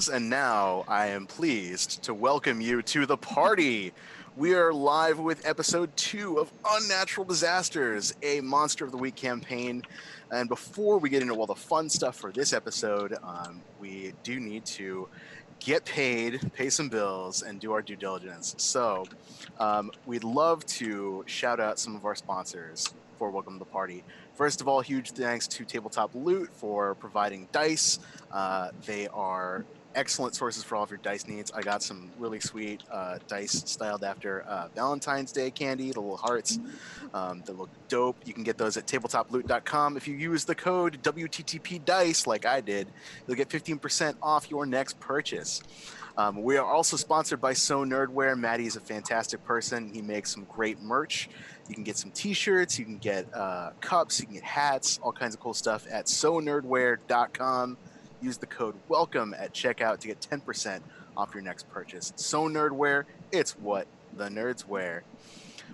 And now I am pleased to welcome you to the party. We are live with episode 2 of Unnatural Disasters, a Monster of the Week campaign. And before we get into all the fun stuff for this episode, we do need to get paid, pay some bills, and do our due diligence. So we'd love to shout out some of our sponsors for Welcome to the Party. First of all, huge thanks to Tabletop Loot for providing dice. They are excellent sources for all of your dice needs. I got some really sweet dice styled after Valentine's Day candy, the little hearts that look dope. You can get those at tabletoploot.com. If you use the code WTTPDICE like I did, you'll get 15% off your next purchase. We are also sponsored by So Nerdwear. Maddie is a fantastic person. He makes some great merch. You can get some t-shirts, you can get cups, you can get hats, all kinds of cool stuff at sonerdwear.com. Use the code WELCOME at checkout to get 10% off your next purchase. So Nerdwear, it's what the nerds wear.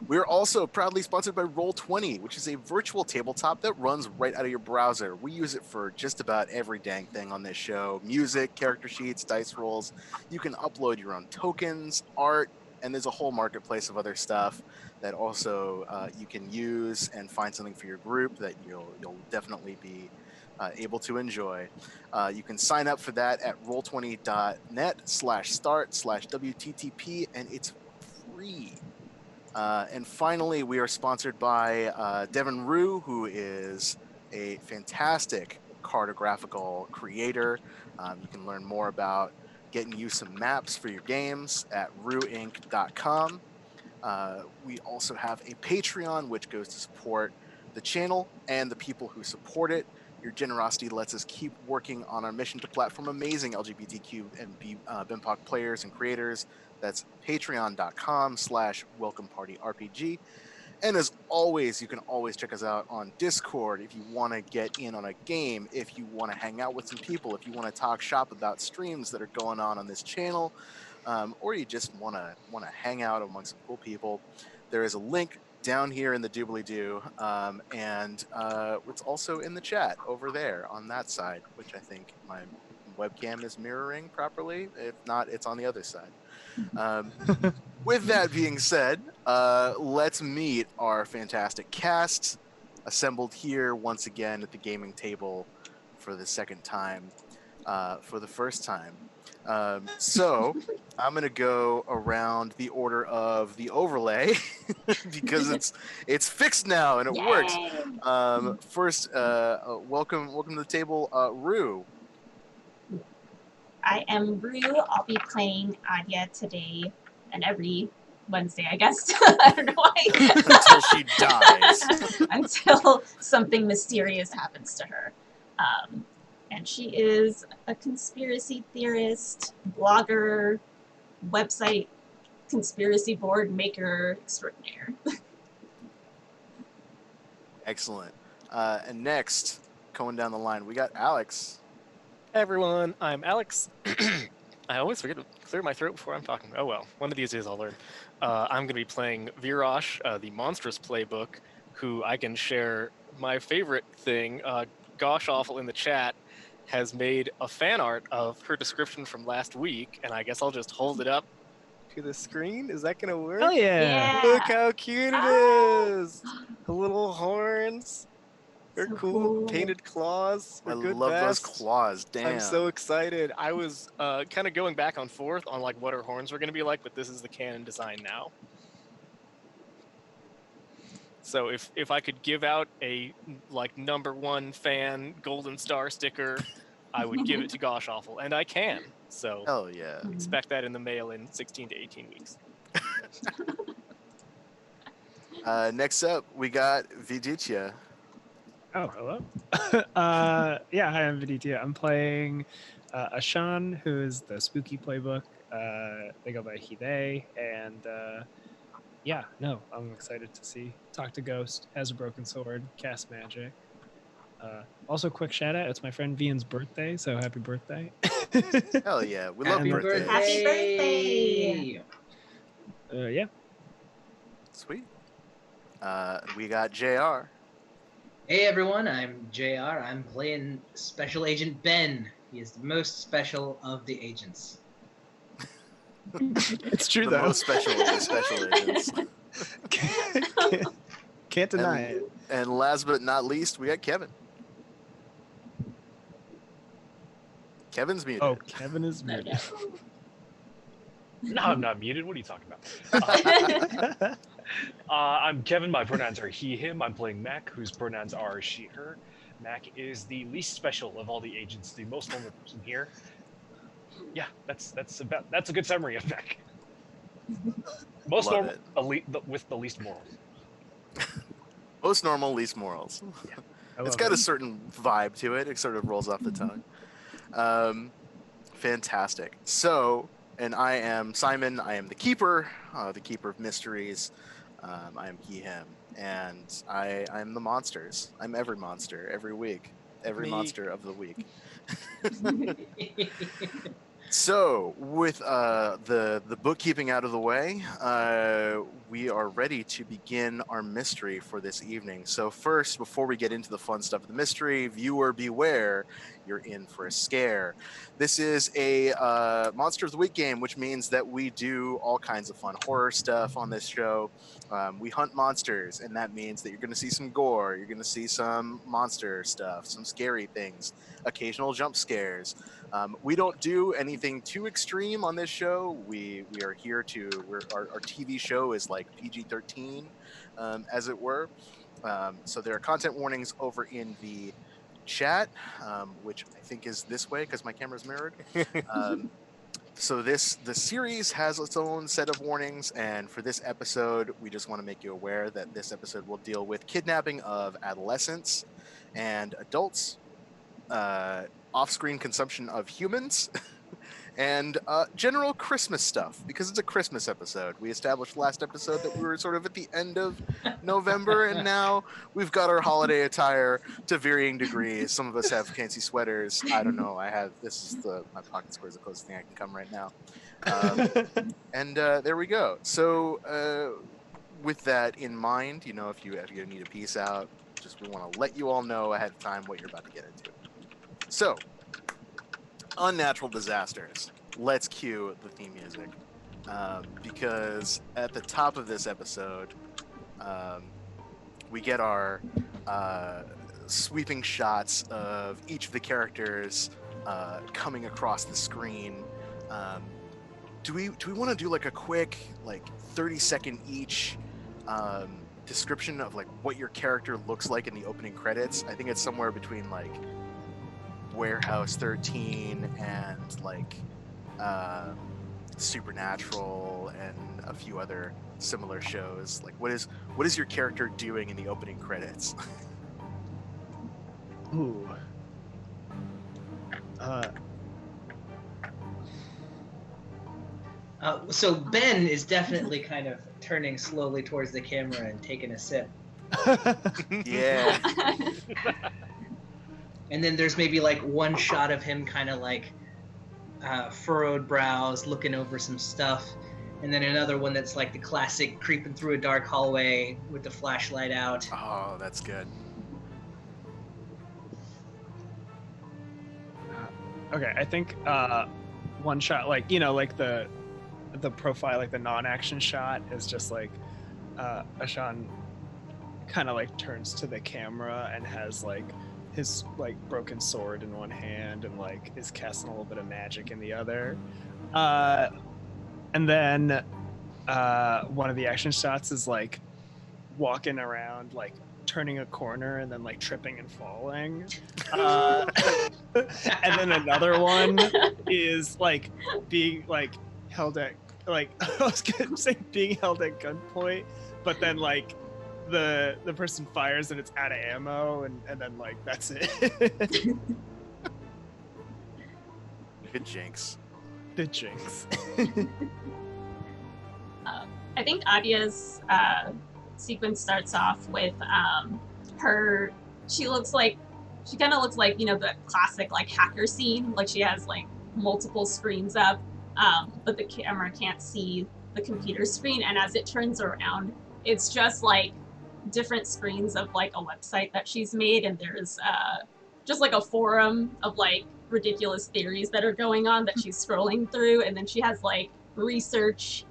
We're also proudly sponsored by Roll20, which is a virtual tabletop that runs right out of your browser. We use it for just about every dang thing on this show. Music, character sheets, dice rolls. You can upload your own tokens, art, and there's a whole marketplace of other stuff that also you can use and find something for your group that you'll definitely be able to enjoy. You can sign up for that at roll20.net/start/WTTP, and it's free. And finally, we are sponsored by Devin Rue, who is a fantastic cartographical creator. You can learn more about getting you some maps for your games at rueinc.com. We also have a Patreon, which goes to support the channel and the people who support it. Your generosity lets us keep working on our mission to platform amazing LGBTQ and BIPOC players and creators. That's patreon.com/welcomepartyrpg. And as always, you can always check us out on Discord if you want to get in on a game, if you want to hang out with some people, if you want to talk shop about streams that are going on this channel, or you just want to hang out among some cool people. There is a link down here in the doobly-doo, and it's also in the chat over there on that side, which I think my webcam is mirroring properly. If not, it's on the other side. With that being said, let's meet our fantastic cast assembled here once again at the gaming table for the second time, for the first time. So I'm going to go around the order of the overlay because it's fixed now and it works. First, welcome to the table, Rue. I am Rue. I'll be playing Anya today and every Wednesday, I guess. I don't know why. Until she dies. Until something mysterious happens to her. And she is a conspiracy theorist, blogger, website conspiracy board maker extraordinaire. Excellent. And next, going down the line, we got Alex. Hey everyone, I'm Alex. I always forget to clear my throat before I'm talking. Oh well, one of these days I'll learn. I'm going to be playing Virosh, the Monstrous Playbook, who I can share my favorite thing. Gosh Awful in the chat has made a fan art of her description from last week, and I guess I'll just hold it up to the screen. Is that going to work? Oh yeah! Look how cute it is! The little horns. They're So cool. Painted claws. I Good love those vests. claws. Damn. I'm so excited. I was kind of going back and forth on like what her horns were going to be like, but this is the canon design now. So if I could give out a like #1 fan golden star sticker, I would give it to Gosh Awful, and I can. So hell yeah. Expect that in the mail in 16 to 18 weeks. Next up, we got Viditya. Oh, hello. Yeah, hi, I'm Viditya. I'm playing Ashan, who is the spooky playbook. They go by he, they, and yeah, no, I'm excited to talk to Ghost, has a broken sword, cast magic. Also, quick shout out, it's my friend Vian's birthday, so happy birthday. Hell yeah, we love Happy birthdays. Happy birthday! Yeah. Sweet. We got JR. Hey everyone, I'm JR. I'm playing Special Agent Ben, He is the most special of the agents. It's true The though. most special of the special agents. Can't deny it. And last but not least, we got Kevin. Kevin's muted. Oh, Kevin is No, muted. No, I'm not muted. What are you talking about? I'm Kevin. My pronouns are he, him. I'm playing Mac, whose pronouns are she, her. Mac is the least special of all the agents, the most normal person here. Yeah, that's a good summary of Mac. Most Love normal, it. with the least morals. Most normal, least morals. I It's love got it. a certain vibe to it. It sort of rolls off the tongue. Fantastic. So, and I am Simon. I am the keeper of mysteries. I am he, him, and I'm the monsters. I'm every monster every week, every Me. monster of the week. So, with the bookkeeping out of the way, we are ready to begin our mystery for this evening. So, first, before we get into the fun stuff of the mystery, viewer beware, you're in for a scare. This is a Monster of the Week game, which means that we do all kinds of fun horror stuff on this show. We hunt monsters, and that means that you're going to see some gore, you're going to see some monster stuff, some scary things, occasional jump scares. We don't do anything too extreme on this show. We are here to. Our TV show is like PG-13, as it were. So there are content warnings over in the chat, which I think is this way because my camera's mirrored. So the series has its own set of warnings, and for this episode, we just want to make you aware that this episode will deal with kidnapping of adolescents and adults, off-screen consumption of humans, and general Christmas stuff, because it's a Christmas episode. We established last episode that we were sort of at the end of November, and now we've got our holiday attire to varying degrees. Some of us have fancy sweaters. I don't know. My pocket square is the closest thing I can come right now. And there we go. So with that in mind, if you need a piece out, we want to let you all know ahead of time what you're about to get into. So, Unnatural Disasters. Let's cue the theme music. Because at the top of this episode, we get our sweeping shots of each of the characters coming across the screen. Do we want to do like a quick 30-second each description of what your character looks like in the opening credits? I think it's somewhere between Warehouse 13 and Supernatural and a few other similar shows. What is your character doing in the opening credits? Ooh. So Ben is definitely kind of turning slowly towards the camera and taking a sip. Yeah. And then there's maybe one shot of him kind of furrowed brows, looking over some stuff. And then another one that's the classic creeping through a dark hallway with the flashlight out. Oh, that's good. Okay, I think one shot, the profile, the non-action shot is just Ashan kind of turns to the camera and has his broken sword in one hand and is casting a little bit of magic in the other. And then one of the action shots is walking around turning a corner and then tripping and falling. And then another one is being held at I was gonna say being held at gunpoint, but then the person fires and it's out of ammo and then that's it. Good jinx. The jinx. I think Adia's sequence starts off with her. She kind of looks like the classic hacker scene. She has multiple screens up, but the camera can't see the computer screen, and as it turns around, it's just different screens of a website that she's made, and there's just a forum of ridiculous theories that are going on that she's scrolling through, and then she has like research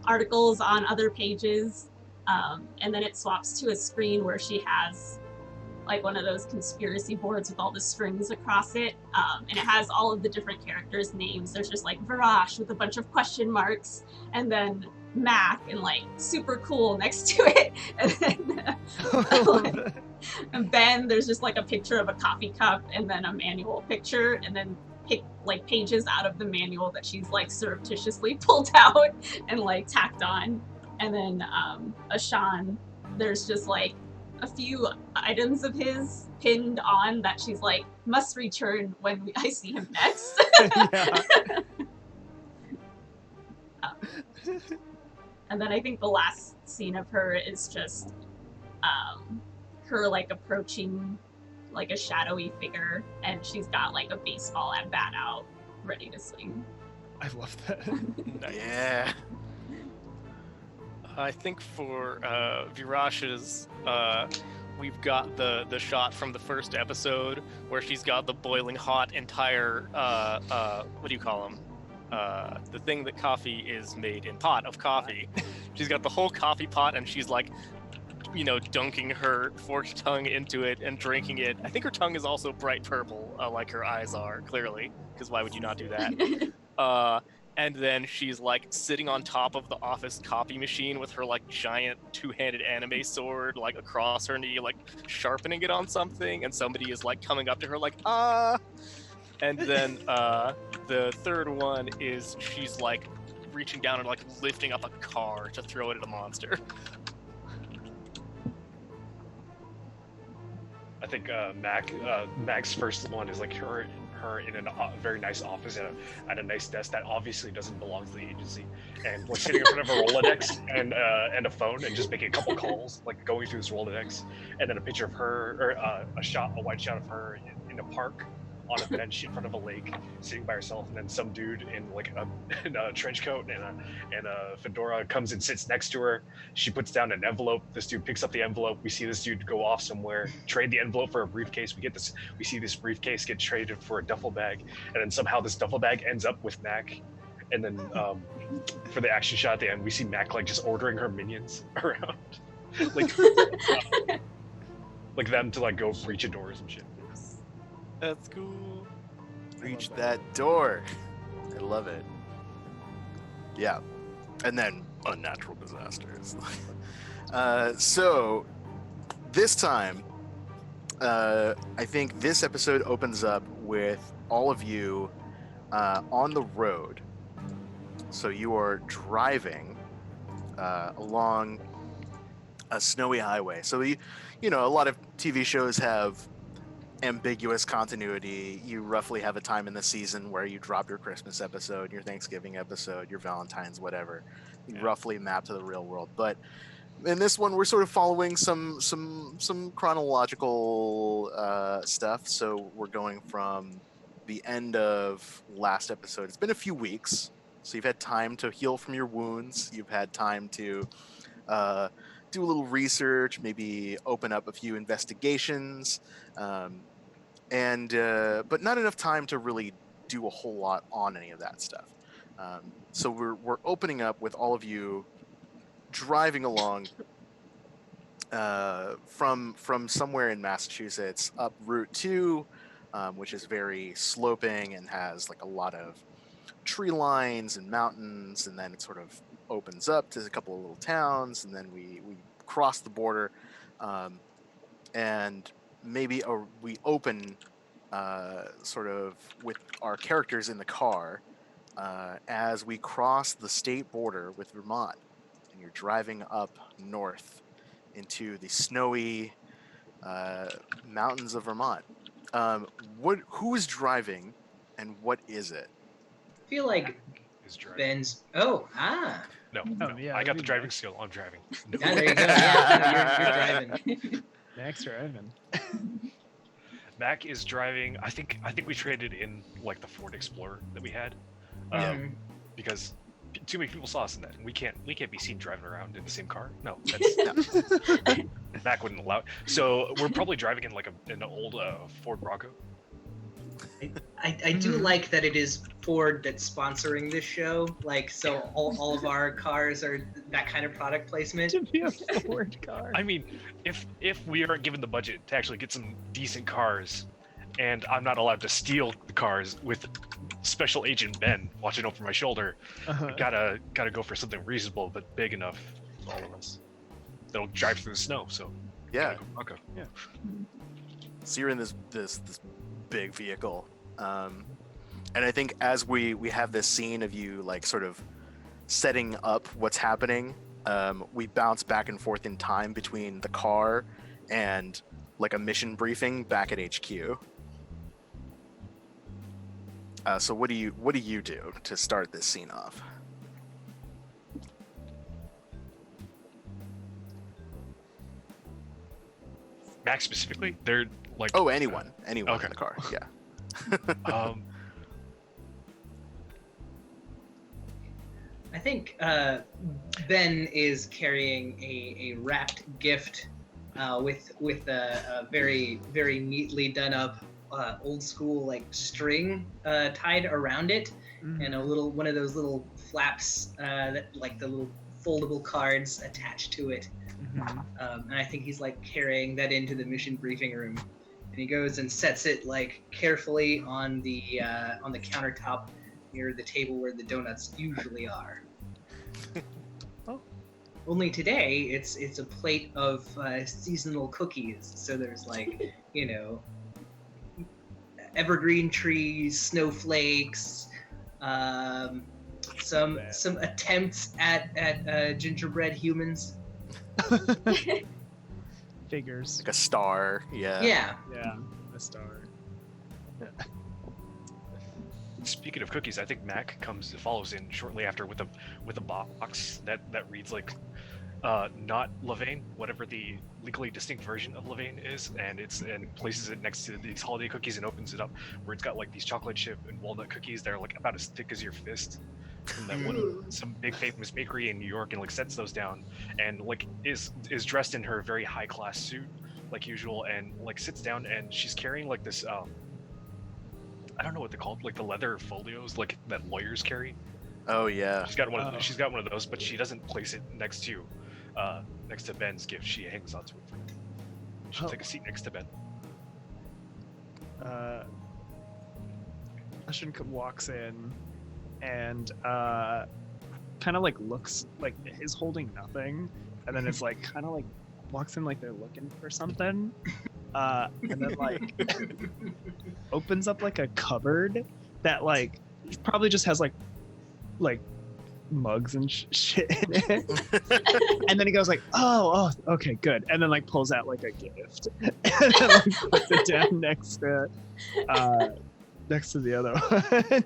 articles on other pages, and then it swaps to a screen where she has like one of those conspiracy boards with all the strings across it, and it has all of the different characters' names. There's just like Virash with a bunch of question marks, and then Mac and like super cool next to it, and then and Ben, there's just like a picture of a coffee cup and then a manual picture, and then pick like pages out of the manual that she's like surreptitiously pulled out and like tacked on. And then Ashan, there's just like a few items of his pinned on that she's like, must return when I see him next. And then I think the last scene of her is just her like approaching like a shadowy figure, and she's got like a baseball at bat out ready to swing. I love that. Yeah. I think for Virash's, we've got the shot from the first episode where she's got the boiling hot entire what do you call them? The thing that coffee is made in, pot of coffee. She's got the whole coffee pot, and she's like, you know, dunking her forked tongue into it and drinking it. I think her tongue is also bright purple, like her eyes are, clearly, because why would you not do that? And then she's like sitting on top of the office copy machine with her like giant two-handed anime sword like across her knee, like sharpening it on something, and somebody is like coming up to her like, ah. And then the third one is she's like reaching down and like lifting up a car to throw it at a monster. I think Mac's first one is like her in a very nice office at a nice desk that obviously doesn't belong to the agency, and like sitting in front of a Rolodex and a phone and just making a couple calls, like going through this Rolodex, and then a picture of her, or a wide shot of her in a park on a bench in front of a lake, sitting by herself, and then some dude in like a trench coat and a fedora comes and sits next to her. She puts down an envelope. This dude picks up the envelope. We see this dude go off somewhere, trade the envelope for a briefcase. We see this briefcase get traded for a duffel bag, and then somehow this duffel bag ends up with Mac. And then for the action shot at the end, we see Mac like just ordering her minions around, like them to like go breach a door or some shit. That's cool. Reach that door. I love it. Yeah. And then unnatural disasters. So this time, I think this episode opens up with all of you on the road. So you are driving along a snowy highway. So you know, a lot of TV shows have ambiguous continuity. You roughly have a time in the season where you drop your Christmas episode, your Thanksgiving episode, your Valentine's, whatever. You roughly map to the real world. But in this one, we're sort of following some chronological stuff. So we're going from the end of last episode. It's been a few weeks, so you've had time to heal from your wounds. You've had time to do a little research, maybe open up a few investigations, but not enough time to really do a whole lot on any of that stuff. So we're opening up with all of you driving along from somewhere in Massachusetts up Route 2, which is very sloping and has like a lot of tree lines and mountains, and then it sort of opens up to a couple of little towns, and then we cross the border, and maybe we open sort of with our characters in the car as we cross the state border with Vermont, and you're driving up north into the snowy mountains of Vermont. Who is driving, and what is it? I feel like Ben's. No, Yeah, I got the driving skill. I'm driving. No. there you go. Yeah, you're driving. Max driving. Mac is driving. I think we traded in like the Ford Explorer that we had, because too many people saw us in that, and we can't be seen driving around in the same car. No, Mac wouldn't allow it. So we're probably driving in like an old Ford Bronco. I do like that it is Ford that's sponsoring this show. Like, so all of our cars are that kind of product placement. To be a Ford car. I mean, if we aren't given the budget to actually get some decent cars, and I'm not allowed to steal the cars with Special Agent Ben watching over my shoulder, I gotta go for something reasonable but big enough for all of us. That'll drive through the snow. So Yeah. Okay. Yeah. So you're in this big vehicle, and I think as we have this scene of you like sort of setting up what's happening, we bounce back and forth in time between the car and like a mission briefing back at HQ. So what do you do to start this scene off? Max specifically, they're like Anyone Okay. in the car. Yeah. I think Ben is carrying a wrapped gift with a very very neatly done up old school like string tied around it, and a little one of those little flaps that like the little foldable cards attached to it. And I think he's like carrying that into the mission briefing room, and he goes and sets it like carefully on the countertop near the table where the donuts usually are. Oh. Only today it's a plate of seasonal cookies. So there's like evergreen trees, snowflakes, some attempts at gingerbread humans. Figures. Like a star. Yeah. Yeah. Yeah, a star. Speaking of cookies, I think Mac follows in shortly after with a box that reads like not Levain, whatever the legally distinct version of Levain is, and places it next to these holiday cookies and opens it up where it's got like these chocolate chip and walnut cookies that are like about as thick as your fist from that one some big famous bakery in New York, and like sets those down and like is dressed in her very high class suit like usual, and like sits down, and she's carrying like this I don't know what they're called, like the leather folios like that lawyers carry. Oh yeah. She's got one of those, but she doesn't place it next to Ben's gift. She hangs on to it for him. She'll take a seat next to Ben. Ashen walks in and kind of like looks like is holding nothing, and then it's like kind of like walks in like they're looking for something, and then like opens up like a cupboard that like probably just has like mugs and shit in it. And then he goes like, oh, okay, good. And then like pulls out like a gift and then like puts it down next to the other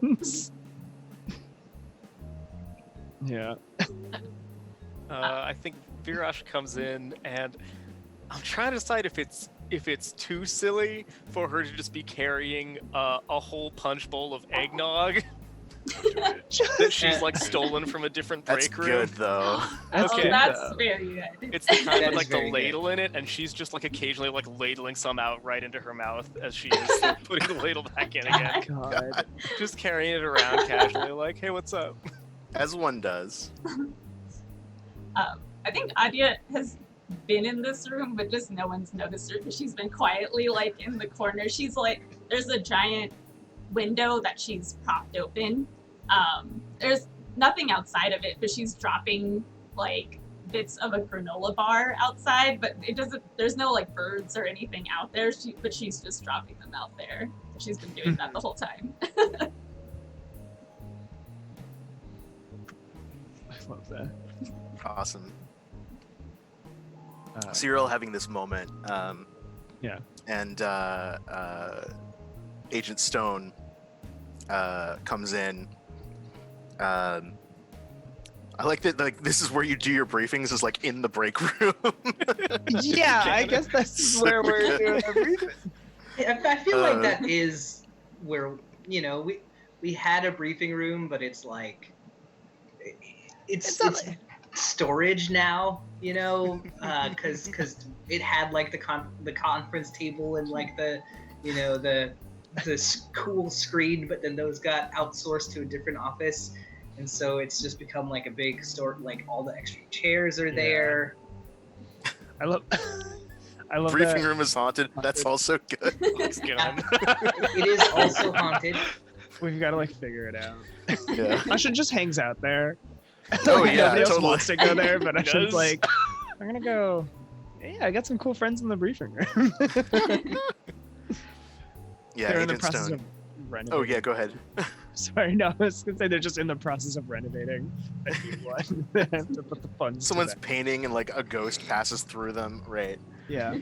ones. Yeah. I think Virash comes in, and I'm trying to decide if it's too silly for her to just be carrying a whole punch bowl of eggnog that she's like stolen from a different That's break room. good though. Okay. That's very good. It's the kind That with is like the very good. ladle in it, and she's just like occasionally like ladling some out right into her mouth as she is like, putting the ladle back in again. God. Just carrying it around casually, like, hey, what's up? As one does. I think Adia has been in this room, but just no one's noticed her because she's been quietly like in the corner. She's like, there's a giant window that she's propped open. There's nothing outside of it, but she's dropping like bits of a granola bar outside, but there's no like birds or anything out there, but she's just dropping them out there. She's been doing that the whole time. I love that. Awesome. So you're all having this moment. Yeah. And Agent Stone comes in. I like that. Like this is where you do your briefings. Is like in the break room. Yeah, I guess that's where we're doing everything. I feel like that is where we had a briefing room, but it's like it's storage now, because it had like the conference table and like the this cool screen, but then those got outsourced to a different office, and so it's just become like a big store. Like all the extra chairs are there. I love. I love Briefing that. room is haunted. That's also good. Looks good. It is also haunted. We've got to like figure it out. Yeah. Ushin just hangs out there. Oh, yeah, Nobody else totally. wants to go there, but He Ushin's does. like, I'm gonna go. Yeah, I got some cool friends in the briefing room. Yeah, They're in the Agent process Stone. of renovating. Oh, yeah, go ahead. Sorry, no, I was gonna say they're just in the process of renovating a new one. They have to put the funds. to Someone's that. painting and like a ghost passes through them. Right. Yeah.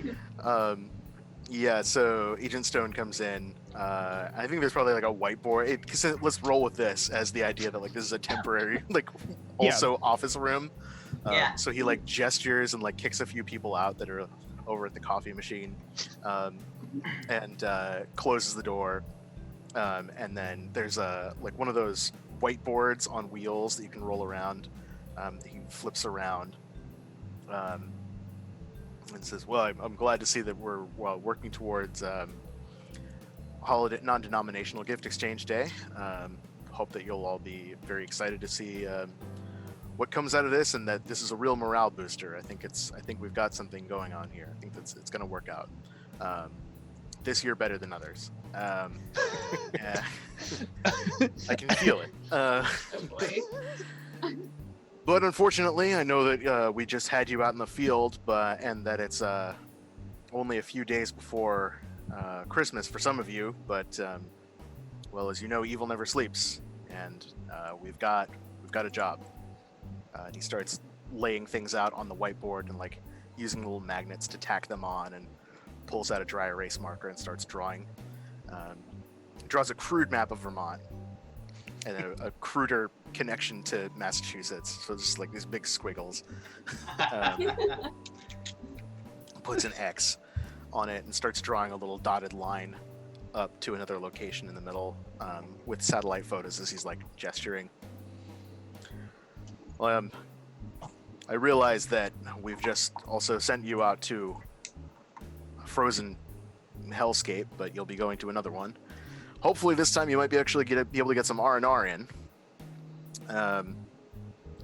Yeah, so Agent Stone comes in. I think there's probably like a whiteboard. Because let's roll with this as the idea that like this is a temporary, like also office room. Yeah. So he like gestures and like kicks a few people out that are over at the coffee machine, and closes the door. And then there's a like one of those whiteboards on wheels that you can roll around. He flips around. And says, "Well, I'm glad to see that we're working towards holiday non-denominational gift exchange day. Hope that you'll all be very excited to see what comes out of this, and that this is a real morale booster. I think we've got something going on here. I think it's going to work out. This year better than others. Yeah. I can feel it. Oh boy. But unfortunately, I know that we just had you out in the field, and that it's only a few days before Christmas for some of you. But well, as you know, evil never sleeps, and we've got a job." And he starts laying things out on the whiteboard and like using little magnets to tack them on, and pulls out a dry erase marker and starts drawing. Draws a crude map of Vermont. And a cruder connection to Massachusetts, so just like these big squiggles. Puts an X on it and starts drawing a little dotted line up to another location in the middle, with satellite photos as he's like gesturing. I realize that we've just also sent you out to a frozen hellscape, but you'll be going to another one. Hopefully this time you might be able to get some R&R in.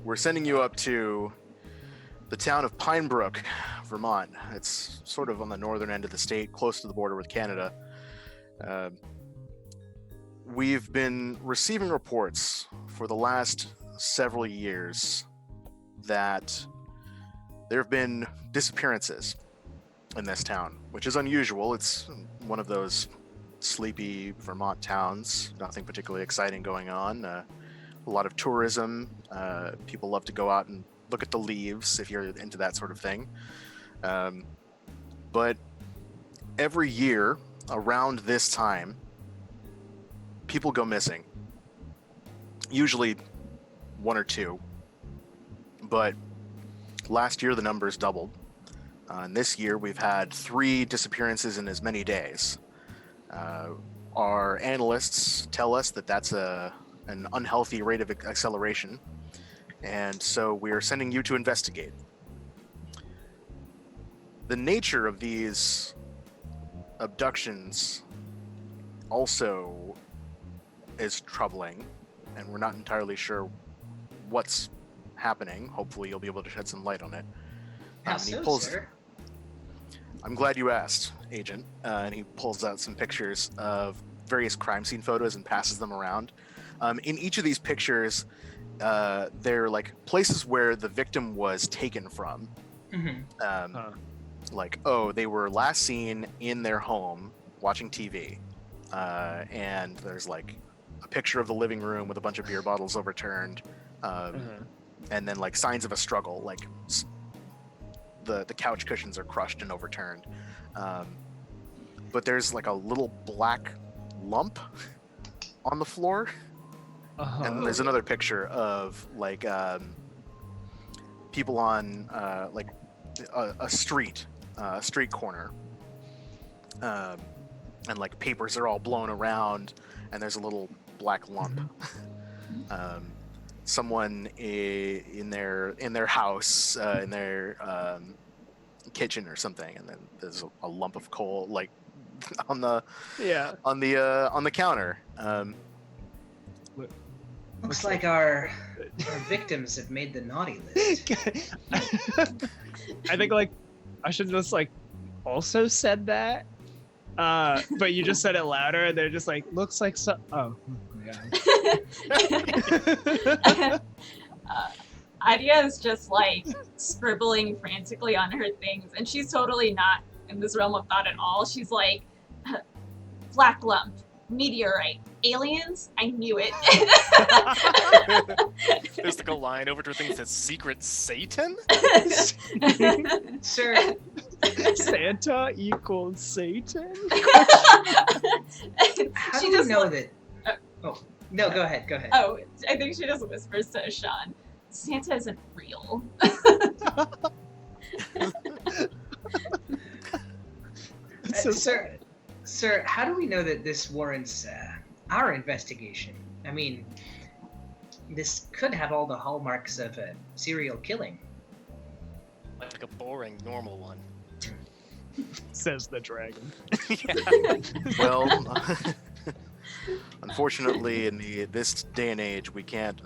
We're sending you up to the town of Pine Brook, Vermont. It's sort of on the northern end of the state, close to the border with Canada. We've been receiving reports for the last several years that there have been disappearances in this town, which is unusual. It's one of those sleepy Vermont towns, nothing particularly exciting going on. A lot of tourism. People love to go out and look at the leaves if you're into that sort of thing. But every year around this time, people go missing. Usually one or two. But last year the numbers doubled. And this year we've had 3 disappearances in as many days. Our analysts tell us that that's an unhealthy rate of acceleration, and so we are sending you to investigate. The nature of these abductions also is troubling, and we're not entirely sure what's happening. Hopefully you'll be able to shed some light on it. How And he so, pulls- sir? I'm glad you asked, Agent. And he pulls out some pictures of various crime scene photos and passes them around. In each of these pictures, they're like places where the victim was taken from. Mm-hmm. Like, oh, they were last seen in their home watching TV. And there's like a picture of the living room with a bunch of beer bottles overturned. And then like signs of a struggle, like the couch cushions are crushed and overturned. But there's like a little black lump on the floor. And there's another picture of like people on like a street corner. And like papers are all blown around, and there's a little black lump. Someone in their house, in their kitchen or something, and then there's a lump of coal, like on the Yeah. on the counter. Looks like our victims have made the naughty list. I think like I should just like also said that, but you just said it louder, and they're just like, looks like so. Oh, yeah. Adia is just like scribbling frantically on her things, and she's totally not in this realm of thought at all. She's like, black lump, meteorite, aliens. I knew it. There's like a line over to her thing that says "Secret Satan." Sir, Santa equals Satan. how She do we just know look- that? Oh, no, go ahead. Oh, I think she just whispers to Sean, Santa isn't real. So Sir, how do we know that this warrants our investigation? I mean, this could have all the hallmarks of a serial killing. Like a boring normal one. says the dragon. Well, unfortunately, in this day and age, we can't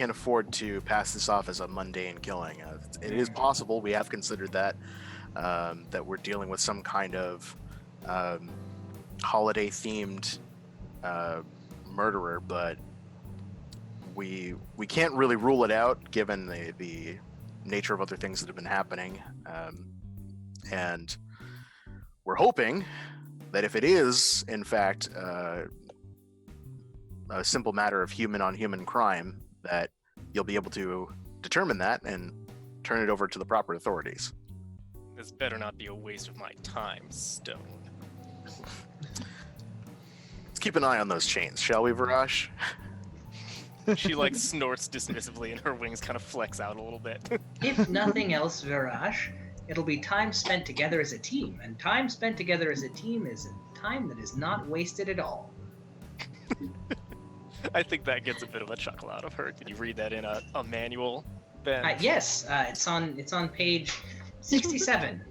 afford to pass this off as a mundane killing. It is possible, we have considered that we're dealing with some kind of holiday-themed murderer, but we can't really rule it out given the nature of other things that have been happening, and we're hoping that if it is in fact a simple matter of human-on-human crime, that you'll be able to determine that and turn it over to the proper authorities. This better not be a waste of my time, Stone. Let's keep an eye on those chains, shall we, Varash? She like snorts dismissively and her wings kind of flex out a little bit. If nothing else, Viraj, it'll be time spent together as a team, and time spent together as a team is time that is not wasted at all. I think that gets a bit of a chuckle out of her. Can you read that in a manual, Ben? Yes, it's on page 67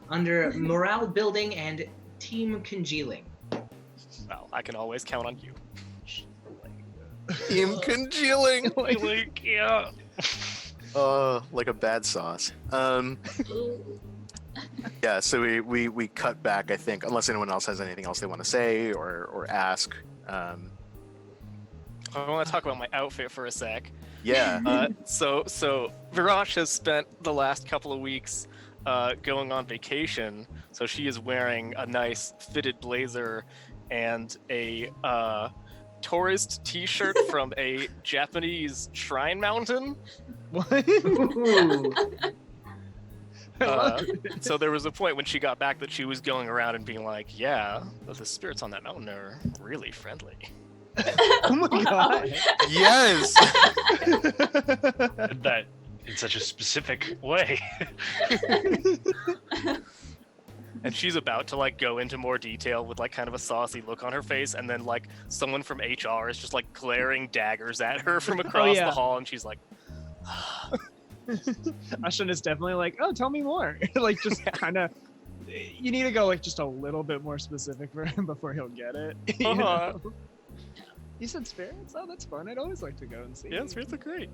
under morale building and team congealing. Well, I can always count on you. Team congealing! Like, yeah. Like a bad sauce. Yeah, so we cut back, I think, unless anyone else has anything else they want to say or ask. I want to talk about my outfit for a sec. Yeah. So Virash has spent the last couple of weeks going on vacation, so she is wearing a nice fitted blazer and a tourist t-shirt from a Japanese shrine mountain. What? Ooh. So there was a point when she got back that she was going around and being like, yeah, the spirits on that mountain are really friendly. Oh my god. Yes! That in such a specific way. And she's about to like go into more detail with like kind of a saucy look on her face, and then like someone from HR is just like glaring daggers at her from across yeah. the hall, and she's like, Ashton is definitely like, oh, tell me more. Like, just kind of, you need to go like just a little bit more specific for him before he'll get it. You Uh-huh. know? You said spirits? Oh, that's fun. I'd always like to go and see. yeah, spirits are great.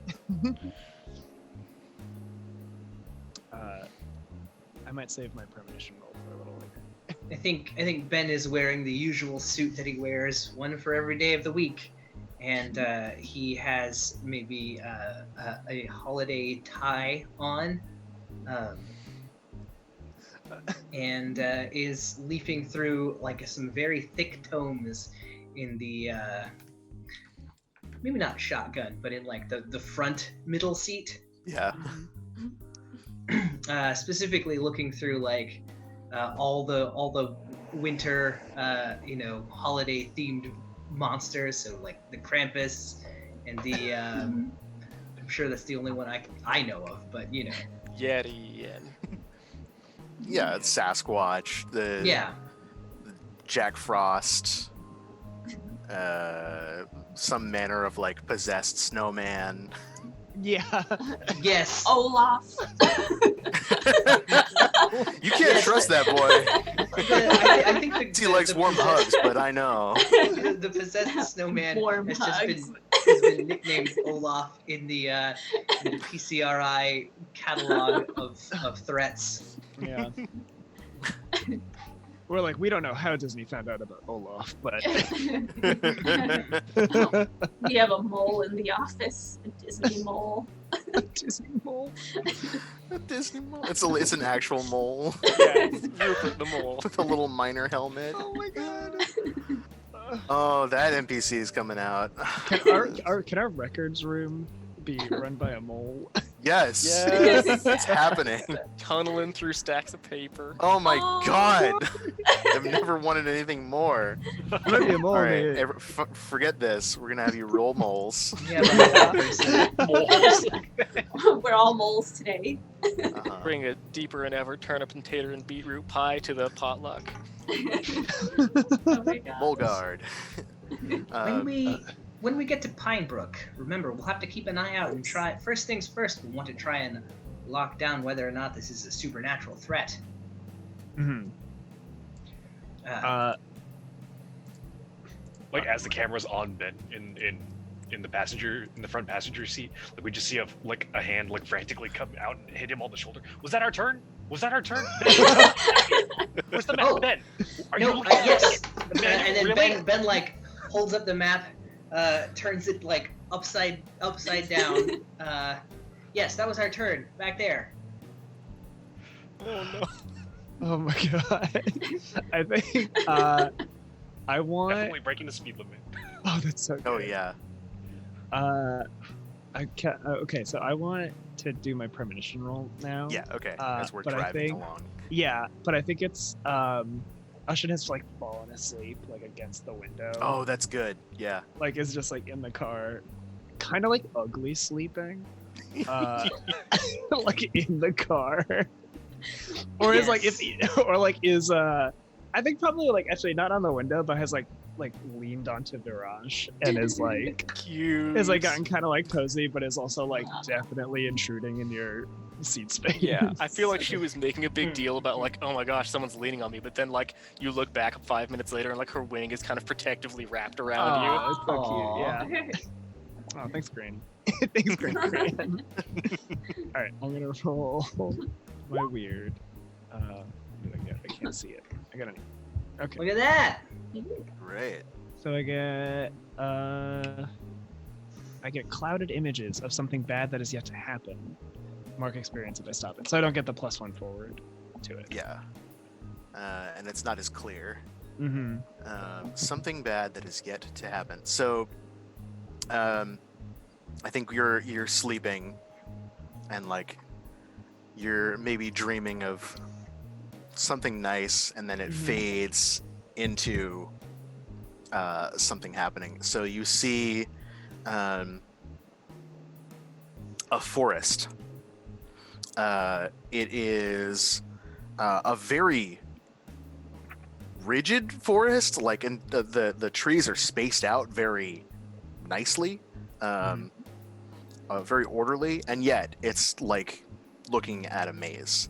I might save my premonition roll for a little later. I think Ben is wearing the usual suit that he wears, one for every day of the week, and he has maybe a holiday tie on, and is leafing through like some very thick tomes in the maybe not shotgun, but in like the front middle seat. Yeah. Specifically looking through like all the winter holiday themed monsters, so like the Krampus and the I'm sure that's the only one I know of, but you know. Yeti and Yeah, it's Sasquatch, the Jack Frost, some manner of like possessed snowman. Yeah. Yes. Olaf. You can't trust that boy. I think He likes warm hugs, but I know. The possessed snowman Warm has hugs. has been nicknamed Olaf in the PCRI catalog of threats. Yeah. We're like, we don't know how Disney found out about Olaf, but We have a mole in the office, a Disney mole. Disney mole. A Disney mole. It's an actual mole Yeah, it's Rupert the mole. with a little miner helmet. Oh my god. Oh, that NPC is coming out. Can our records room be run by a mole? Yes. Yes. It's happening. Tunneling through stacks of paper. Oh my Oh. god. I've never wanted anything more. Might be a mole. All right, maybe. forget this. We're gonna have you roll moles. Yeah, but Moles. We're all moles today. Uh-huh. Bring a deeper and ever turnip and tater and beetroot pie to the potluck. Oh my god. Mole guard. when we get to Pine Brook, remember we'll have to keep an eye out and try. First things first, we'll want to try and lock down whether or not this is a supernatural threat. Mhm. Like as the camera's on Ben in the front passenger seat, like we just see a hand like frantically come out and hit him on the shoulder. Was that our turn? Was that our turn? Where's the map, Oh. Ben? Are No, you yes. Ben, And then really? Ben like holds up the map, turns it like upside down. Yes, that was our turn back there. Oh no. Oh my god. I think I want. Definitely breaking the speed limit. Oh, that's so good. Oh yeah. Okay, so I want to do my premonition roll now. Yeah. Okay. Uh, As we're but I driving think- along. Yeah, but I think it's Ushin has like fallen asleep like against the window. Oh, that's good. Yeah. Like is just like in the car, kind of like ugly sleeping. Like in the car. Or is like Yes. is I think probably like actually not on the window, but has like leaned onto Virage and is like Cute. is like gotten kind of like cozy, but is also like definitely intruding in your seat space. Yeah, I feel like she was making a big deal about like, oh my gosh, someone's leaning on me. But then like you look back 5 minutes later and like her wing is kind of protectively wrapped around you. Oh, it's so Aw. cute. Yeah. Oh, thanks, Green. Thanks, Green. All right, I'm gonna roll my weird. What did I get? I can't see it. I got an. Okay, Look at that. Great. so I get clouded images of something bad that is yet to happen. Mark experience if I stop it, so I don't get the +1 forward to it. Yeah. And it's not as clear. Mm-hmm. Something bad that is yet to happen. So, I think you're sleeping, and like you're maybe dreaming of something nice, and then it fades into something happening. So you see a forest. It is a very rigid forest, like, and the trees are spaced out very nicely, very orderly, and yet it's like looking at a maze.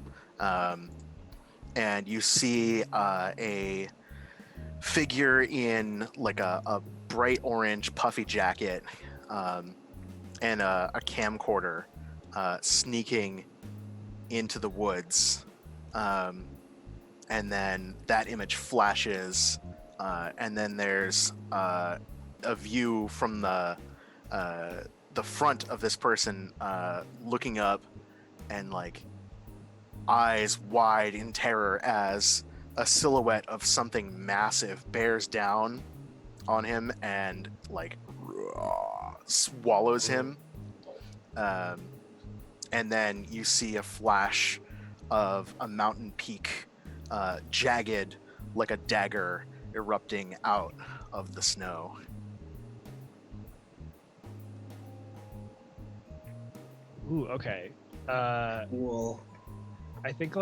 And you see a figure in like a bright orange puffy jacket and a camcorder sneaking into the woods, and then that image flashes, and then there's a view from the front of this person looking up, and like eyes wide in terror as a silhouette of something massive bears down on him and like swallows him. And then you see a flash of a mountain peak, jagged like a dagger, erupting out of the snow. Ooh, okay. Cool. I think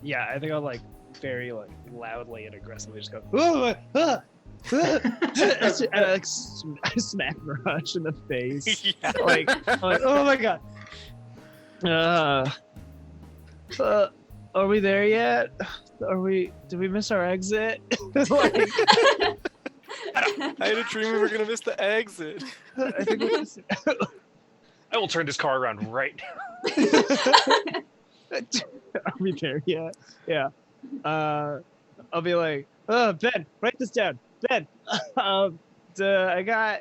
yeah, I think I'll like very like loudly and aggressively just go, "Ooh, ah!" And I smack Rush in the face. Yeah. Like, oh my god. Are we there yet? Did we miss our exit? Like, I had a dream we were gonna miss the exit. I think we missed I will turn this car around right now. Are we there yet? Yeah. I'll be like, Ben, write this down. Ben, I got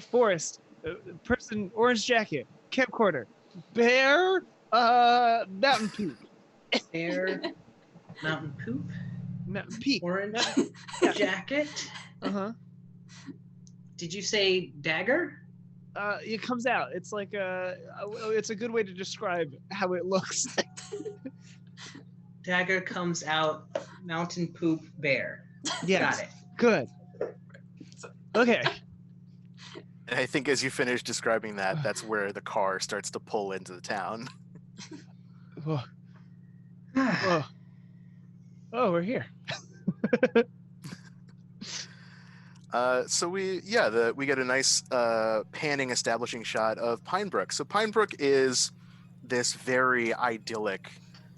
Forest, person, orange jacket, camcorder, bear, mountain poop. Air, mountain poop, Mountain peak. orange Yeah. jacket. Uh-huh. Did you say dagger? It comes out. It's like it's a good way to describe how it looks. Dagger comes out. Mountain poop bear. Yes. Got it. Good. Okay. And I think as you finish describing that, that's where the car starts to pull into the town. Oh, oh. Oh, we're here. So we get a nice panning establishing shot of Pine Brook. So Pine Brook is this very idyllic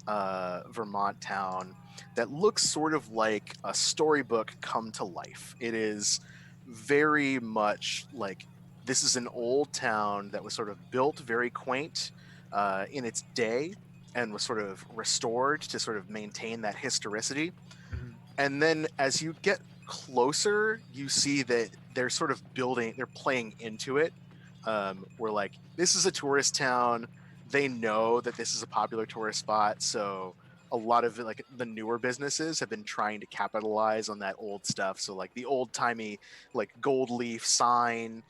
Vermont town that looks sort of like a storybook come to life. It is very much like this is an old town that was sort of built very quaint in its day and was sort of restored to sort of maintain that historicity. Mhm. And then as you get closer, you see that they're sort of they're playing into it. We're like, this is a tourist town. They know that this is a popular tourist spot, so a lot of like the newer businesses have been trying to capitalize on that old stuff. So like the old timey like gold leaf sign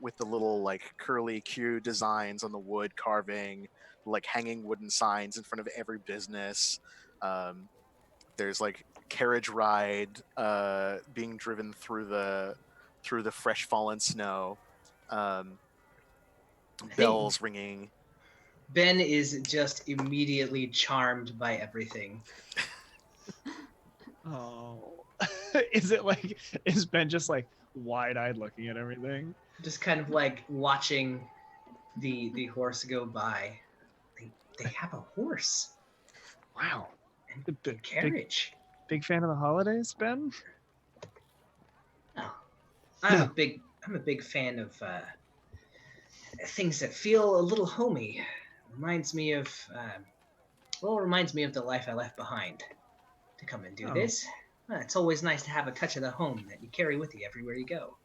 with the little like curly Q designs on the wood carving, like hanging wooden signs in front of every business. There's like carriage ride being driven through the fresh fallen snow. Bells ringing. Ben is just immediately charmed by everything. Oh. Is Ben just like wide-eyed looking at everything? Just kind of like watching the horse go by. They have a horse Wow. and Big, a carriage. big fan of the holidays, Ben? Oh, I'm a big fan of things that feel a little homey. Reminds me of the life I left behind to come and do Oh. this. It's always nice to have a touch of the home that you carry with you everywhere you go.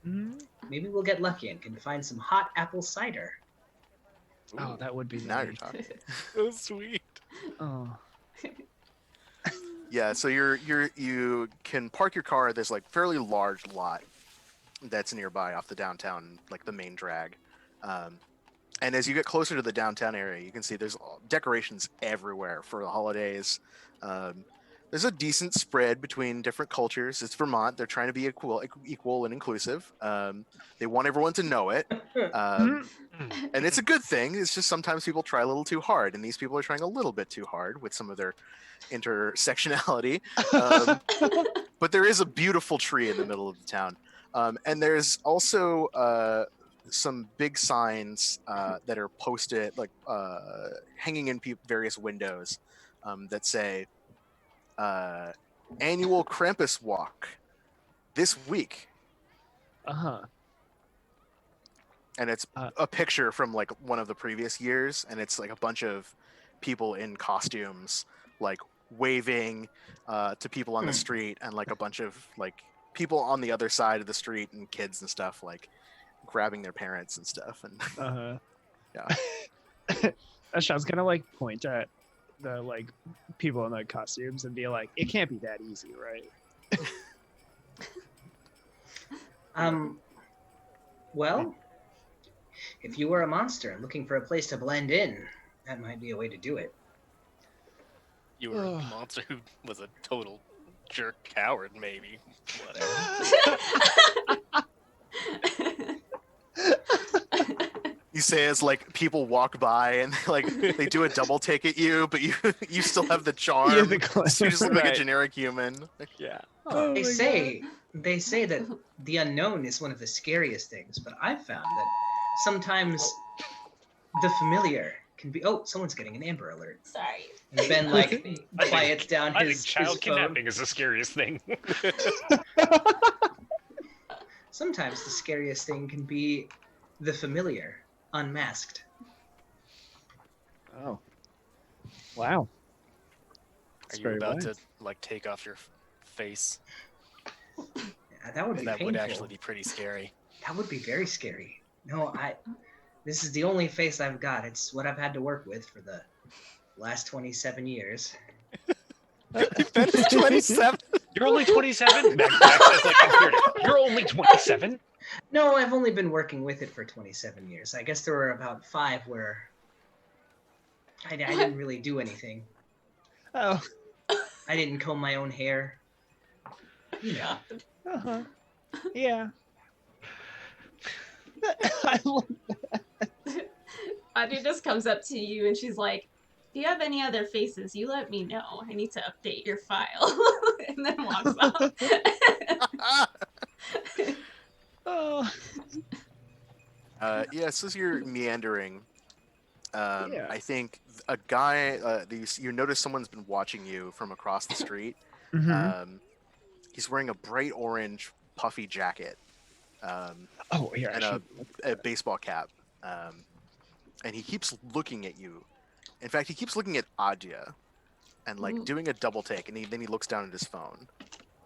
Mm-hmm. Maybe we'll get lucky and can find some hot apple cider. Oh, that would be Now you're nice. talking. So sweet. Oh. Yeah, so you can park your car at this like fairly large lot that's nearby off the downtown, like the main drag. And as you get closer to the downtown area, you can see there's decorations everywhere for the holidays. There's a decent spread between different cultures. It's Vermont; they're trying to be equal and inclusive. They want everyone to know it, and it's a good thing. It's just sometimes people try a little too hard, and these people are trying a little bit too hard with some of their intersectionality. But there is a beautiful tree in the middle of the town, and there's also some big signs that are posted, like hanging in various windows, that say annual Krampus walk this week. Uh-huh. And it's a picture from like one of the previous years, and it's like a bunch of people in costumes like waving to people on the street, and like a bunch of like people on the other side of the street and kids and stuff like grabbing their parents and stuff. And Uh-huh. yeah. Ashan's gonna like point at the like people in the costumes and be like, it can't be that easy, right? Well, if you were a monster and looking for a place to blend in, that might be a way to do it. You were a Ugh. monster who was a total jerk coward, maybe. Whatever. You say as like people walk by and they do a double take at you, but you still have the charm. Yeah, the So you just look like a Right. generic human. Yeah. Oh They my say that the unknown is one of the scariest things, but I've found that sometimes the familiar can be. Oh, someone's getting an Amber Alert. Sorry. And Ben like I quiets down I his think child his phone. kidnapping is the scariest thing. Sometimes the scariest thing can be the familiar, unmasked. Oh. Wow. Are you about to like take off your face? Yeah, that would be That painful. would actually be pretty scary. That would be very scary. No, this is the only face I've got. It's what I've had to work with for the last 27 years. That is 27. You're only 27? Max says like I'm 30. You're only 27? No, I've only been working with it for 27 years. I guess there were about 5 where I didn't really do anything. Oh. I didn't comb my own hair. You know. Uh-huh. Yeah. I love Audrey just comes up to you and she's like, if you have any other faces, you let me know. I need to update your file. And then walks off. Oh. Yeah, so as you're meandering, Yeah. I think a guy, you notice someone's been watching you from across the street. Mhm. He's wearing a bright orange puffy jacket Oh, here, and actually. a baseball cap. And he keeps looking at you. In fact, he keeps looking at Adya and like doing a double take. And then he looks down at his phone.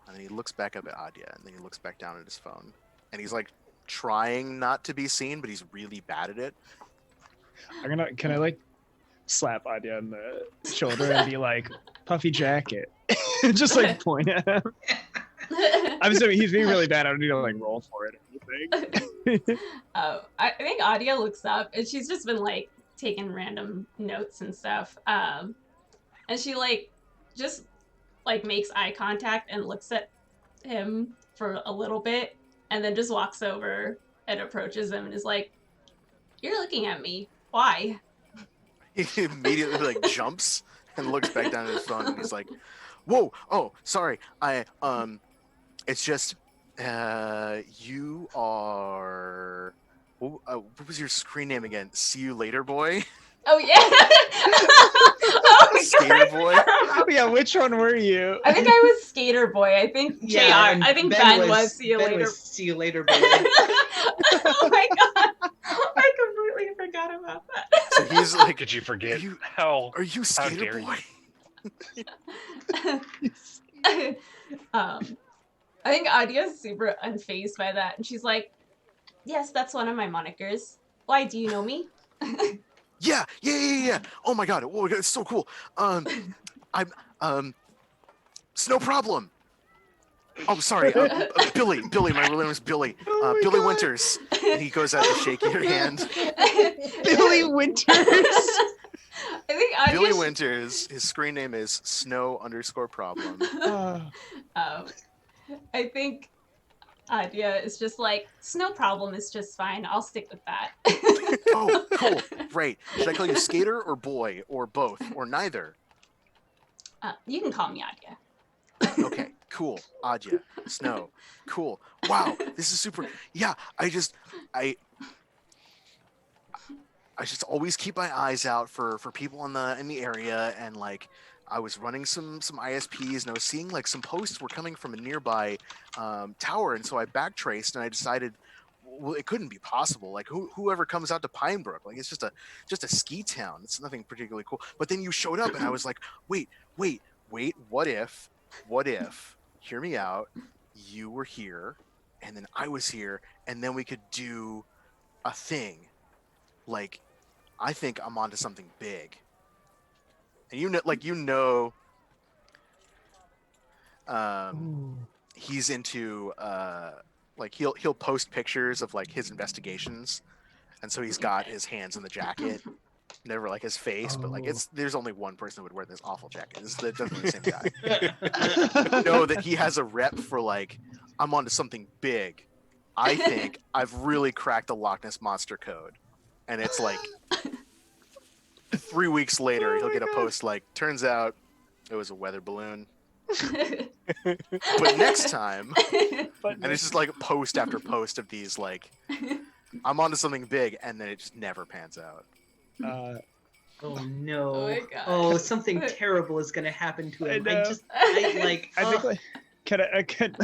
And then he looks back up at Adya. And then he looks back down at his phone. And he's like trying not to be seen, but he's really bad at it. Can I like slap Adya on the shoulder and be like, puffy jacket? Just like point at him. I'm assuming he's being really bad. I don't need to like roll for it or anything. I think Adia looks up and she's just been like taking random notes and stuff. And she like just like makes eye contact and looks at him for a little bit and then just walks over and approaches him and is like, "You're looking at me. Why?" He immediately like jumps and looks back down at his phone and he's like, "Whoa, oh, sorry. It's just you are what was your screen name again? See you later, boy." Oh yeah. Oh, Skater boy. Yeah, which one were you? I think I was Skater Boy. I think JR. and I think Ben was See You Ben Later. was See You Later, boy. Oh my god. I completely forgot about that. So he's How like, could you forget? Are you- How? "Are you How skater dare boy?" I think Adia's super unfazed by that, and she's like, "Yes, that's one of my monikers. Why, do you know me?" Yeah. Oh my god, oh, it's so cool. I'm it's no problem. Oh, sorry, Billy. My real name is Billy. Oh my Billy God. Winters. And he goes out to shake your hand. Billy Winters. I think Adia Billy Winters. His screen name is Snow_problem. I think Adia is just like, "Snow problem is just fine. I'll stick with that." Oh, cool. Great. Should I call you Skater or Boy or both or neither? You can call me Adia. Okay, cool. Adya, Snow. Cool. Wow, this is super. Yeah, I just always keep my eyes out for people in the area, and like I was running some ISPs and I was seeing like some posts were coming from a nearby tower, and so I backtraced and I decided, well, it couldn't be possible. Like whoever comes out to Pinebrook, like it's just a ski town. It's nothing particularly cool. But then you showed up and I was like, wait, what if, hear me out, you were here and then I was here and then we could do a thing. Like, I think I'm onto something big. And he's into like he'll post pictures of like his investigations, and so he's got his hands in the jacket, never like his face, but like there's only one person who would wear this awful jacket. It's definitely the same guy. Know that he has a rep for like, I'm onto something big. I think I've really cracked the Loch Ness Monster code, and it's like 3 weeks later, he'll get a post like, turns out it was a weather balloon. But next time, and it's just like post after post of these like, I'm onto something big, and then it just never pans out. Oh no! Oh my God. Oh, something terrible is gonna happen to him. I Like, I think like I could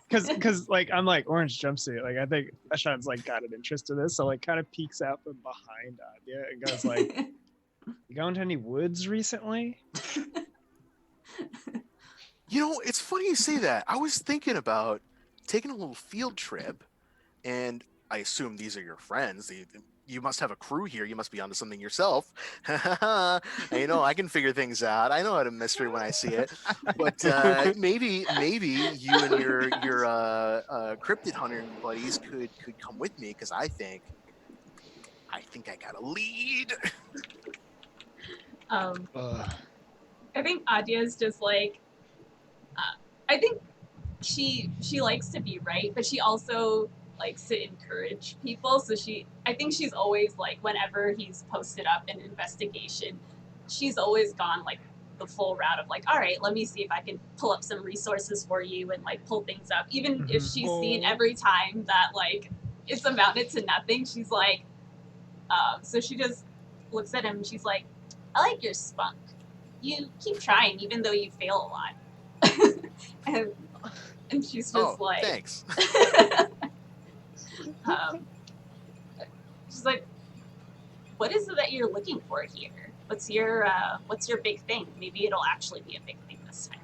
because like I'm like orange jumpsuit. Like I think Ashan's like got an interest in this, so like kind of peeks out from behind Anya and goes like, "You going to any woods recently?" You know, it's funny you say that. I was thinking about taking a little field trip, and I assume these are your friends. You must have a crew here. You must be onto something yourself. You know, I can figure things out. I know how to mystery when I see it. But maybe you and your cryptid hunter buddies could come with me, because I think I got a lead. I think Adya's just like, I think she likes to be right, but she also likes to encourage people. So I think she's always like, whenever he's posted up an investigation, she's always gone like the full route of like, all right, let me see if I can pull up some resources for you and like pull things up. Even if she's seen every time that like it's amounted to nothing, she's like, so she just looks at him and she's like, I like your spunk. You keep trying even though you fail a lot. and she's just like, thanks. She's like, what is it that you're looking for here? What's your big thing? Maybe it'll actually be a big thing this time.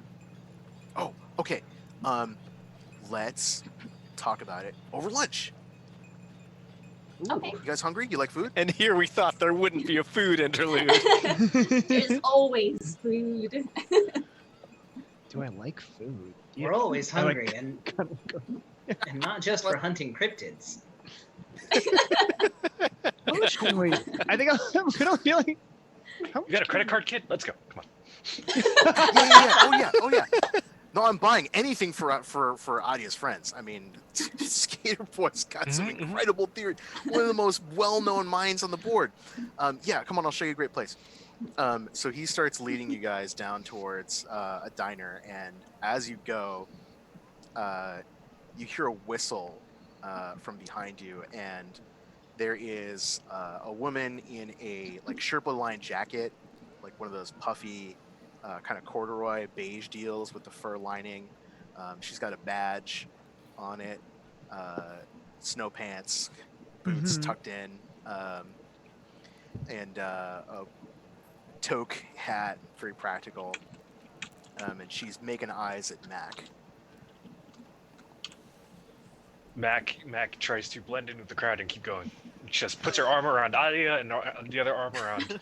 Oh, okay. Let's talk about it over lunch. Okay. You guys hungry? You like food? And here we thought there wouldn't be a food interlude. There's always food. Do I like food? we're always hungry, like- and not just for hunting cryptids. Wait, I think I'm gonna be like. You got a credit card, kid? Let's go. Come on. Yeah. Oh yeah. No, I'm buying anything for Adia's friends. I mean, Skater Boy's got some incredible theory. One of the most well-known minds on the board. Yeah, come on, I'll show you a great place. So he starts leading you guys down towards a diner, and as you go, you hear a whistle from behind you, and there is a woman in a like Sherpa-lined jacket, like one of those puffy kind of corduroy beige deals with the fur lining. She's got a badge on it, snow pants, boots tucked in, and a toque hat, very practical. And she's making eyes at Mac. Mac tries to blend in with the crowd and keep going. Just puts her arm around Adia and the other arm around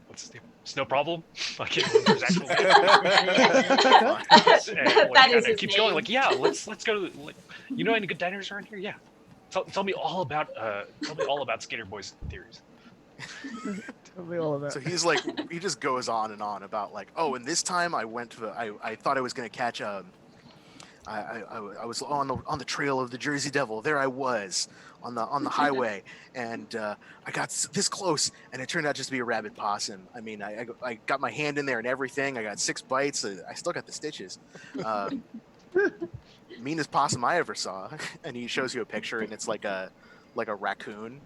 what's his name? Snow Problem? I can't remember his actual name. And That is his keeps name. going like, yeah, let's go to you know any good diners around here? Yeah. Tell me all about Skater Boy's theories. Tell me all about. So he's like, he just goes on and on about like, oh, and this time I went to I thought I was gonna catch I was on the trail of the Jersey Devil. There I was on the highway, and I got this close, and it turned out just to be a rabid possum. I mean, I got my hand in there and everything. I got 6 bites. I still got the stitches. Meanest possum I ever saw. And he shows you a picture, and it's like a raccoon.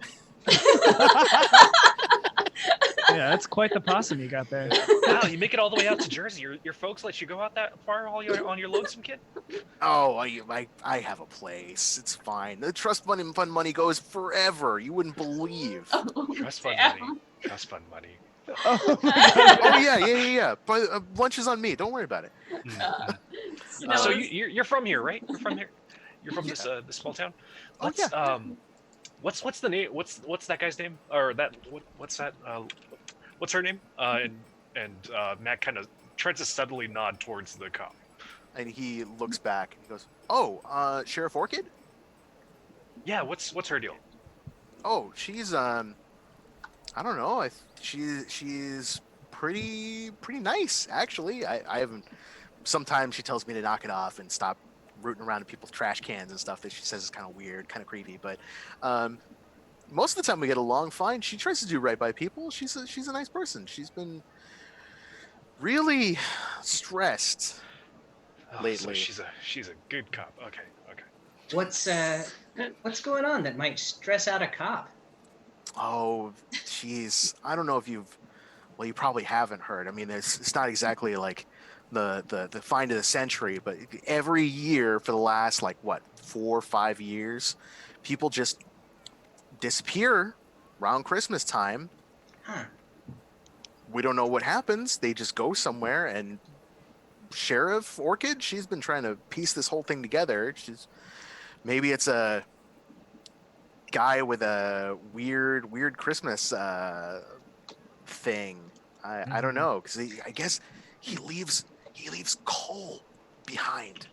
Yeah, that's quite the possum you got there. Wow, you make it all the way out to Jersey. Your folks let you go out that far on your lonesome, kid? Oh, I have a place. It's fine. The trust fund money goes forever. You wouldn't believe. Trust fund damn. money. Trust fund money. Oh my God. Oh yeah. But lunch is on me. Don't worry about it. So you're from here, right? You're from here. You're from this small town. Oh, yeah. What's the name? What's that guy's name? Or that what's that? What's her name? And Matt kind of tries to subtly nod towards the cop. And he looks back and goes, "Oh, Sheriff Orchid? Yeah. What's her deal? Oh, she's I don't know. She's pretty nice actually. I haven't. Sometimes she tells me to knock it off and stop rooting around in people's trash cans and stuff that she says is kind of weird, kind of creepy. But most of the time we get along fine. She tries to do right by people. She's a nice person. She's been really stressed Oh, so lately. she's a good cop. Okay. What's going on that might stress out a cop? Oh, jeez. I don't know if you probably haven't heard. I mean, it's not exactly like the find of the century, but every year for the last 4 or 5 years, people just disappear around Christmas time. Huh. We don't know what happens. They just go somewhere, and Sheriff Orchid, she's been trying to piece this whole thing together. Maybe it's a guy with a weird Christmas thing. I don't know, because I guess he leaves coal behind.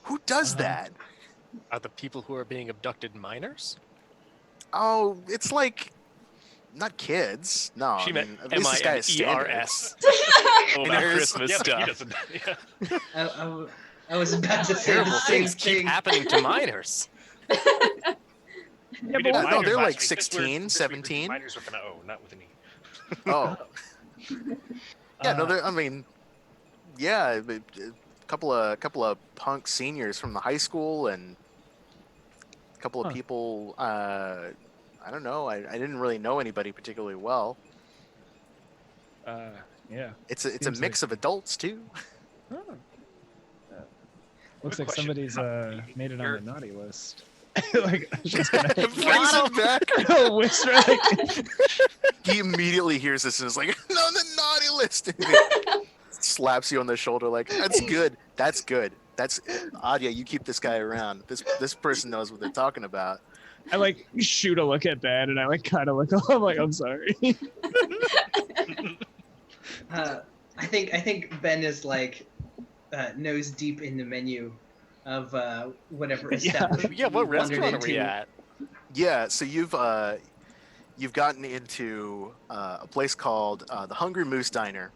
Who does that? Are the people who are being abducted minors? Oh, it's like not kids. No, She I meant mean, at least this guy has M-I-N-E-R-S. standards. About There's- Christmas Yeah, but he stuff. doesn't. Yeah. I was about to say Terrible the same things keep thing. happening to minors. Yeah, We but did no, minors they're last like week. This 16, week 17. Minors with an O, not with an E. Oh, yeah. No, I mean, yeah, a couple of punk seniors from the high school and a couple of Huh. people. I don't know. I didn't really know anybody particularly well. Yeah. It's a Seems mix of adults too. Oh. Looks like question. somebody's made it on You're- the naughty list. Like, just gonna Brings it back. whisper, like, He immediately hears this and is like, "No, the naughty list." And he slaps you on the shoulder like, "That's good. That's good. That's Adia. You keep this guy around. This person knows what they're talking about." I like shoot a look at Ben, and I like kind of look. I'm like, I'm sorry. I think Ben is like nose deep in the menu of whatever Yeah. establishment. Yeah, what we wandered restaurant are we into. at? Yeah. So you've gotten into a place called the Hungry Moose Diner.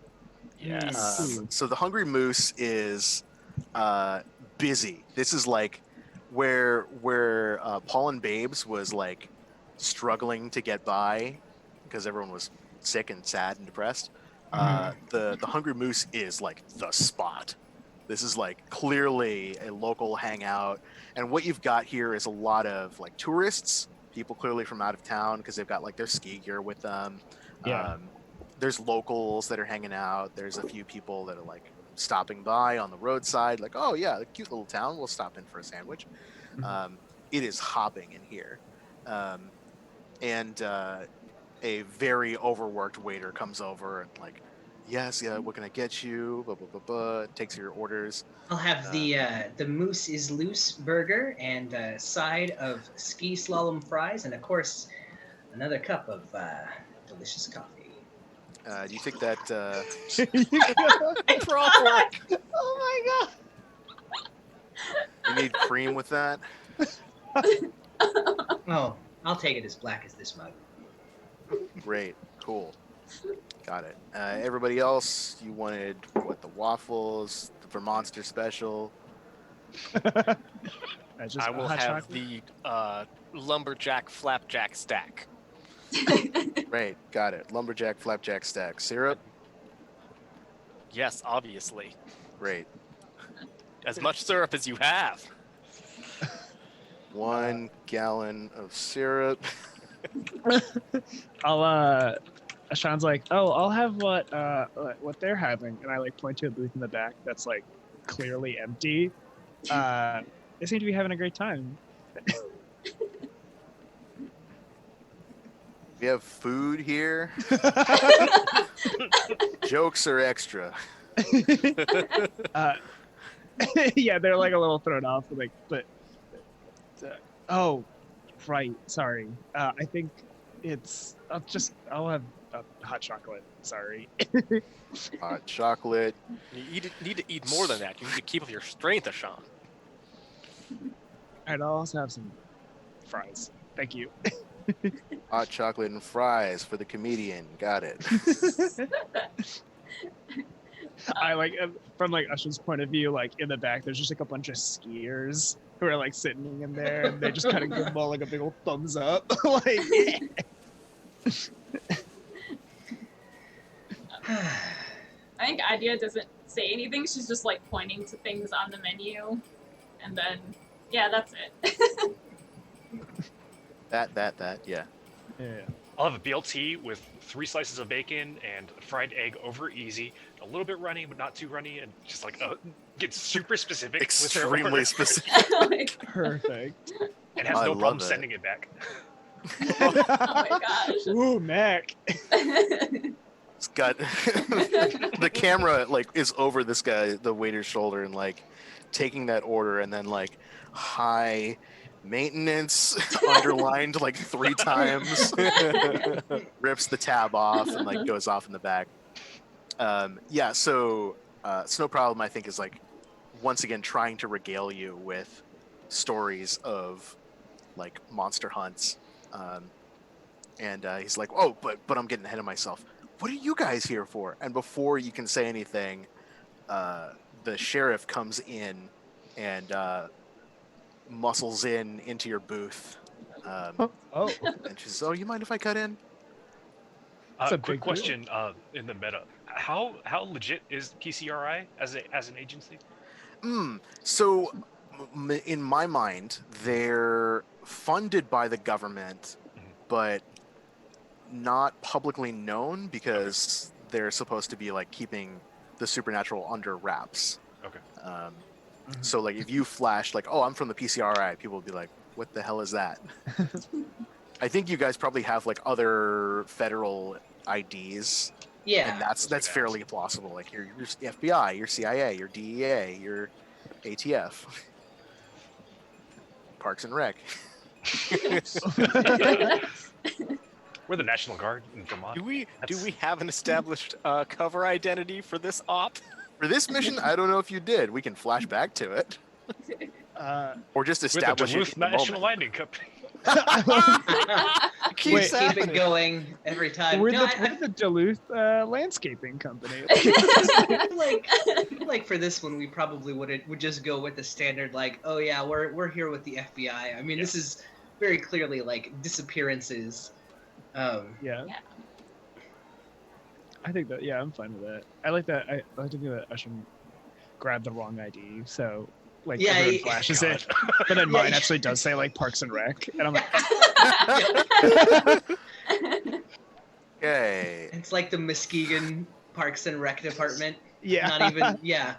Yes. So the Hungry Moose is busy. This is like where Paul and Babes was like struggling to get by because everyone was sick and sad and depressed. The Hungry Moose is like the spot. This is like clearly a local hangout, and what you've got here is a lot of like tourists, people clearly from out of town because they've got like their ski gear with them. Yeah. There's locals that are hanging out. There's a few people that are like stopping by on the roadside, like, oh yeah, a cute little town. We'll stop in for a sandwich. It is hopping in here, and a very overworked waiter comes over and like, yes, yeah, what can I get you? Blah, blah, blah, blah. Takes your orders. I'll have the Moose is Loose burger and a side of ski slalom fries, and of course, another cup of delicious coffee. Do you think that? Oh You need cream with that? Oh, I'll take it as black as this mug. Great, cool, got it. Everybody else, you wanted what? The waffles, the Vermonster special. my god. Just I will hot have chocolate. the lumberjack flapjack stack. Right, got it. Lumberjack flapjack stack. Syrup. Yes, obviously. Great. As much syrup as you have. 1 gallon of syrup. I'll Sean's like, oh, I'll have what they're having, and I like point to a booth in the back that's like clearly empty. They seem to be having a great time. We have food here. Jokes are extra. Yeah, they're like a little thrown off, like, but oh, right, sorry. I think I'll have a hot chocolate. Sorry. Hot chocolate. You need to eat more than that. You need to keep up your strength, Ashan. And I'll also have some fries. Thank you. Hot chocolate and fries for the comedian. Got it. I like from like Usher's point of view, like in the back, there's just like a bunch of skiers who are like sitting in there, and they just kind of give them all like a big old thumbs up, like. Yeah. I think Adia doesn't say anything. She's just like pointing to things on the menu, and then yeah, that's it. That, yeah. Yeah. I'll have a BLT with 3 slices of bacon and a fried egg over easy, a little bit runny but not too runny, and just like get super specific. Extremely specific. Like, Perfect. And has I no love problem it. sending it back. oh my gosh. Ooh, Mac. It's got the camera like is over this guy, the waiter's shoulder, and like taking that order, and then like high maintenance underlined like 3 times. Rips the tab off and like goes off in the back. Yeah, so Snow Problem I think is like once again trying to regale you with stories of like monster hunts. And he's like, oh, but I'm getting ahead of myself. What are you guys here for? And before you can say anything, the sheriff comes in and muscles into your booth. Oh. And she's, oh, you mind if I cut in? That's a Quick big question in the meta. How legit is PCRI as an agency? So, in my mind, they're funded by the government, but not publicly known because they're supposed to be like keeping the supernatural under wraps. Okay. So like if you flash like, oh, I'm from the PCRI, people will be like, what the hell is that? I think you guys probably have like other federal IDs. Yeah. And that's fairly plausible. Like you're FBI, you're CIA, you're DEA, you're ATF, Parks and Rec. We're the National Guard in Vermont. Do we have an established cover identity for this op? For this mission, I don't know if you did. We can flash back to it, or just We're the establish it Duluth in the National moment. Lighting Company. Wait, Keep it going every time. We're No, we're the Duluth landscaping company. I feel like for this one, we probably would just go with the standard, like, oh yeah, we're here with the FBI. I mean, this is very clearly like disappearances. Yeah. I think that, I'm fine with that. I like that. I like to think that Usher grabbed the wrong ID, so like everyone flashes it, but then mine actually does say like Parks and Rec, and I'm like, Okay. It's like the Muskegon Parks and Rec Department. yeah, Not even, yeah.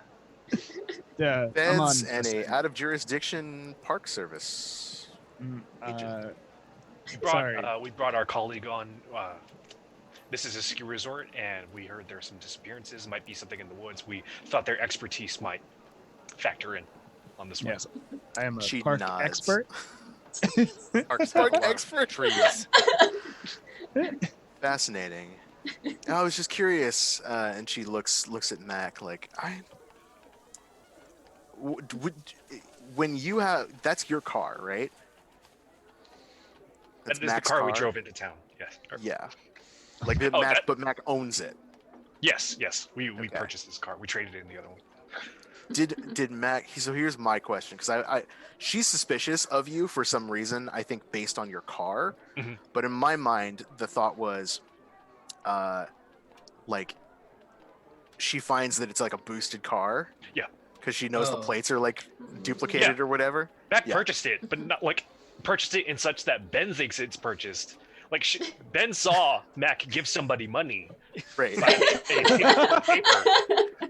yeah. I'm on Feds and a out of jurisdiction park service. agent. We brought our colleague on. This is a ski resort, and we heard there's some disappearances. Might be something in the woods. We thought their expertise might factor in on this one. Yes, I am a She park nods. expert. Parks Park have a lot of expert. trees. Fascinating. I was just curious, and she looks at Mac like when you have that's your car, right? That's That is Mac's the car we drove into town. Yes. Yeah, like Oh, Mac, but Mac owns it. Yes. We Okay. purchased this car. We traded in the other one. Did Mac? So here's my question, because she's suspicious of you for some reason. I think based on your car, Mhm. but in my mind, the thought was, like, she finds that it's like a boosted car. Yeah. Because she knows the Oh. plates are like duplicated or whatever. Mac Yeah. purchased it, but not like purchased it in such that Ben thinks it's purchased. Like Ben saw Mac give somebody money, Right. a paper.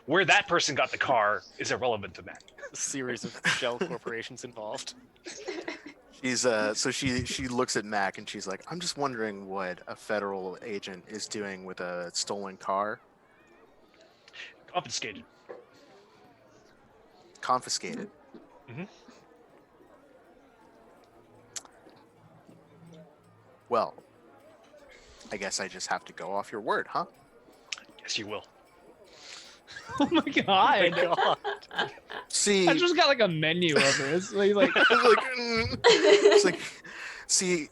Where that person got the car is irrelevant to Mac. A series of shell corporations involved. She's so she looks at Mac and she's like, I'm just wondering what a federal agent is doing with a stolen car. Confiscated. Confiscated. Mhm. Well, I guess I just have to go off your word, huh? Yes, you will. Oh my god! God. See, I just got like a menu of it. It's like it's like, see,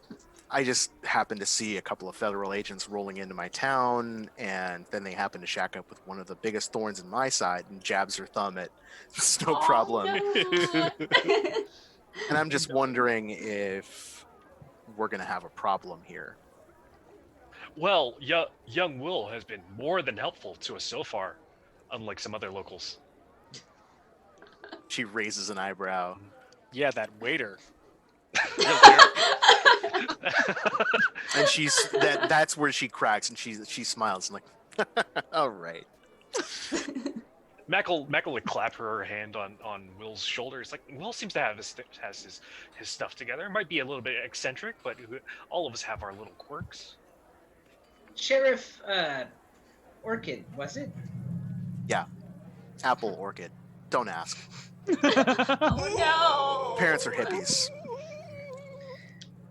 I just happened to see a couple of federal agents rolling into my town, and then they happened to shack up with one of the biggest thorns in my side and jabs her thumb at no problem. Oh, no. And I'm just wondering if we're going to have a problem here. Well, young Will has been more than helpful to us so far, unlike some other locals. She raises an eyebrow. Yeah, that waiter. And that's where she cracks, and she smiles and like, all right. Mac will like clap her hand on Will's shoulder. It's like, Will seems to have his stuff together. Might be a little bit eccentric, but all of us have our little quirks. Sheriff Orchid, was it? Apple orchid. Don't ask. Oh, no. Parents are hippies.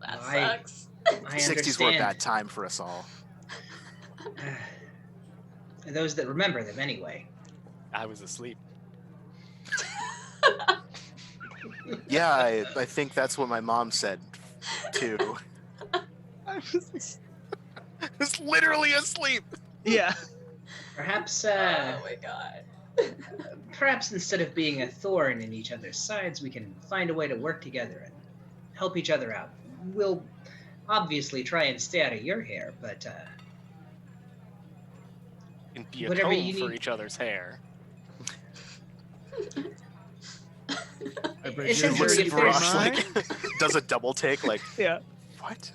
That I- sucks. I 60s were a understand. bad time for us all. Those that remember them, anyway. I was asleep. Yeah, I think that's what my mom said too. It's literally asleep. Yeah. Perhaps, Oh my god. perhaps instead of being a thorn in each other's sides, we can find a way to work together and help each other out. We'll obviously try and stay out of your hair, but And be a Whatever comb you for need. each other's hair. She essentially, looks at if there's Varash like does a double take like Yeah. what?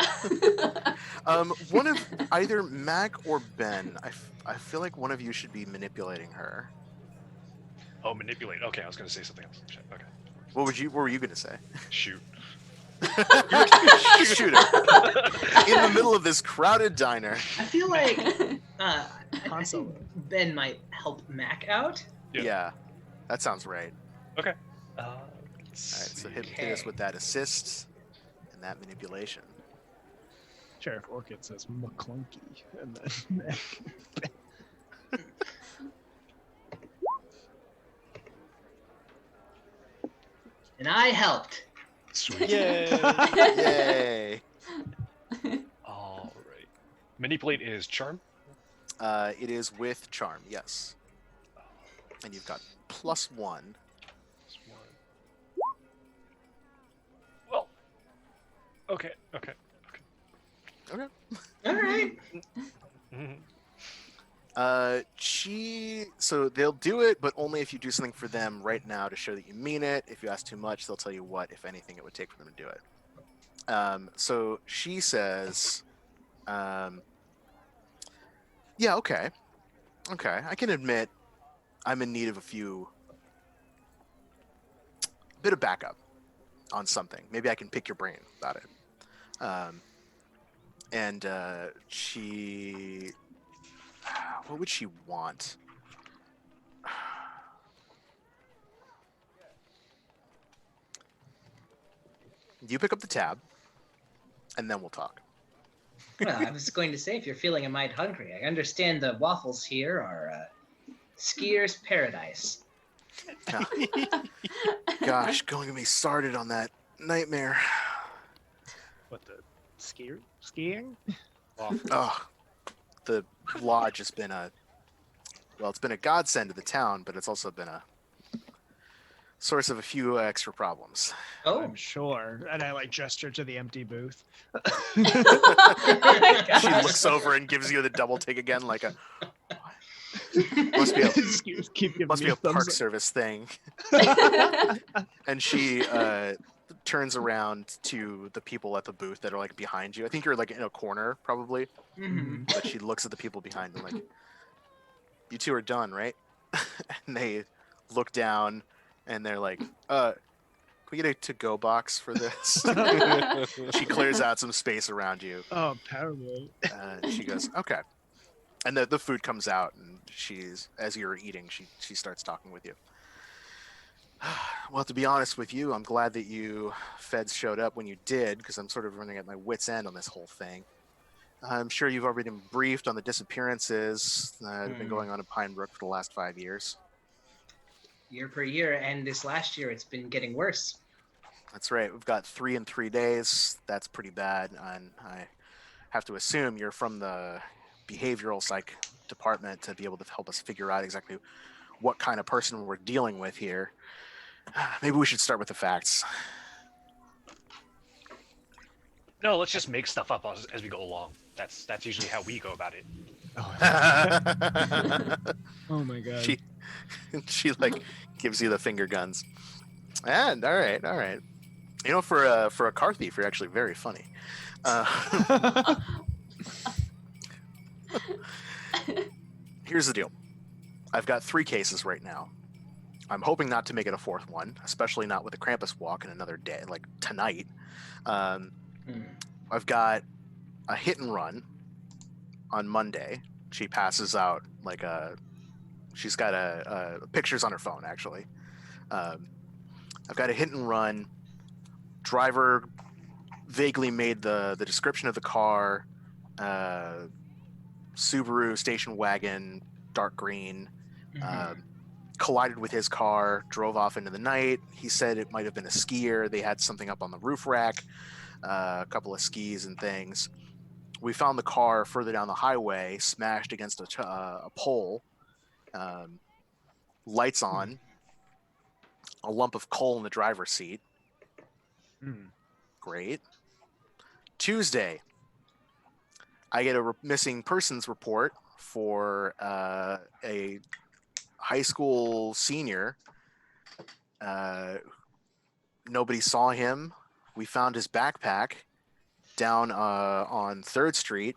One of either Mac or Ben. I feel like one of you should be manipulating her. Oh, manipulate. Okay, I was going to say something else. Shit, okay, What were you gonna say? shoot. Shoot her in the middle of this crowded diner. I feel like I Console. think Ben might help Mac out. Yeah. Yeah, that sounds right. Let's All right, so see. hit us with that assist and that manipulation. Sheriff Orchid says McClunky, and then And I helped. Sweet. Yay! Yay! All right. Manipulate is charm. It is with charm, yes. And you've got +1. Well. Okay. Okay. All right. Mhm. So they'll do it, but only if you do something for them right now to show that you mean it. If you ask too much, they'll tell you what, if anything, it would take for them to do it. So she says, yeah, okay. I can admit I'm in need of a bit of backup on something. Maybe I can pick your brain about it. And she, what would she want? You pick up the tab, and then we'll talk. Well, I was going to say, if you're feeling a mite hungry, I understand the waffles here are skier's paradise. Gosh, don't get me started on that nightmare. what the skiing? Oh, the lodge has been it's been a godsend to the town, but it's also been a source of a few extra problems. Oh, I'm sure. And I like gesture to the empty booth. She looks over and gives you the double take again, like a must be a Keep giving must me be a thumbs park up. service thing. And she turns around to the people at the booth that are like behind you. I think you're like in a corner probably, mhm. but she looks at the people behind them like, "You two are done, right?" And they look down and they're like, "Can we get a to-go box for this?" She clears out some space around you. Oh, terrible. She goes, "Okay." And the food comes out, and as you're eating, she starts talking with you. Well, to be honest with you, I'm glad that you feds showed up when you did, because I'm sort of running at my wit's end on this whole thing. I'm sure you've already been briefed on the disappearances that have been going on in Pine Brook for the last 5 years. Year per year, and this last year it's been getting worse. That's right. We've got 3 in 3 days. That's pretty bad. And I have to assume you're from the behavioral psych department to be able to help us figure out exactly what kind of person we're dealing with here. Maybe we should start with the facts. No, let's just make stuff up as we go along. That's usually how we go about it. Oh my god. she like gives you the finger guns. And all right. You know, for a car thief, you're actually very funny. Here's the deal. I've got 3 cases right now. I'm hoping not to make it a 4th one, especially not with the Krampus walk in another day, like tonight. I've got a hit and run on Monday. She passes out like she's got pictures on her phone, actually. I've got a hit and run. Driver vaguely made the description of the car, Subaru station wagon, dark green, collided with his car, drove off into the night. He said it might have been a skier. They had something up on the roof rack, a couple of skis and things. We found the car further down the highway, smashed against a pole, lights on, a lump of coal in the driver's seat. Great. Tuesday, I get a missing persons report for a high school senior. Nobody saw him. We found his backpack down on 3rd Street.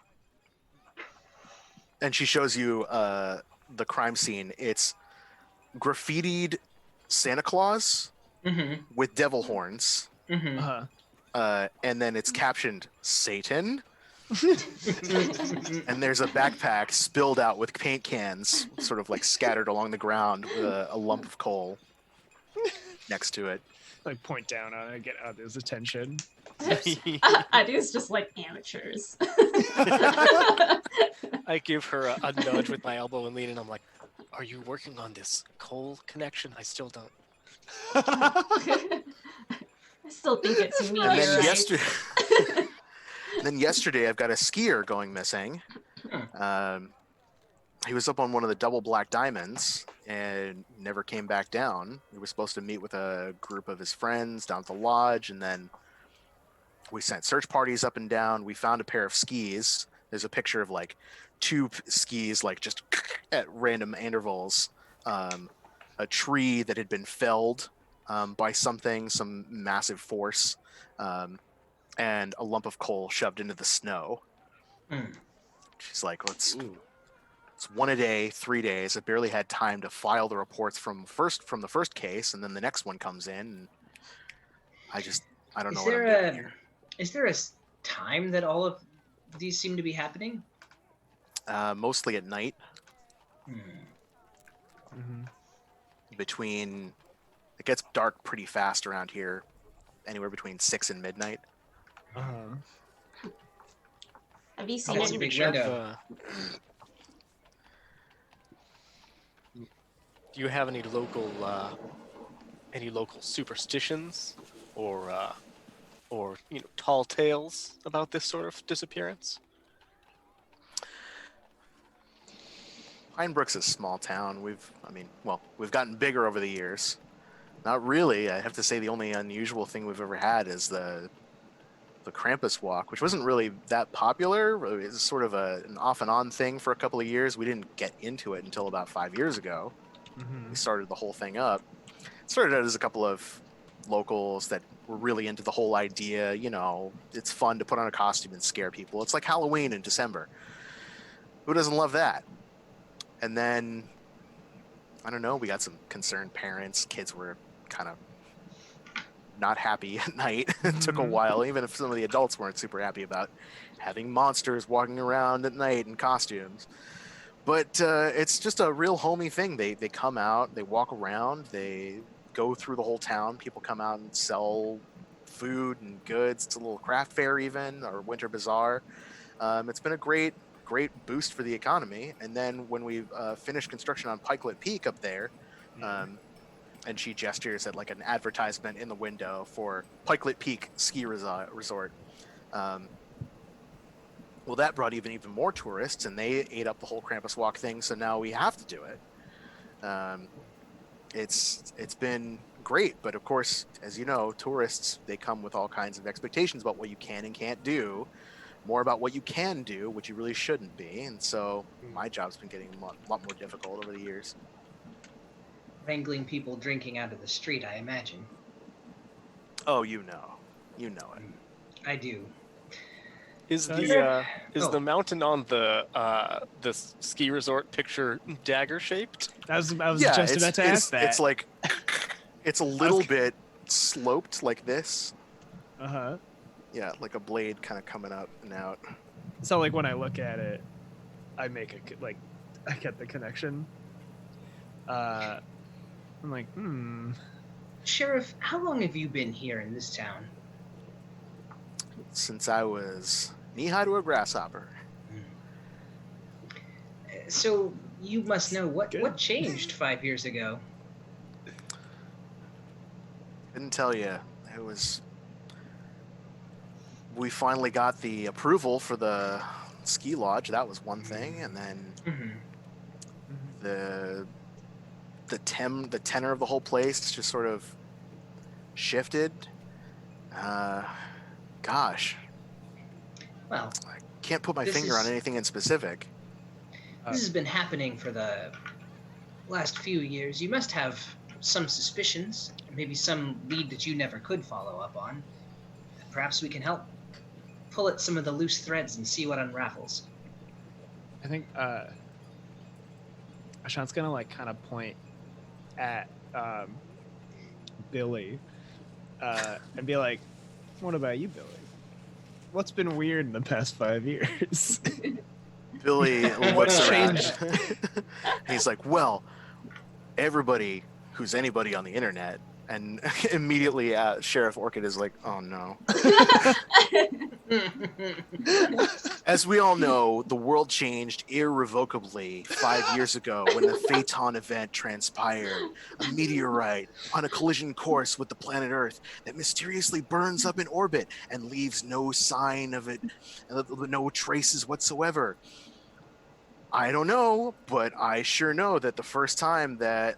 And she shows you the crime scene. It's graffitied Santa Claus with devil horns. And then it's captioned Satan. And there's a backpack spilled out with paint cans sort of like scattered along the ground with a lump of coal next to it. Like point down on it, get others' attention. I do is just like amateurs. I give her a nudge with my elbow and lean in. I'm like, are you working on this coal connection? I still don't. I still think it's me. And then right? yesterday, I've got a skier going missing. He was up on one of the double black diamonds and never came back down. He was supposed to meet with a group of his friends down at the lodge, and then we sent search parties up and down. We found a pair of skis. There's a picture of like 2 skis, like just at random intervals. A tree that had been felled by some massive force, and a lump of coal shoved into the snow. She's like, it's 1 a day, 3 days. I barely had time to file the reports from the first case, and then the next one comes in, and I don't know what I'm doing here. Is there a time that all of these seem to be happening? Mostly at night. Mm-hmm. It gets dark pretty fast around here, anywhere between 6 and midnight. Have you seen That's a any? big window. Do you have any local superstitions or tall tales about this sort of disappearance? Pine Brook's a small town. We've gotten bigger over the years. Not really. I have to say the only unusual thing we've ever had is the Krampus walk, which wasn't really that popular. It was sort of an off and on thing for a couple of years. We didn't get into it until about 5 years ago. We started the whole thing up. It started out as a couple of locals that were really into the whole idea. You know, it's fun to put on a costume and scare people. It's like Halloween in December. Who doesn't love that? And then, I don't know, we got some concerned parents. Kids were kind of not happy at night. It took a while, even if some of the adults weren't super happy about having monsters walking around at night in costumes. But it's just a real homey thing. They come out, they walk around, they go through the whole town. People come out and sell food and goods. It's a little craft fair even, or winter bazaar. It's been a great boost for the economy. And then when we finished construction on Pikelet Peak up there, and she gestures at like an advertisement in the window for Pikelet Peak Ski Resort. Well, that brought even more tourists, and they ate up the whole Krampus Walk thing. So now we have to do it. It's been great, but of course, as you know, tourists, they come with all kinds of expectations about what you can and can't do. More about what you can do, which you really shouldn't be. And so my job's been getting a lot more difficult over the years. Wrangling people drinking out of the street, I imagine. Oh, you know it. I do. Is the mountain on the ski resort picture dagger shaped? I was just about to ask that. It's like it's a little bit sloped like this. Uh-huh. Yeah, like a blade kind of coming up and out. So like when I look at it, I get the connection. I'm like, Sheriff, how long have you been here in this town? Since I was knee-high to a grasshopper. So you must know what changed 5 years ago. Didn't tell you. It was. We finally got the approval for the ski lodge. That was one thing, and then the tenor of the whole place just sort of shifted. Gosh. Well, I can't put my finger on anything in specific. This has been happening for the last few years. You must have some suspicions, maybe some lead that you never could follow up on. Perhaps we can help pull at some of the loose threads and see what unravels. I think Ashan's gonna like kind of point at Billy and be like, "What about you, Billy? What's been weird in the past 5 years?" Billy looks around. changed? He's like, well, everybody who's anybody on the internet. And immediately Sheriff Orchid is like, oh no. As we all know, the world changed irrevocably 5 years ago when the Phaeton event transpired. A meteorite on a collision course with the planet Earth that mysteriously burns up in orbit and leaves no sign of it, no traces whatsoever. I don't know, but I sure know that the first time that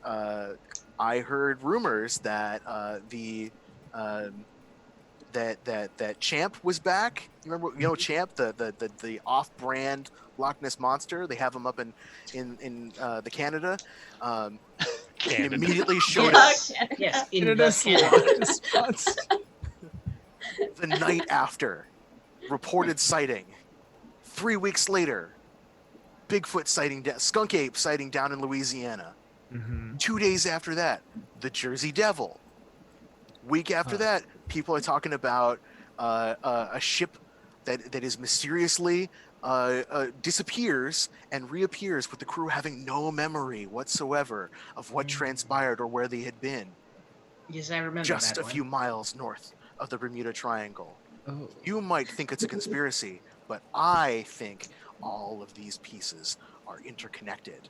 I heard rumors that that Champ was back. You remember, Champ, the off-brand Loch Ness monster. They have him up in the Canada. Immediately showed up. Yes, The night after, reported sighting. 3 weeks later, Bigfoot sighting, skunk ape sighting down in Louisiana. 2 days after that, the Jersey Devil. Week after that, people are talking about a ship that is mysteriously disappears and reappears with the crew having no memory whatsoever of what transpired or where they had been. Yes, I remember just that a one. few miles north of the Bermuda Triangle. Oh. You might think it's a conspiracy, but I think all of these pieces are interconnected.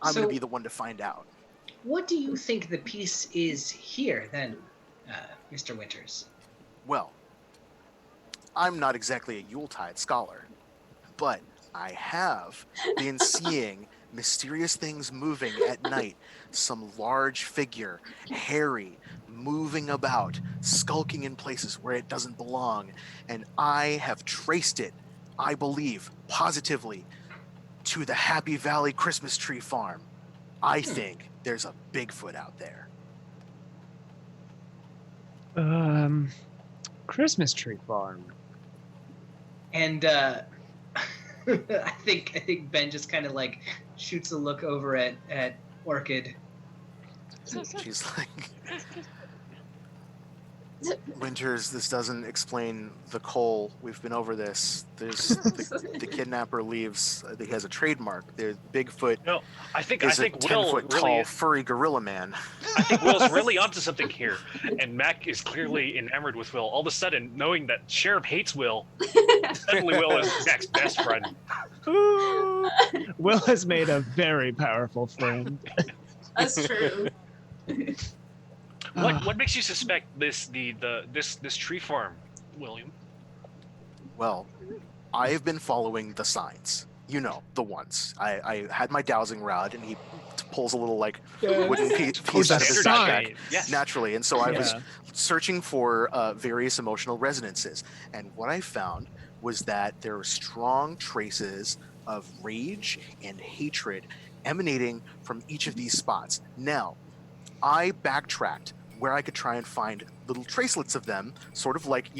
I'm going to be the one to find out. What do you think the piece is here, then, Mr. Winters? Well, I'm not exactly a Yuletide scholar, but I have been seeing mysterious things moving at night. Some large figure, hairy, moving about, skulking in places where it doesn't belong. And I have traced it, I believe, positively, to the Happy Valley Christmas Tree Farm. I think there's a Bigfoot out there. Christmas Tree Farm. And I think Ben just kind of like shoots a look over at Orchid. She's like, Winters, this doesn't explain the coal. We've been over this. There's the kidnapper leaves. He has a trademark. There's Bigfoot. No, I think a Will 10-foot really, tall furry gorilla man. I think Will's really onto something here, and Mac is clearly enamored with Will. All of a sudden, knowing that Sheriff hates Will, suddenly Will is Mac's best friend. Will has made a very powerful friend. That's true. What makes you suspect this tree farm, William? Well, I have been following the signs. You know, the ones. I had my dowsing rod, and he pulls a little like wooden piece out of his backpack. Yes. Naturally, and so I was Yeah. searching for various emotional resonances, and what I found was that there were strong traces of rage and hatred emanating from each of these spots. Now, I backtracked where I could try and find little tracelets of them, sort of like,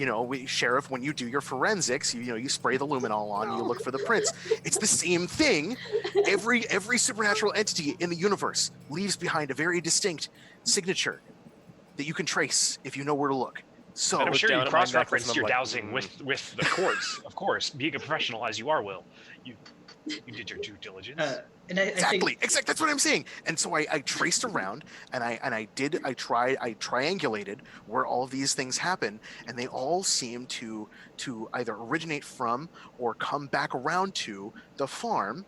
sheriff, when you do your forensics, you spray the luminol on and you look for the prints. It's the same thing. Every supernatural entity in the universe leaves behind a very distinct signature that you can trace if you know where to look. So And I'm sure you down at my cross-referenced necklace and your I'm like, dowsing with the cords, of course. Being a professional as you are, Will, you did your due diligence. And I think Exactly. That's what I'm saying. And so I traced around, and I triangulated where all of these things happen, and they all seem to either originate from or come back around to the farm.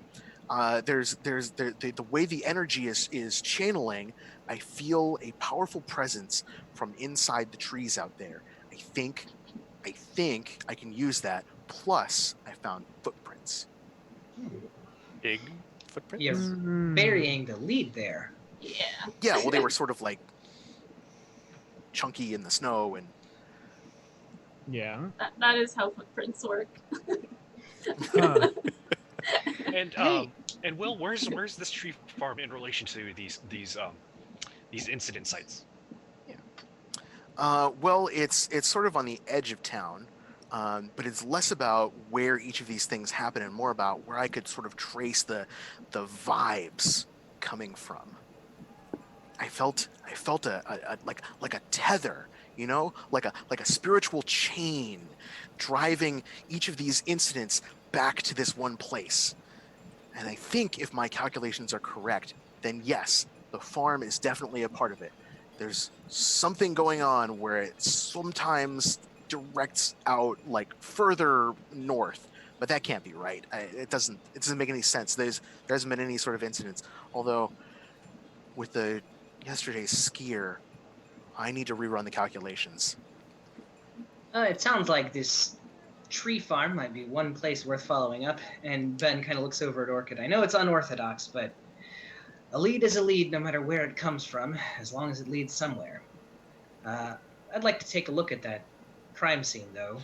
The way the energy is channeling. I feel a powerful presence from inside the trees out there. I think I can use that. Plus, I found footprints. big footprints. you're burying the lead there. Yeah. Yeah, well, they were sort of like chunky in the snow, and Yeah. That is how footprints work. Huh. And Will, where's this tree farm in relation to these incident sites? well, it's sort of on the edge of town, but it's less about where each of these things happen and more about where I could sort of trace the vibes coming from. I felt a like a tether, like a spiritual chain driving each of these incidents back to this one place. And I think if my calculations are correct, then yes, the farm is definitely a part of it. There's something going on where it sometimes directs out like further north, but that can't be right. It doesn't make any sense. There hasn't been any sort of incidents. Although with the yesterday's skier, I need to rerun the calculations. It sounds like this tree farm might be one place worth following up. And Ben kind of looks over at Orchid. I know it's unorthodox, but a lead is a lead no matter where it comes from, as long as it leads somewhere. I'd like to take a look at that crime scene, though.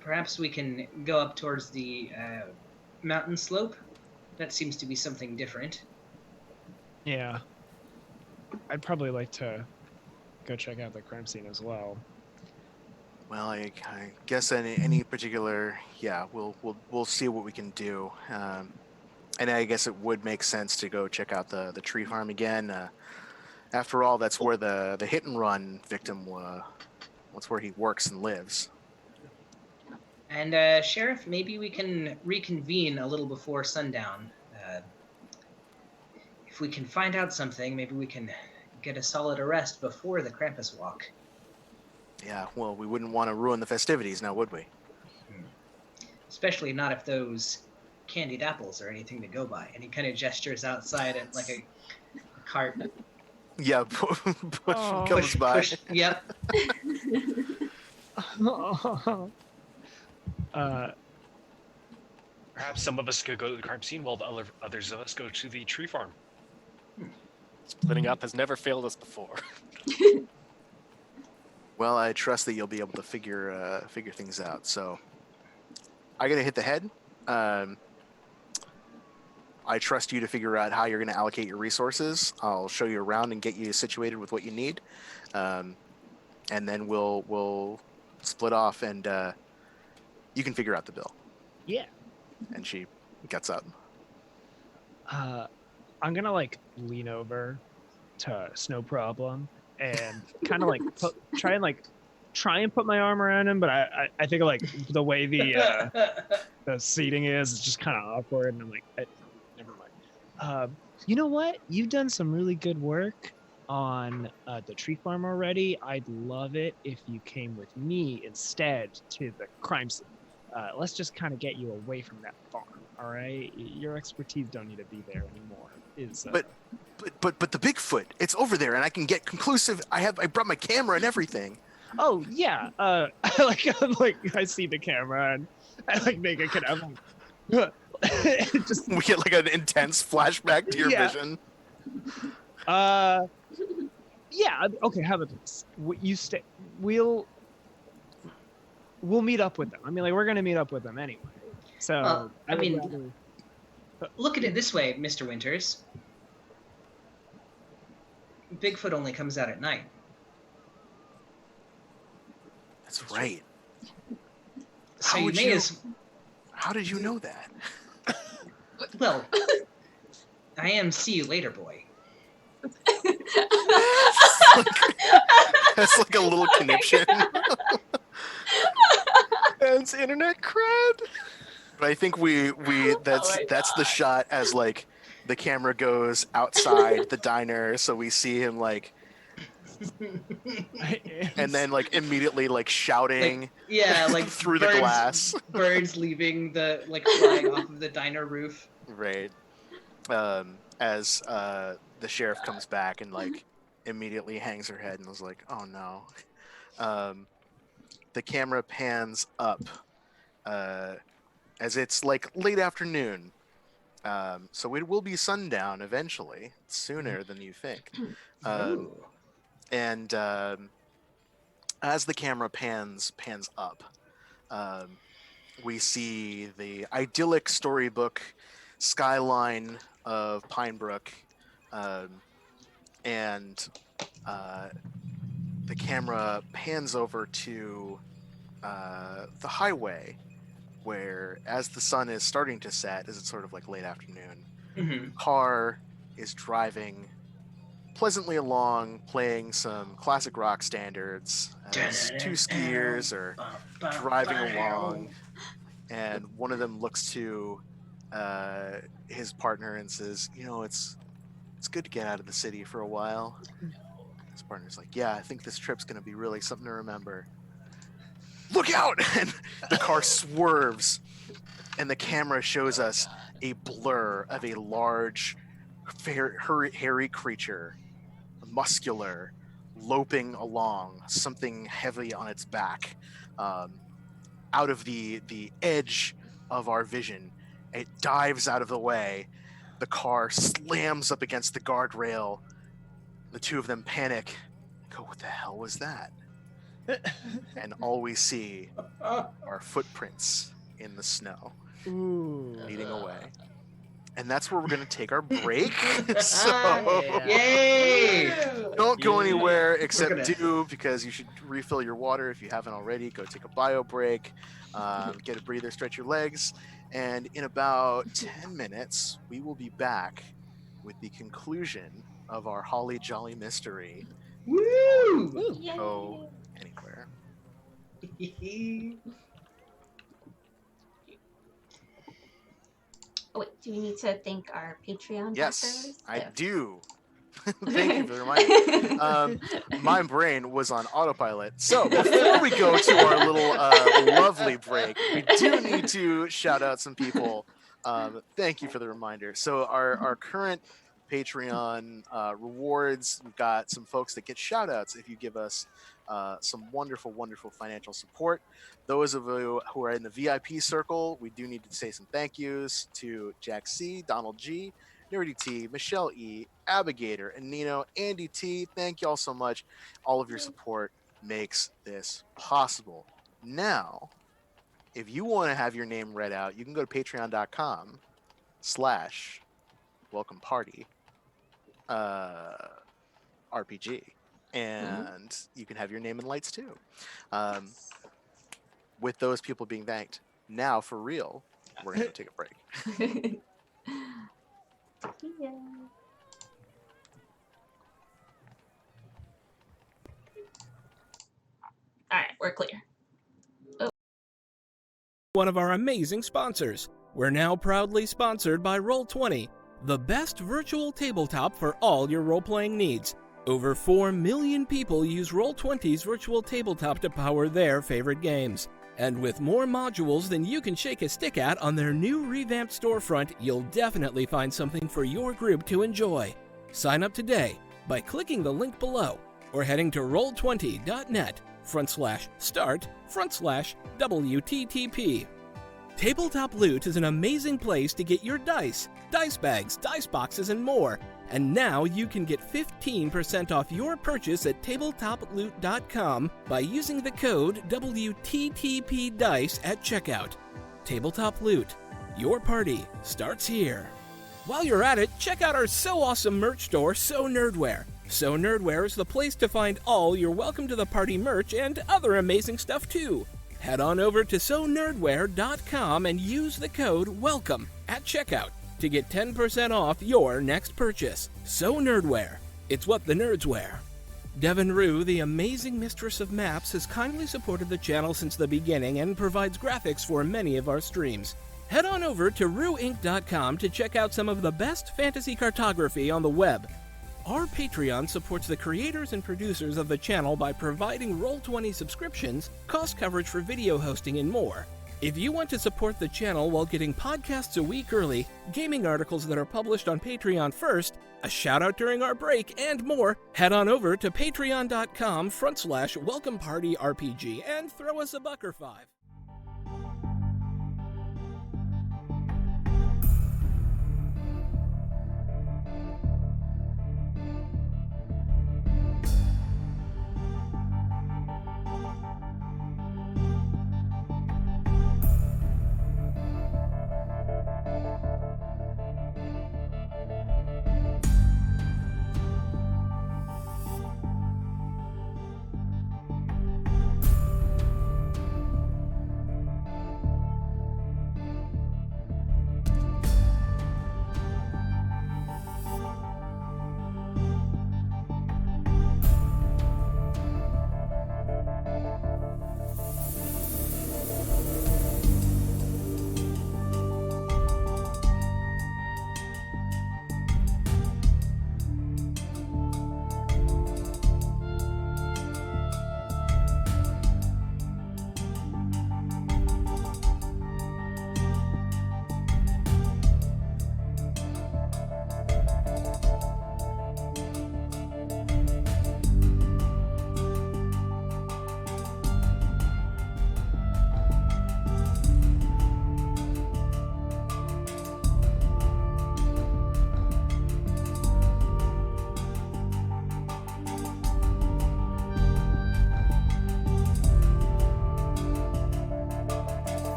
Perhaps we can go up towards the mountain slope. That seems to be something different. Yeah. I'd probably like to go check out the crime scene as well. Well, I guess any particular, yeah, we'll see what we can do. And I guess it would make sense to go check out the tree farm again. After all, that's where the hit and run victim that's where he works and lives. And Sheriff, maybe we can reconvene a little before sundown. If we can find out something, maybe we can get a solid arrest before the Krampus walk. Yeah, well, we wouldn't want to ruin the festivities now, would we? Especially not if those candied apples are anything to go by. And he kind of gestures outside at like a cart. Yeah, comes by. Push, yep. Perhaps some of us could go to the crime scene while the others of us go to the tree farm. Splitting up has never failed us before. Well, I trust that you'll be able to figure things out. So, I gotta hit the head. I trust you to figure out how you're going to allocate your resources. I'll show you around and get you situated with what you need, and then we'll split off, and you can figure out the bill. Yeah. And she gets up. I'm gonna like lean over to Snow Problem and kind of like try and put my arm around him, but I think like the way the seating is, it's just kind of awkward, and I'm like, never mind. You know what? You've done some really good work on the tree farm already. I'd love it if you came with me instead to the crime scene. let's just kind of get you away from that farm. All right, your expertise don't need to be there anymore. But the Bigfoot, it's over there, and I can get conclusive. I brought my camera and everything. Oh yeah, like I see the camera and I like make a kind of just We get like an intense flashback to your Yeah. vision. Yeah. Okay. How about this? You stay. We'll meet up with them. I mean, like we're gonna meet up with them anyway. So I would mean- rather- Look at it this way, Mr. Winters. Bigfoot only comes out at night. That's right. So How you would may you- as How did you know that? well. I am see you later, boy. That's like a little conniption. That's internet cred. But I think that's the shot as like the camera goes outside the diner, so we see him like, and then like immediately like shouting Yeah, like through the birds- glass. Birds leaving the flying off of the diner roof. Right. As the sheriff comes back and like immediately hangs her head and was like, "Oh no." The camera pans up as it's like late afternoon. So it will be sundown eventually, sooner than you think. Ooh. And as the camera pans up, we see the idyllic storybook skyline of Pine Brook, and the camera pans over to the highway, where as the sun is starting to set, as it's sort of like late afternoon, Mhm. car is driving pleasantly along, playing some classic rock standards as two skiers are driving along, and one of them looks to his partner and says, "You know, it's good to get out of the city for a while." His partner's like, "Yeah, I think this trip's gonna be really something to remember." Look out! And the car swerves, and the camera shows us a blur of a large, hairy creature, muscular, loping along, something heavy on its back. Out of the edge of our vision, it dives out of the way. The car slams up against the guardrail. The two of them panic. Go, what the hell was that? And all we see are footprints in the snow Ooh. leading away. And that's where we're going to take our break. So Yeah. Yay! don't go Yeah. anywhere except gonna- do, because you should refill your water if you haven't already. Go take a bio break, get a breather, stretch your legs. And in about 10 minutes, we will be back with the conclusion of our Holly Jolly mystery. Woo! Yay. Go anywhere. Oh, wait, do we need to thank our Patreon Yes, backers? I Yeah. do. Thank you for the reminder. My brain was on autopilot. So before we go to our little lovely break, we do need to shout out some people. Thank you for the reminder. So our current Patreon rewards, we've got some folks that get shout outs if you give us some wonderful, wonderful financial support. Those of you who are in the VIP circle, we do need to say some thank yous to Jack C, Donald G, Nerdy T, Michelle E, Abigator, and Nino, Andy T. Thank you all so much. All of your support makes this possible. Now, if you want to have your name read out, you can go to patreon.com/welcome party RPG, and you can have your name in lights too. With those people being thanked, now for real, we're going to take a break. Yeah. All right, we're clear. One of our amazing sponsors. We're now proudly sponsored by Roll20, the best virtual tabletop for all your role-playing needs. Over 4 million people use Roll20's virtual tabletop to power their favorite games. And with more modules than you can shake a stick at on their new revamped storefront, you'll definitely find something for your group to enjoy. Sign up today by clicking the link below or heading to roll20.net/start/WTTP. Tabletop Loot is an amazing place to get your dice bags, dice boxes, and more. And now you can get 15% off your purchase at tabletoploot.com by using the code WTTPDICE at checkout. Tabletop Loot. Your party starts here. While you're at it, check out our so awesome merch store, So Nerdware. So Nerdware is the place to find all your Welcome to the Party merch and other amazing stuff too. Head on over to sonerdware.com and use the code WELCOME at checkout to get 10% off your next purchase. So Nerdware. It's what the nerds wear. Devin Rue, the amazing mistress of maps, has kindly supported the channel since the beginning and provides graphics for many of our streams. Head on over to rueinc.com to check out some of the best fantasy cartography on the web. Our Patreon supports the creators and producers of the channel by providing Roll20 subscriptions, cost coverage for video hosting, and more. If you want to support the channel while getting podcasts a week early, gaming articles that are published on Patreon first, a shout out during our break, and more, head on over to patreon.com/welcomepartyrpg and throw us a buck or $5.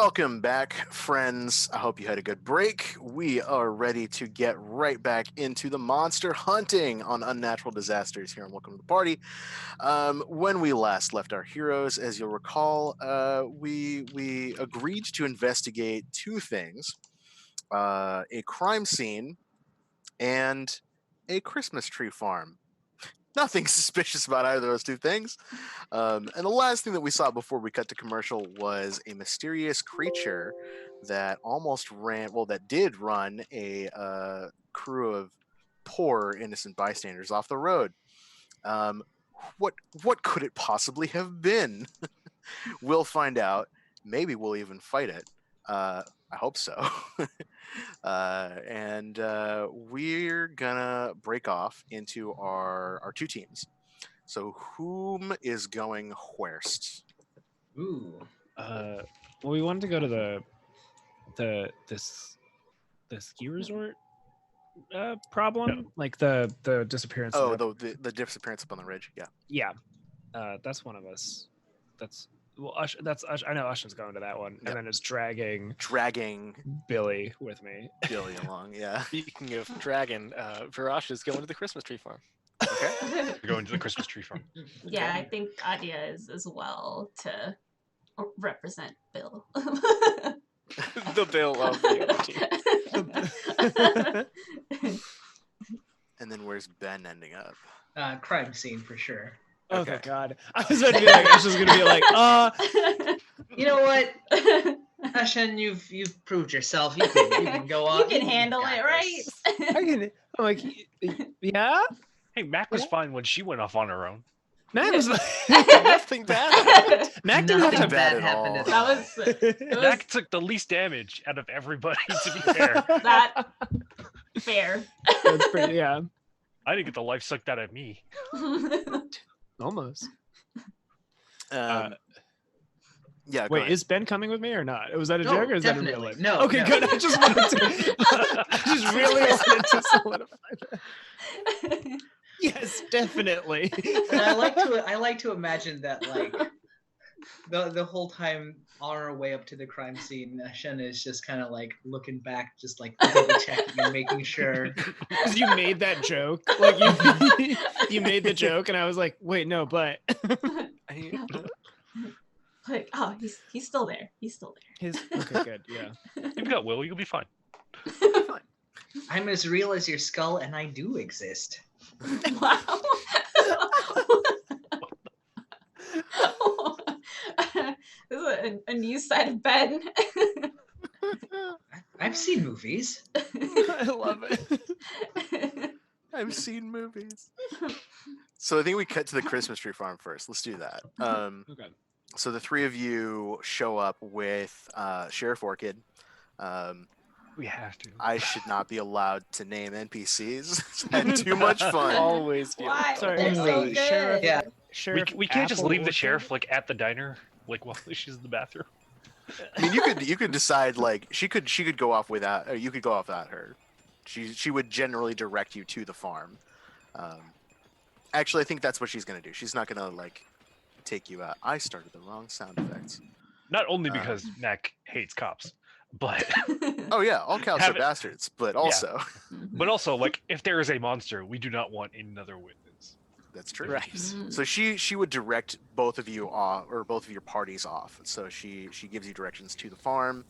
Welcome back, friends. I hope you had a good break. We are ready to get right back into the monster hunting on Unnatural Disasters here on Welcome to the Party. When we last left our heroes, as you'll recall, we agreed to investigate two things: a crime scene and a Christmas tree farm. Nothing suspicious about either of those two things. And the last thing that we saw before we cut to commercial was a mysterious creature that that did run a crew of poor innocent bystanders off the road. Um, what could it possibly have been? We'll find out. Maybe we'll even fight it. I hope so. And we're gonna break off into our two teams. So whom is going first? Ooh. Well, we wanted to go to the ski resort problem, like the disappearance. Oh, of the disappearance up on the ridge. Yeah. yeah, that's one of us. That's that's Ush. I know Ushin's going to that one, Yep. and then it's dragging Billy with me. Billy along. Yeah. Speaking of dragon, Virash is going to the Christmas tree farm. Okay. We're going to the Christmas tree farm. Yeah, I think Adia is as well to represent Bill. The Bill of the other team. And then where's Ben ending up? Crime scene for sure. Oh Okay. my god! I was about to be like, Ushin's gonna be like, You know what, Ashen, you've proved yourself. You can go on. You can handle got it, right? this. I can. I'm like, yeah. Hey, Mac was fine when she went off on her own. Mac was like, Nothing bad. Mac didn't have Nothing to. bad at happened all. at That all. was it was Mac took the least damage out of everybody, to be fair. that fair. That's pretty. Yeah, I didn't get the life sucked out of me. almost. Yeah. go Wait, ahead. is Ben coming with me or not? Was that a No, joke or is that in real definitely. life? No, Okay, no. good. I just wanted to. I just really wanted to solidify that. Yes, definitely. And I like to imagine that like the whole time on our way up to the crime scene, Shen is just kind of like looking back, just like double checking and making sure. Because you made that joke, like you made the joke, and I was like, wait, no, but Like, oh, he's still there. He's still his okay, good, yeah. You've got Will, you'll be fine. there. I'm as real as your skull, and I do exist. Wow. This is a new side of Ben. I've seen movies. I love it. I've seen movies. So I think we cut to the Christmas tree farm first. Let's do that. Okay. So the three of you show up with Sheriff Orchid. We have to. I should not be allowed to name NPCs. It's had too much fun. Always feel. Why? Sorry, They're so only good. Sheriff. Yeah. Sheriff We can't just Apple leave the Orchard? sheriff like at the diner, like while she's in the bathroom. I mean, you could decide like she could go off without, or you could go off without her. She would generally direct you to the farm. Actually, I think that's what she's gonna do. She's not gonna like take you out. I started the wrong sound effects. Not only because Mac hates cops, but Oh yeah, all cows Have are it- bastards, but also but also like if there is a monster, we do not want another witness. that's true. Right. So she would direct both of you off, or both of your parties off. So she gives you directions to the farm.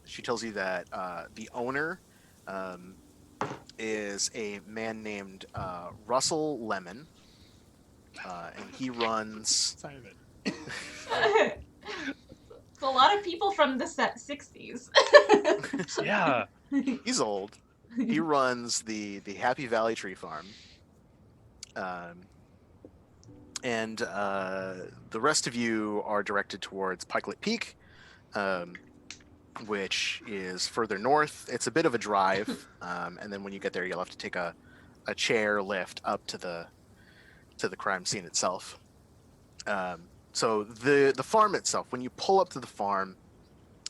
She tells you that the owner is a man named Russell Lemon, and he runs. Side of it. It's a lot of people from the 60s. Yeah. He's old. He runs the Happy Valley Tree Farm. And the rest of you are directed towards Pikelet Peak, which is further north. It's a bit of a drive, and then when you get there, you'll have to take a chair lift up to the crime scene itself. So the farm itself, when you pull up to the farm,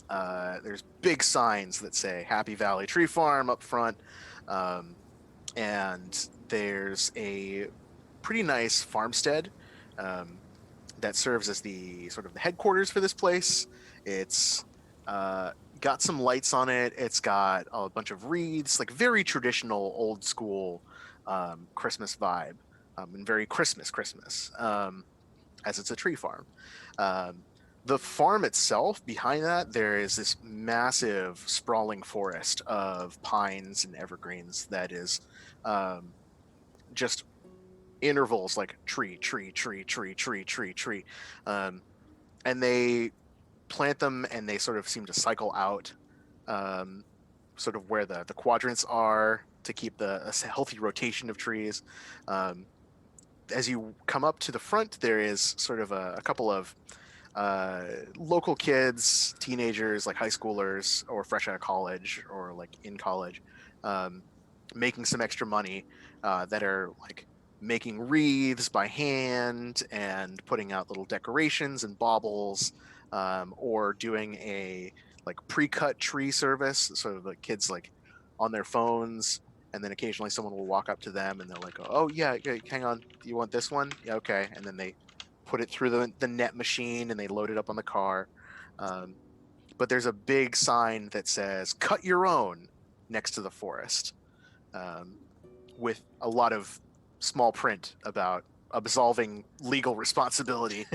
there's big signs that say Happy Valley Tree Farm up front, and there's a pretty nice farmstead that serves as the sort of the headquarters for this place. It's got some lights on it. It's got a bunch of wreaths, like very traditional, old school Christmas vibe, and very Christmas, as it's a tree farm. Um, the farm itself, behind that, there is this massive, sprawling forest of pines and evergreens that is just intervals like tree, tree, tree, tree, tree, tree, tree. And they plant them and they sort of seem to cycle out sort of where the quadrants are to keep a healthy rotation of trees. As you come up to the front, there is sort of a couple of local kids, teenagers, like high schoolers or fresh out of college or like in college, making some extra money that are like making wreaths by hand and putting out little decorations and baubles, or doing a like pre-cut tree service. So the kids like on their phones, and then occasionally someone will walk up to them and they're like, "Oh yeah, hang on, do you want this one? Yeah, okay." And then they put it through the net machine and they load it up on the car. But there's a big sign that says "Cut your own" next to the forest, with a lot of small print about absolving legal responsibility.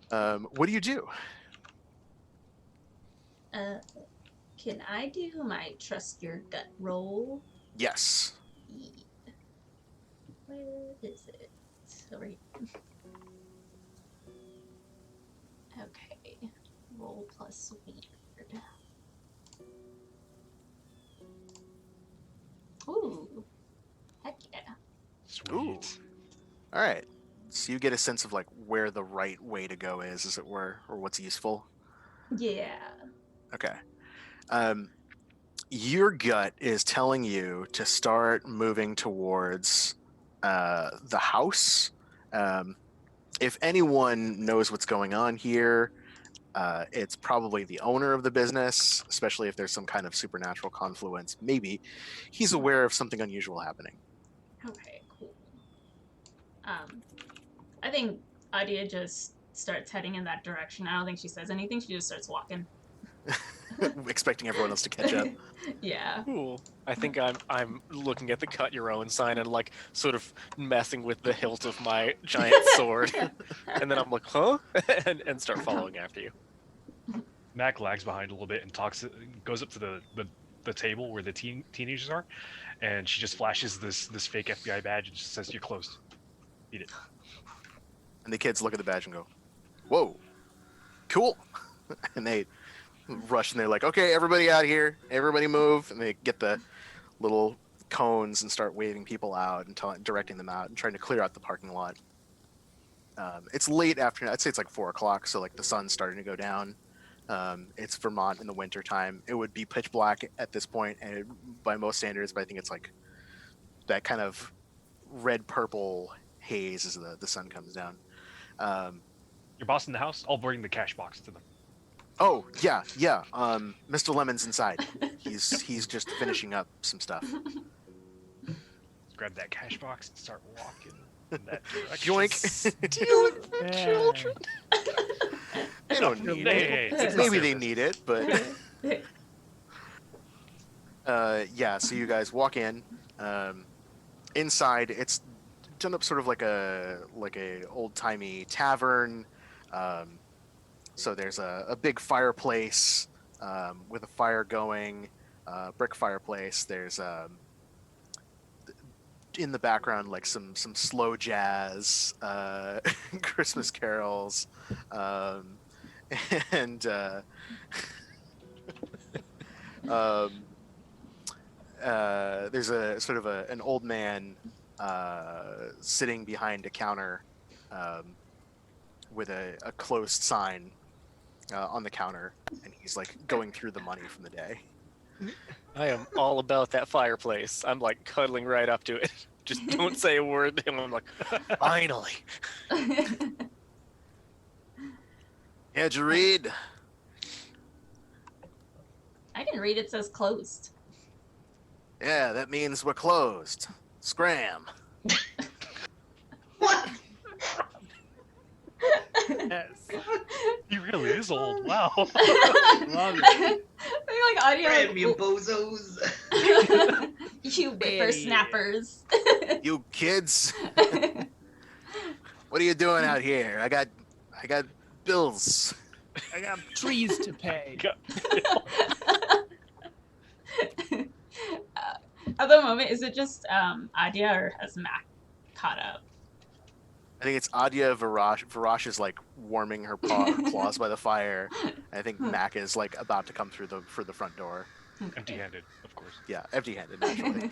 What do you do? Can I do my trust your gut roll? Yes. Where is it? Sorry. Okay. Roll plus weird. Ooh. Heck yeah. Sweet. Ooh. All right. So you get a sense of like where the right way to go is, as it were, or what's useful. Yeah. Okay. Your gut is telling you to start moving towards the house. If anyone knows what's going on here, it's probably the owner of the business, especially if there's some kind of supernatural confluence. Maybe he's aware of something unusual happening. Okay, cool. I think Adia just starts heading in that direction. I don't think she says anything. She just starts walking. Expecting everyone else to catch up. Yeah. Cool. I think I'm looking at the cut your own sign and like sort of messing with the hilt of my giant sword, and then I'm like, huh, and start following after you. Mac lags behind a little bit and goes up to the table where the teenagers are, and she just flashes this fake FBI badge and just says, "You're closed. Eat it." And the kids look at the badge and go, "Whoa, cool!" And they rush and they're like, "Okay, everybody out here, everybody move!" And they get the little cones and start waving people out and directing them out and trying to clear out the parking lot. It's late afternoon. I'd say it's like 4:00, so like the sun's starting to go down. It's Vermont in the winter time. It would be pitch black at this point, and by most standards, but I think it's like that kind of red purple haze as the sun comes down. Your boss in the house? I'll bring the cash box to them. Oh yeah. Mr. Lemon's inside. He's just finishing up some stuff. Grab that cash box and start walking in that direction. Yoink. Deal with the Yeah. children. They don't need Hey, it. it's Maybe not they service. need it, but yeah. So you guys walk in. Inside, it's done up sort of like a old timey tavern. So there's a big fireplace with a fire going, brick fireplace. There's in the background like some slow jazz, Christmas carols, and there's a sort of an old man sitting behind a counter with a closed sign on the counter, and he's like going through the money from the day. I am all about that fireplace. I'm like cuddling right up to it. Just don't say a word to him. I'm like, finally. How'd you read? I can read it says closed. Yeah, that means we're closed. Scram. What? Yes. He really is old. Wow. Love it. I think like audio. Grab me, bozos. You whippersnappers. You kids, what are you doing out here? I got bills. I got trees to pay. At the moment, is it just Adia or has Mac caught up? I think it's Adia Varash. Varash is like warming her claws by the fire. I think Mac is like about to come through the front door. Empty-handed, of course. Yeah, empty-handed naturally.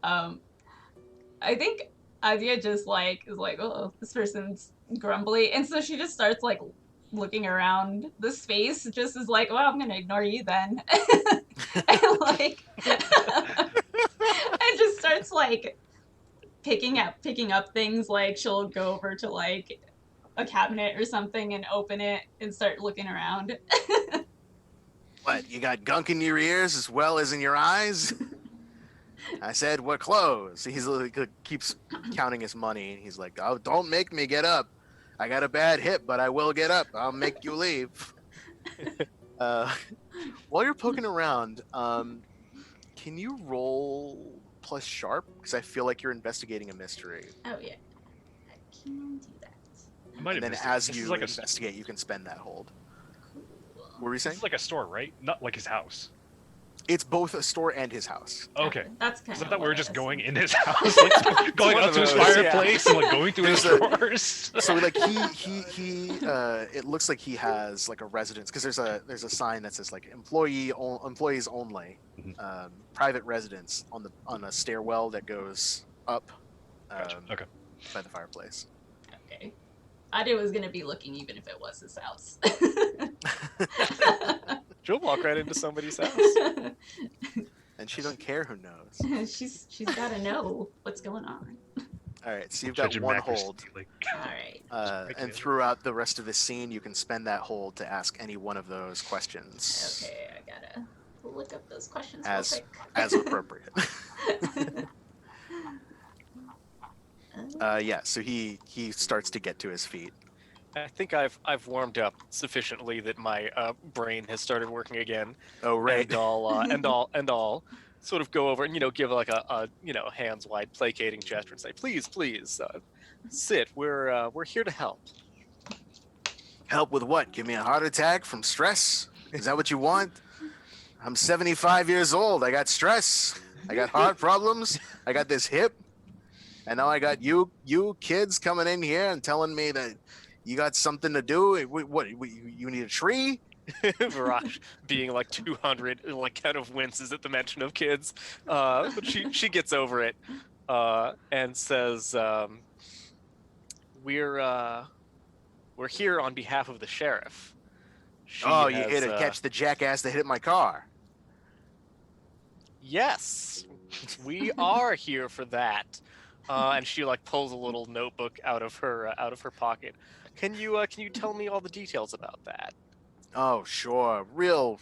I think Adia just like is like, oh, this person's grumbly, and so she just starts like looking around the space, just is like, well, I'm gonna ignore you then, and like, and just starts like picking up things. Like she'll go over to like a cabinet or something and open it and start looking around. What, you got gunk in your ears as well as in your eyes? I said, we're closed. He's like, keeps counting his money, and he's like, oh, don't make me get up. I got a bad hip, but I will get up. I'll make you leave. While you're poking around, can you roll plus sharp? Because I feel like you're investigating a mystery. Oh yeah, I can do that. I might And have then missed it. as This you is like investigate, you can spend that hold. Cool. What were you This saying? is like a store, right? Not like his house. It's both a store and his house. Okay. That's kind Because of. I thought we were what I just going assumed. in his house, like going one up of to his those, yeah. fireplace and like going through his There's a- drawers. So like he it looks like he has like a residence, because there's a sign that says like employees only, Mhm. private residence on a stairwell that goes up Gotcha. Okay. by the fireplace. Okay. Adia was gonna be looking even if it was his house. She'll walk right into somebody's house. And she don't care who knows. she's gotta know what's going on. All right, so you've got Judging one Mac or hold, stealing. All right. right and together. throughout the rest of the scene, you can spend that hold to ask any one of those questions Okay, I gotta look up those questions As- real quick. as appropriate. Yeah, so he starts to get to his feet. I think I've warmed up sufficiently that my brain has started working again. Oh right. And I'll sort of go over and give like a hands wide placating gesture and say, please sit. We're here to help. Help with what? Give me a heart attack from stress? Is that what you want? I'm 75 years old. I got stress. I got heart problems. I got this hip. And now I got you kids coming in here and telling me that you got something to do. What you need a tree? Varash, being like 200, like kind of winces at the mention of kids, but she gets over it and says, "We're here on behalf of the sheriff." She Oh, you has, here to catch the jackass that hit my car. Yes, we are here for that. And she like pulls a little notebook out of her pocket. Can you tell me all the details about that? Oh, sure. Real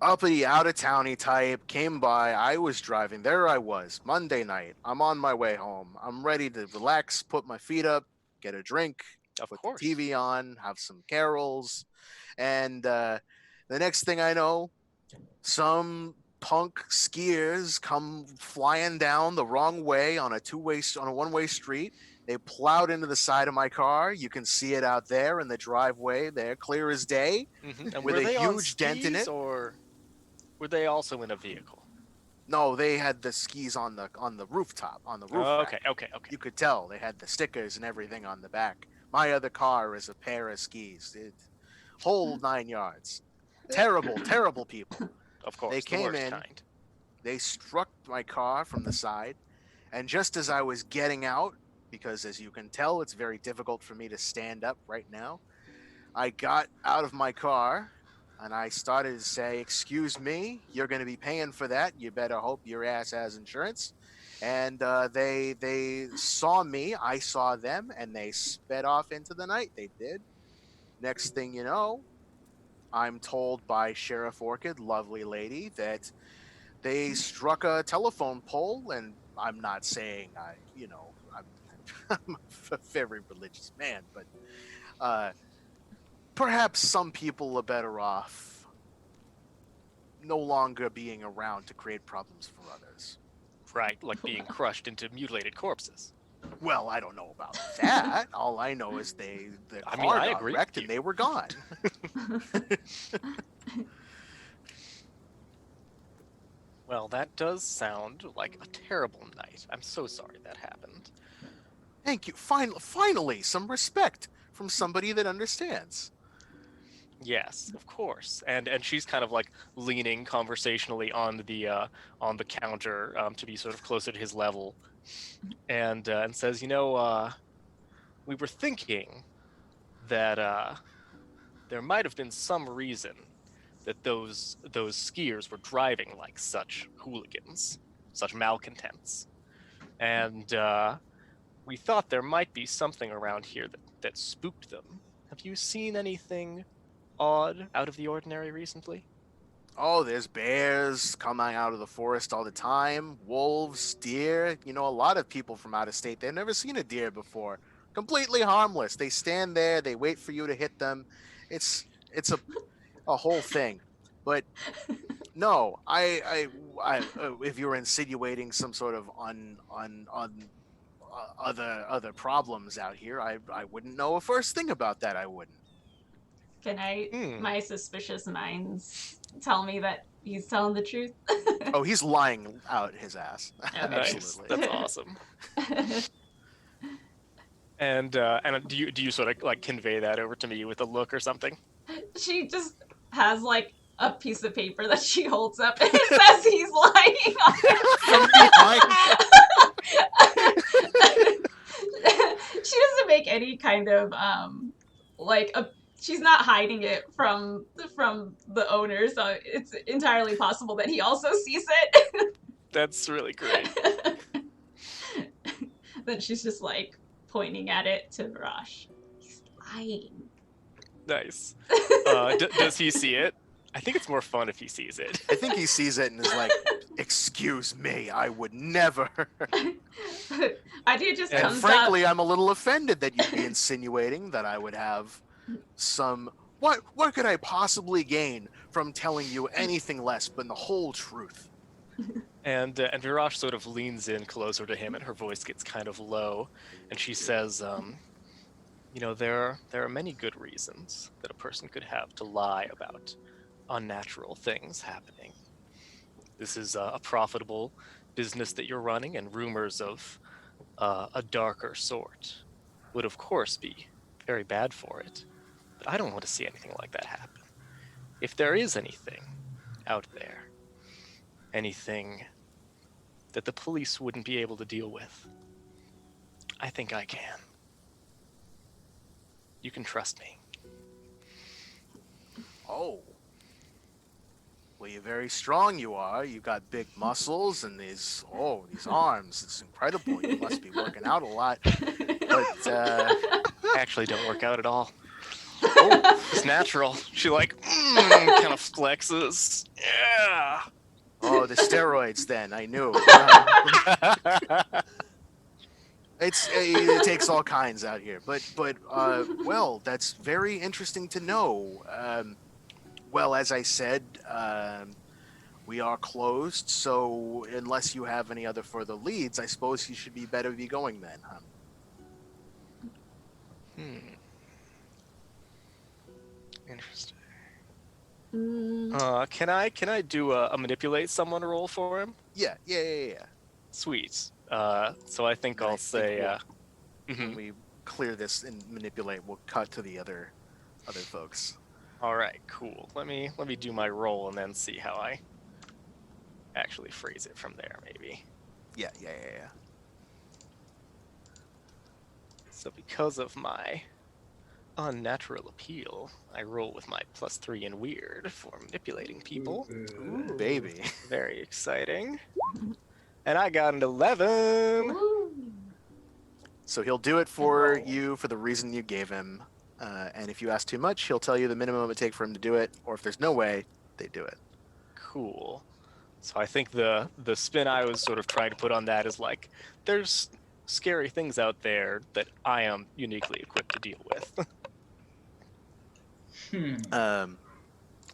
uppity, out-of-towny type. Came by. I was driving. There I was. Monday night. I'm on my way home. I'm ready to relax, put my feet up, get a drink, Of put course. the TV on, have some carols. And the next thing I know, some punk skiers come flying down the wrong way on a one-way street. They plowed into the side of my car. You can see it out there in the driveway there, clear as day. Mm-hmm. And With were a they on huge dent in skis, it? or were they also in a vehicle? No, they had the skis on the rooftop, on the roof rack. Okay. You could tell they had the stickers and everything on the back. My other car is a pair of skis. Whole 9 yards. Terrible people. Of course, They the came worst in. kind. They struck my car from the side, and just as I was getting out, because as you can tell, it's very difficult for me to stand up right now, I got out of my car and I started to say, "Excuse me, you're going to be paying for that. You better hope your ass has insurance." And they saw me, I saw them, and they sped off into the night. They did. Next thing you know, I'm told by Sheriff Orchid, lovely lady, that they struck a telephone pole, and I'm not saying I'm I'm a very religious man, but perhaps some people are better off no longer being around to create problems for others. Right, like being crushed into mutilated corpses. Well, I don't know about that. All I know is the I car mean, I got agree wrecked with and they were gone. Well, that does sound like a terrible night. I'm so sorry that happened. Thank you. Finally, some respect from somebody that understands. Yes, of course. And she's kind of like leaning conversationally on the counter to be sort of closer to his level, and says, we were thinking that there might have been some reason that those skiers were driving like such hooligans, such malcontents, and we thought there might be something around here that spooked them. Have you seen anything odd, out of the ordinary recently? Oh, there's bears coming out of the forest all the time, wolves, deer. You know, a lot of people from out of state, they've never seen a deer before. Completely harmless. They stand there, they wait for you to hit them. It's a whole thing. But no, if you were insinuating some sort of other problems out here, I wouldn't know a first thing about that. I wouldn't. Can my suspicious minds tell me that he's telling the truth? Oh, he's lying out his ass. Okay. Nice. Absolutely. That's awesome. And do you sort of like convey that over to me with a look or something? She just has like a piece of paper that she holds up and it says he's lying on it. She doesn't make any kind of she's not hiding it from the owner, so it's entirely possible that he also sees it. That's really great. Then she's just like pointing at it to Virash. He's lying. Nice. Does he see it? I think it's more fun if he sees it. I think he sees it and is like, "Excuse me, I would never." Idea just And comes frankly, up. I'm a little offended that you'd be insinuating that I would have some. What could I possibly gain from telling you anything less than the whole truth? And Virash sort of leans in closer to him, and her voice gets kind of low, and she says, there are many good reasons that a person could have to lie about unnatural things happening. This is a profitable business that you're running, and rumors of a darker sort would, of course, be very bad for it. But I don't want to see anything like that happen. If there is anything out there, anything that the police wouldn't be able to deal with, I think I can. You can trust me. Oh. Well, you're very strong, you are. You got big muscles and these arms. It's incredible. You must be working out a lot. But, I actually don't work out at all. Oh, it's natural. She kind of flexes. Yeah. oh, the steroids then, I knew. It takes all kinds out here. But well, that's very interesting to know. Well, as I said, we are closed, so unless you have any other further leads, I suppose you should be better be going then, huh? Interesting. Mm, Can I do a manipulate someone roll for him? Yeah. Sweet. So I think I'll say. When we clear this and manipulate, we'll cut to the other folks. All right, cool. Let me do my roll and then see how I actually phrase it from there, maybe. Yeah. So because of my unnatural appeal, I roll with my +3 in weird for manipulating people. Ooh, baby. Very exciting. And I got an 11. woo. So he'll do it for you for the reason you gave him. And if you ask too much, he'll tell you the minimum it would take for him to do it. Or if there's no way, they do it. Cool. So I think the spin I was sort of trying to put on that is like, there's scary things out there that I am uniquely equipped to deal with.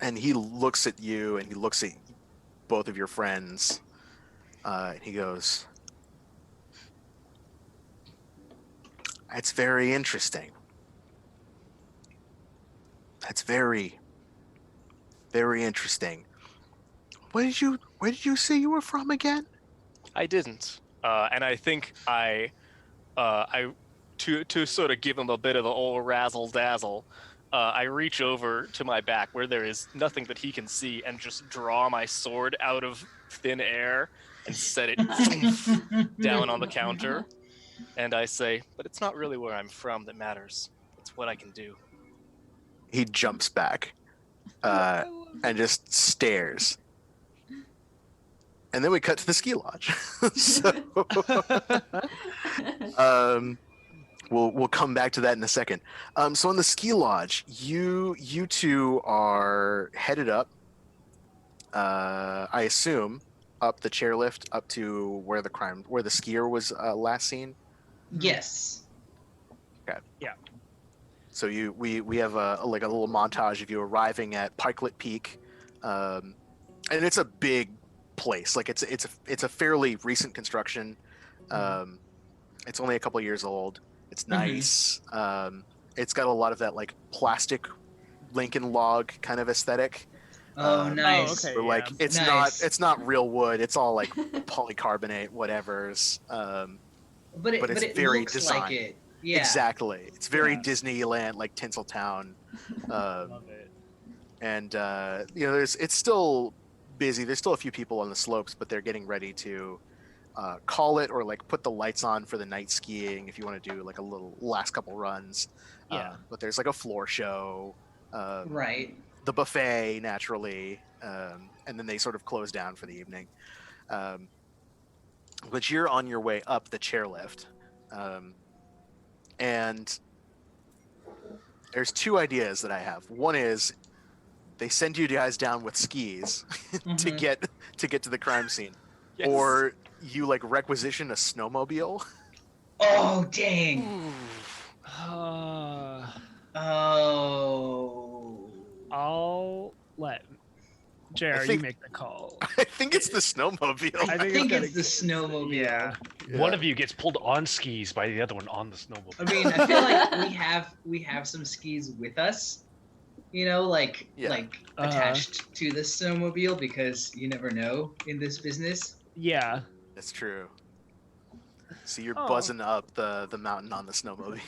And he looks at you and he looks at both of your friends. And he goes, "That's very interesting. That's very, very interesting. Where did you say you were from again?" I didn't, and I think to sort of give him a bit of the old razzle dazzle, I reach over to my back where there is nothing that he can see and just draw my sword out of thin air and set it down on the counter. And I say, "But it's not really where I'm from that matters. It's what I can do." He jumps back and just stares. And then we cut to the ski lodge. So, we'll come back to that in a second. So in the ski lodge, you two are headed up. I assume up the chairlift up to where the skier was last seen. Yes. Okay. Yeah. So we have a little montage of you arriving at Pikelet Peak, and it's a big place. Like it's a fairly recent construction. It's only a couple years old. It's nice. It's got a lot of that like plastic Lincoln log kind of aesthetic. Oh, nice. Oh, okay. Where, like Yeah. it's not real wood. It's all like polycarbonate, whatever's. But it's it very looks designed. like it. Yeah. Exactly. It's very Yeah. Disneyland, like Tinseltown. Love it. And it's still busy. There's still a few people on the slopes, but they're getting ready to call it or like put the lights on for the night skiing if you want to do like a little last couple runs. Yeah. But there's like a floor show, Right. the buffet naturally, and then they sort of close down for the evening. But you're on your way up the chairlift, and there's two ideas that I have. One is they send you guys down with skis to get to the crime scene, Yes. or you like requisition a snowmobile. Oh, dang. Uh, Oh. I'll let JR, you think- make the call. I think it's the snowmobile. I think it's the snowmobile. Yeah. One of you gets pulled on skis by the other one on the snowmobile. I mean, I feel like we have some skis with us, like attached to the snowmobile because you never know in this business. Yeah. That's true. So you're Oh. buzzing up the mountain on the snowmobile.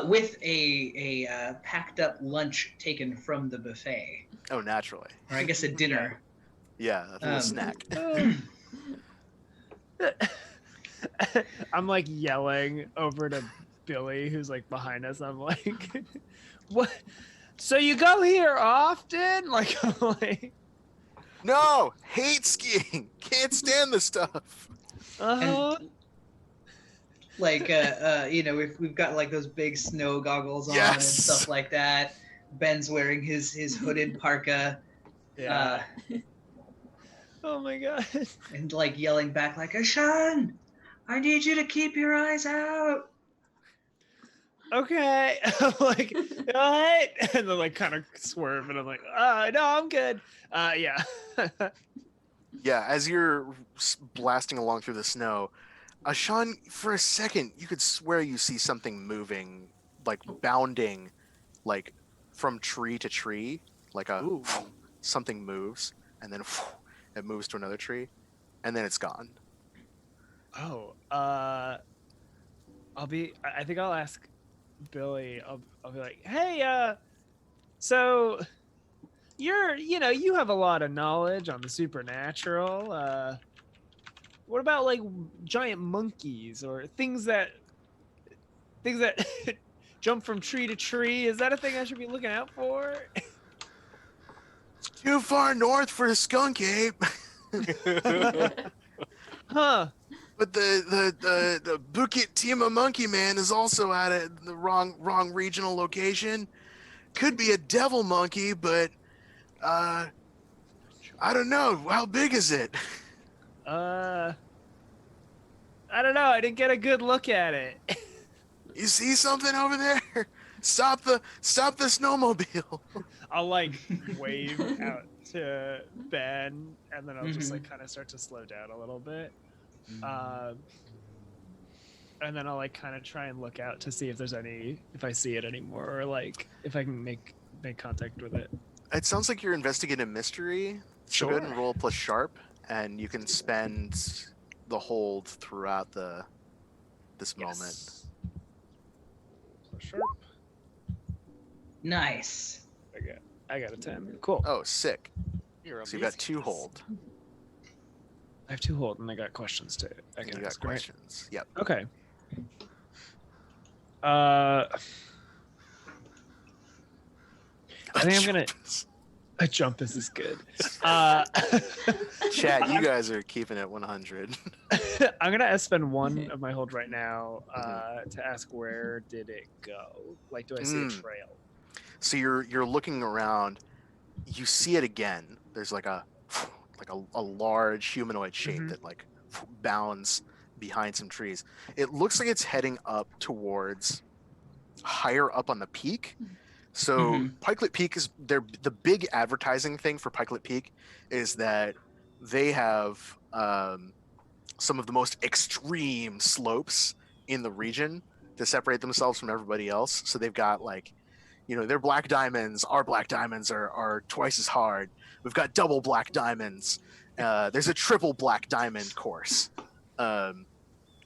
With a packed up lunch taken from the buffet, Oh, naturally. or I guess a dinner. Yeah, a little snack. I'm like yelling over to Billy, who's like behind us. I'm like, "What? So you go here often?" Like, I'm like, No, hate skiing. Can't stand this stuff. uh-huh. And like we've got like those big snow goggles on and Yes. stuff like that. Ben's wearing his hooded parka. Yeah. Oh my god. And like yelling back like, "Ashan, I need you to keep your eyes out." Okay. I'm like, what? And then like kind of swerve, and I'm like, no, I'm good. Yeah. Yeah, as you're blasting along through the snow, Ashan, for a second, you could swear you see something moving, like bounding, like from tree to tree, like Ooh. something moves, and then it moves to another tree, and then it's gone. Oh, I think I'll ask Billy. I'll be like, hey, so you have a lot of knowledge on the supernatural. What about like giant monkeys or things that jump from tree to tree? Is that a thing I should be looking out for? Too far north for a skunk ape. Huh. But the Bukit Tima Monkey Man is also at the wrong regional location. Could be a devil monkey, but I don't know. How big is it? I don't know. I didn't get a good look at it. You see something over there? Stop the snowmobile. I'll like wave out to Ben, and then I'll just like kind of start to slow down a little bit. And then I'll like kind of try and look out to see if I see it anymore, or like if I can make contact with it. It sounds like you're investigating a mystery. So go ahead and roll plus sharp, and you can spend the hold throughout this moment. Plus sharp. Nice. I got a 10. Cool. Oh, sick. You're So you got 2 hold. I have 2 hold, and I got questions too. I You can got ask, right? questions. Yep. Okay. I think I'm gonna. A jump. This is good. Chat, you guys are keeping it 100. I'm gonna spend 1 of my hold right now to ask where did it go? Like, do I see a trail? So you're looking around. You see it again. There's like a large humanoid shape that like bounds behind some trees. It looks like it's heading up towards higher up on the peak. So Pikelet Peak is the big advertising thing for Pikelet Peak is that they have some of the most extreme slopes in the region to separate themselves from everybody else. So they've got like, their black diamonds, our black diamonds are twice as hard. We've got double black diamonds. There's a triple black diamond course,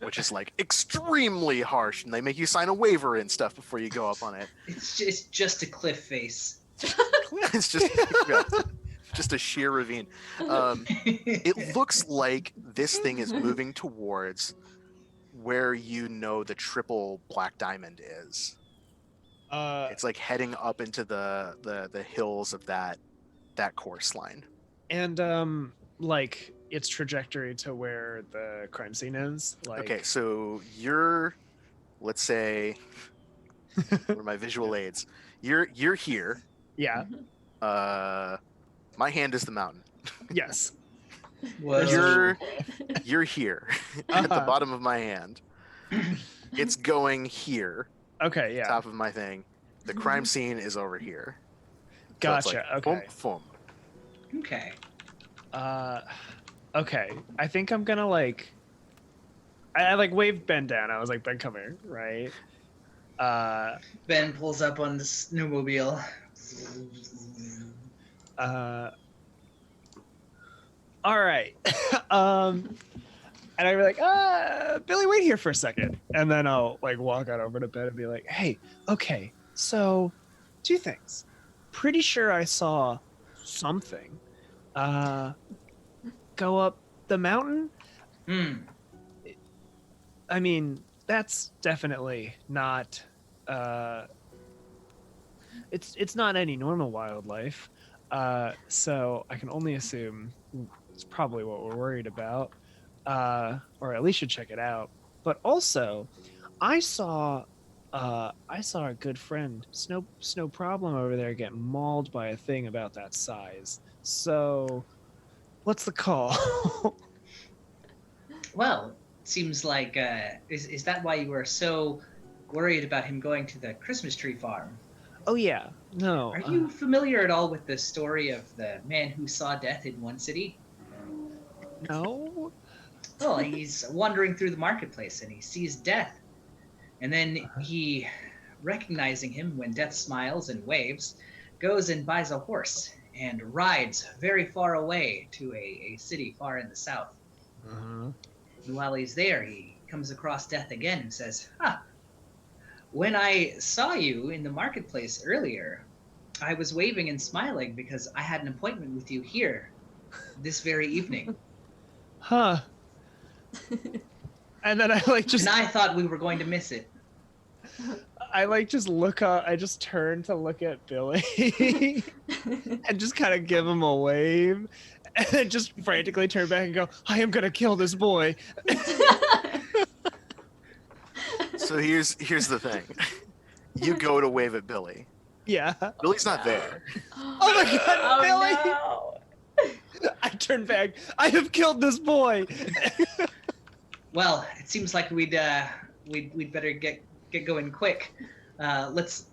which is like extremely harsh, and they make you sign a waiver and stuff before you go up on it. It's just a cliff face. It's just a sheer ravine. It looks like this thing is moving towards where the triple black diamond is. It's like heading up into the hills of that course line. And like its trajectory to where the crime scene is. Like... Okay, so let's say, where are my visual aids? You're here. Yeah. My hand is the mountain. Yes. Whoa. You're here at the bottom of my hand. It's going here. Okay, yeah. Top of my thing. The crime scene is over here. Gotcha. So like, okay. Boom. Okay. Okay. I think I'm gonna like. I like waved Ben down. I was like, Ben, come here, right? Ben pulls up on the snowmobile. All right. And I'd be like, Billy, wait here for a second. And then I'll like walk out over to Ben and be like, hey, okay, so 2 things. Pretty sure I saw something go up the mountain. I mean, that's definitely not it's not any normal wildlife. So I can only assume it's probably what we're worried about. Or at least should check it out. But also, I saw a good friend, Snow Problem over there, get mauled by a thing about that size. So, what's the call? Well, seems like is that why you were so worried about him going to the Christmas tree farm? Oh yeah, no. Are you familiar at all with the story of the man who saw death in one city? No. Well, he's wandering through the marketplace and he sees death. And then he, recognizing him when death smiles and waves, goes and buys a horse and rides very far away to a city far in the south. And while he's there, he comes across death again and says, when I saw you in the marketplace earlier, I was waving and smiling because I had an appointment with you here this very evening. Huh. And then I like just. And I thought we were going to miss it. I like just look up. I just turn to look at Billy, and just kind of give him a wave, and then just frantically turn back and go, "I am gonna kill this boy." So here's the thing. You go to wave at Billy. Yeah. Billy's not there. Oh my God, Billy! No. I turn back. I have killed this boy. Well, it seems like we'd better get going quick. Let's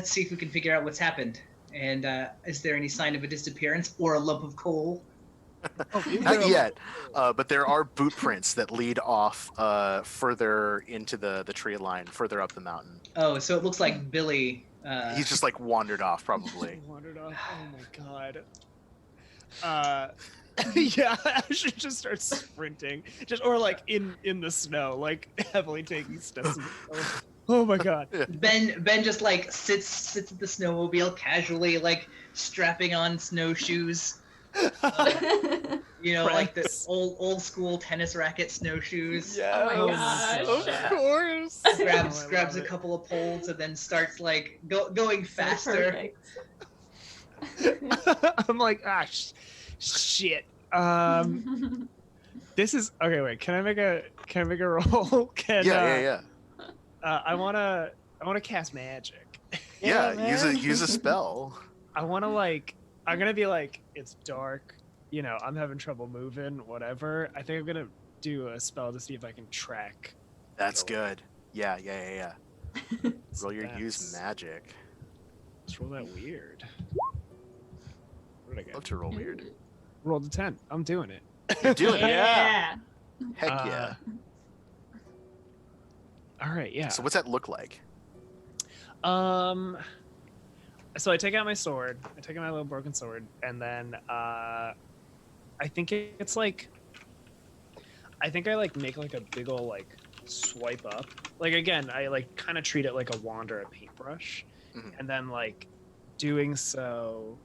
see if we can figure out what's happened. And is there any sign of a disappearance or a lump of coal? Not yet, but there are boot prints that lead off further into the tree line, further up the mountain. Oh, so it looks like Billy. He's just like wandered off, probably. Wandered off. Oh my god. Yeah, I should just start sprinting, or like in the snow, like heavily taking steps. Oh my god. Yeah. Ben just like sits at the snowmobile casually, like strapping on snowshoes. Like the old school tennis racket snowshoes. Yeah. Oh my gosh. Of course. Grabs a couple of poles and then starts like going faster. I'm like, shit. This is okay. Wait, can I make a roll? Yeah. I wanna cast magic. Use a spell. I'm gonna be like, it's dark. I'm having trouble moving. Whatever. I think I'm gonna do a spell to see if I can track. That's good. Yeah. Roll your use magic. Let's roll that weird. What did I get? Love to roll weird. Rolled a 10. I'm doing it. You're doing it. Yeah. Heck yeah. All right. Yeah. So what's that look like? So I take out my sword. I take out my little broken sword, and then I think it's like, I like make like a big ol' like swipe up. Like again, I like kind of treat it like a wand or a paintbrush, and then like doing so.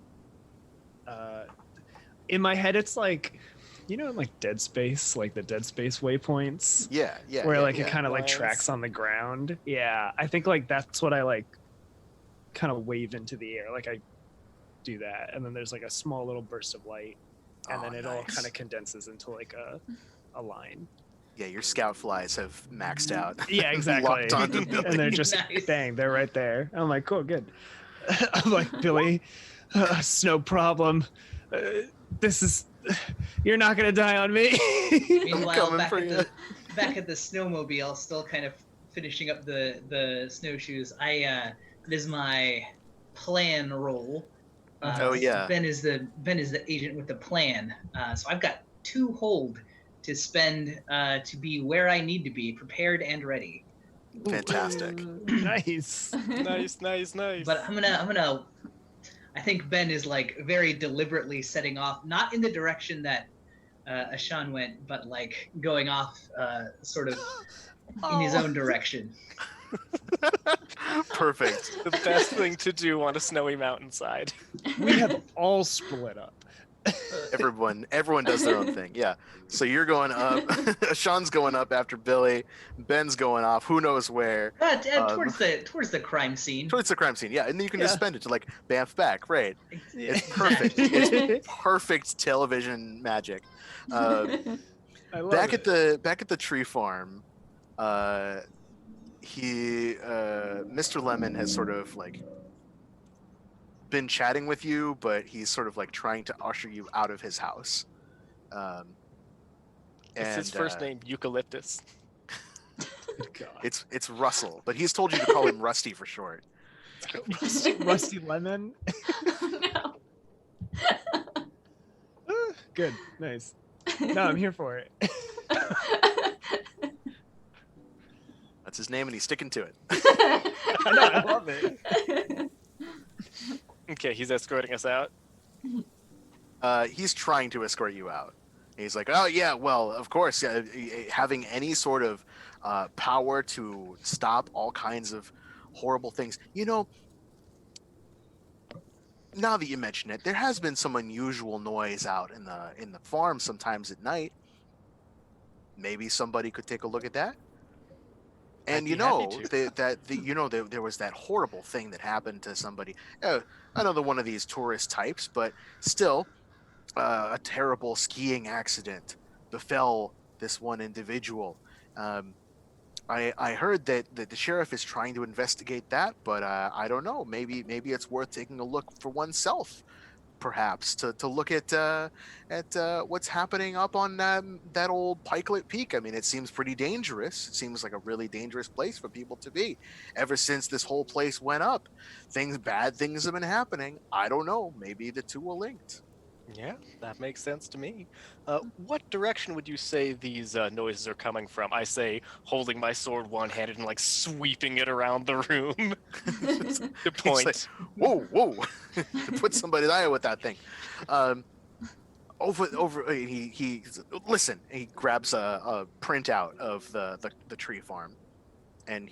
In my head, it's like, in like Dead Space, like the Dead Space waypoints. Yeah. Where it kind of like tracks on the ground. Yeah, I think like that's what I like. Kind of wave into the air, like I do that, and then there's like a small little burst of light, and then it all kind of condenses into like a line. Yeah, your scout flies have maxed out. Yeah, exactly. Locked onto Billy. And they're just bang, they're right there. I'm like, cool, good. I'm like, Billy, no problem. You're not gonna die on me. Meanwhile, back at the snowmobile, still kind of finishing up the snowshoes. It is my plan roll. Ben is the agent with the plan. So I've got 2 hold to spend to be where I need to be, prepared and ready. Fantastic. Nice. But I'm gonna. I think Ben is like very deliberately setting off, not in the direction that Ashan went, but like going off sort of in his own direction. Perfect. The best thing to do on a snowy mountainside. We have all split up. Everyone does their own thing. Yeah. So you're going up. Sean's going up after Billy. Ben's going off. Who knows where? Towards the crime scene. Towards the crime scene. Yeah, and then you can just spend it to like bamf back. Right. It's perfect. It's perfect television magic. I love back it. at the tree farm. Mr. Lemon has sort of like been chatting with you, but he's sort of like trying to usher you out of his house. Is his first name Eucalyptus? God. It's Russell, but he's told you to call him Rusty for short. Rusty Lemon. No. Good, nice. No, I'm here for it. That's his name, and he's sticking to it. I know, I love it. Okay, he's escorting us out. He's trying to escort you out. He's like, oh yeah, well, of course, having any sort of power to stop all kinds of horrible things. Now that you mention it, there has been some unusual noise out in the farm sometimes at night. Maybe somebody could take a look at that. And there was that horrible thing that happened to somebody. Another one of these tourist types, but still, a terrible skiing accident befell this one individual. I heard that the sheriff is trying to investigate that, but I don't know. Maybe it's worth taking a look for oneself. perhaps to look at what's happening up on that old Pikelet Peak. I mean, it seems pretty dangerous. It seems like a really dangerous place for people to be. Ever since this whole place went up, bad things have been happening. I don't know. Maybe the two are linked. Yeah, that makes sense to me. What direction would you say these noises are coming from? I say, holding my sword one-handed and like sweeping it around the room. The point. Like, whoa! To put somebody eye with that thing. Over. He listen. He grabs a printout of the tree farm, and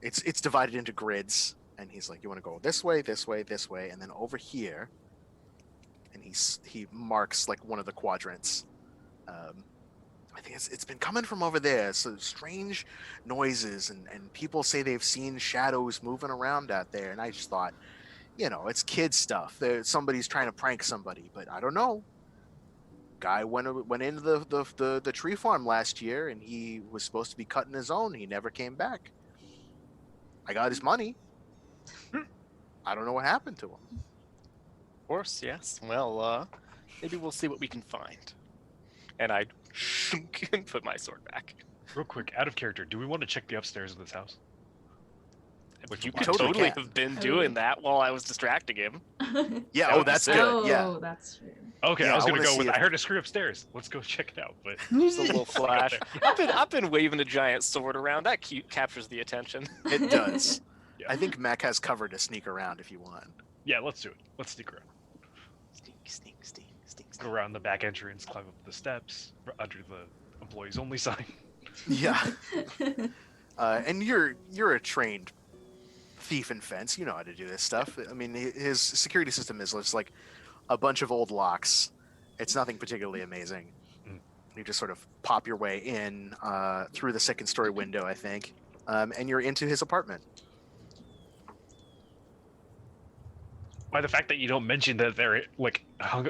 it's divided into grids. And he's like, you want to go this way, this way, this way, and then over here. And he marks like one of the quadrants. I think it's been coming from over there. So strange noises and people say they've seen shadows moving around out there. And I just thought, it's kid stuff. Somebody's trying to prank somebody, but I don't know. Guy went into the tree farm last year, and he was supposed to be cutting his own. He never came back. I got his money. I don't know what happened to him. Of course, yes. Well, maybe we'll see what we can find. And I shunk and put my sword back. Real quick, out of character, do we want to check the upstairs of this house? Which you could could totally totally can. have been doing that while I was distracting him. Yeah, That would be that's sick. good. Yeah. Oh, that's true. Okay, Yeah, I was I gonna wanna go see with. if- I heard a screw upstairs. Let's go check it out. But Just a little flash. I've been waving a giant sword around. That captures the attention. It does. Yeah. I think Mac has cover to sneak around if you want. yeah, let's do it. Let's sneak around. Sneak. Go around the back entrance, climb up the steps under the employees only sign. Yeah. And you're a trained thief and fence. You know how to do this stuff. I mean, his security system is just like a bunch of old locks. It's nothing particularly amazing. Mm. You just sort of pop your way in through the second story window, I think, and you're into his apartment. By the fact that you don't mention that they're like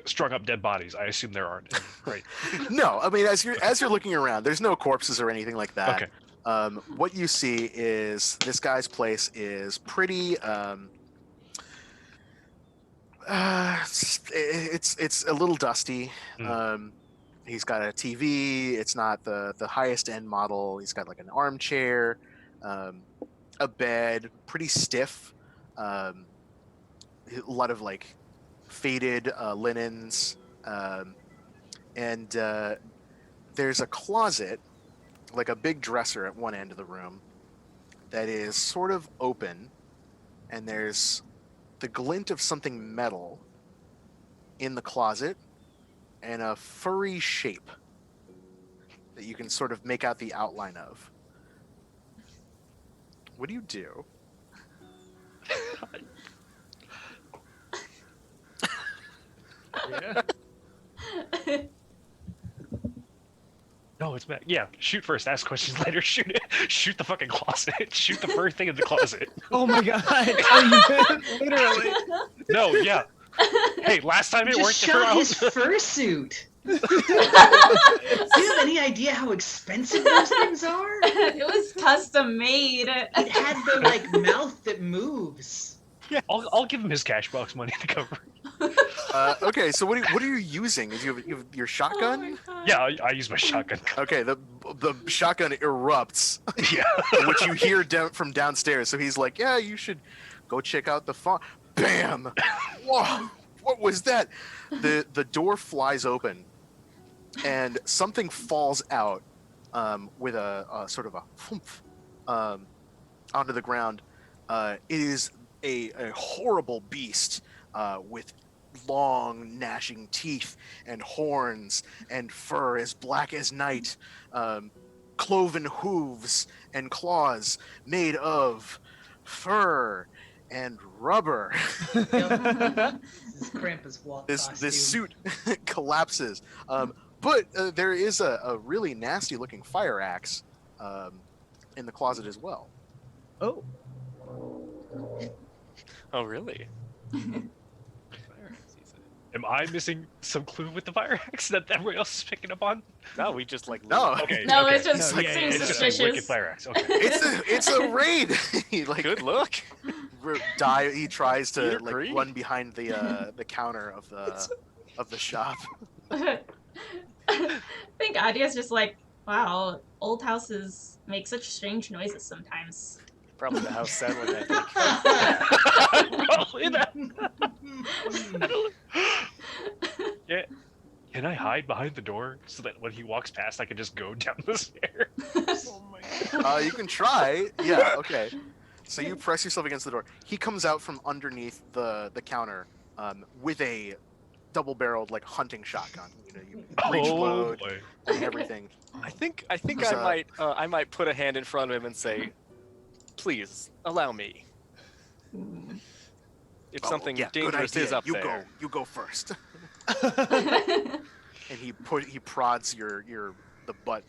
strung up dead bodies, I assume there aren't. Right. No, I mean, as you're looking around, there's no corpses or anything like that. Okay. What you see is this guy's place is pretty. It's a little dusty. He's got a TV. It's not the highest end model. He's got like an armchair, a bed, pretty stiff. A lot of like faded linens, and there's a closet, like a big dresser at one end of the room, that is sort of open, and there's the glint of something metal in the closet and a furry shape that you can sort of make out the outline of. What do you do? Yeah. No, it's bad. Yeah, shoot first, ask questions later. Shoot it. Shoot the fucking closet. Shoot the first thing in the closet. Oh my god! Oh, you meant literally. No, yeah. Hey, last time it Just worked. shot his fursuit. Do you have any idea how expensive those things are? It was custom made. It had the like mouth that moves. I'll give him his cash box money to cover. Okay, so what are you using? Is you have your shotgun? Oh my God. Yeah, I use my shotgun. Okay, the shotgun erupts, Yeah. which you hear from downstairs. So he's like, "Yeah, you should go check out the farm." Bam! Whoa! What was that? The door flies open, and something falls out with a sort of a thump, onto the ground. It is a horrible beast with long gnashing teeth and horns and fur as black as night, cloven hooves and claws made of fur and rubber. This is Krampus walk This costume. suit collapses, but there is a really nasty looking fire axe in the closet as well. Oh. Oh, really? Am I missing some clue with the fire axe that everyone else is picking up on? No, we just like No. Okay. No, okay. it's just No, like yeah, seems It's just a wicked suspicious. fire axe. Okay. It's a raid. Like, good look. He tries to Peter like Green? run behind the counter of the shop. I think Adia's just like, wow, old houses make such strange noises sometimes. Probably the house settling, I think. Probably that. Yeah. Can I hide behind the door so that when he walks past, I can just go down the stairs? Oh my god. You can try. Yeah. Okay. So you press yourself against the door. He comes out from underneath the counter with a double-barreled like hunting shotgun. You know, you breech load boy. and everything. I think I Who's, might put a hand in front of him and say, "Please allow me. If something yeah, dangerous good idea. is up you there." You go first. And he prods your butt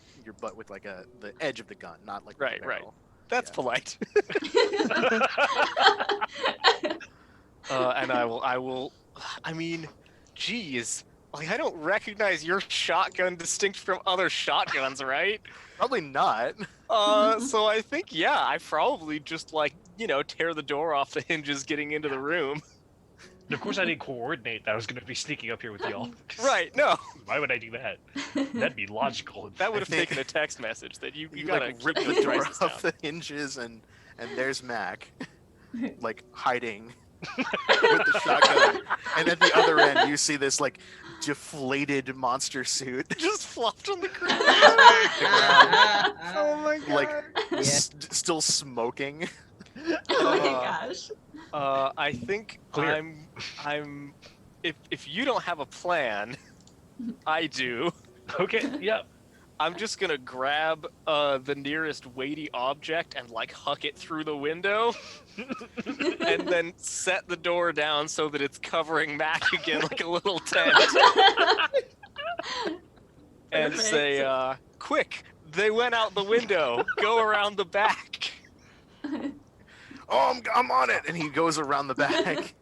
with like the edge of the gun, not like Right, the right. barrel. That's Yeah. polite. And I will. I mean, geez, like I don't recognize your shotgun distinct from other shotguns, right? Probably not. So I think I probably just like tear the door off the hinges, getting into the room. And of course, I didn't coordinate that I was going to be sneaking up here with y'all. Right? No, Why would I do that? That'd be logical. that would have think- taken a text message that you You gotta like keep rip the the door prices down. off the hinges and there's Mac, like hiding with the shotgun, and at the other end you see this like deflated monster suit, Just flopped on the ground. Oh my god. like Yeah. still smoking. Oh my gosh. I think Clear. I'm. If you don't have a plan, I do. Okay, yeah. I'm just gonna grab the nearest weighty object and like huck it through the window, and then set the door down so that it's covering Mac again like a little tent, and Perfect. say, "Quick! They went out the window. Go around the back." Oh, I'm on it, and he goes around the back.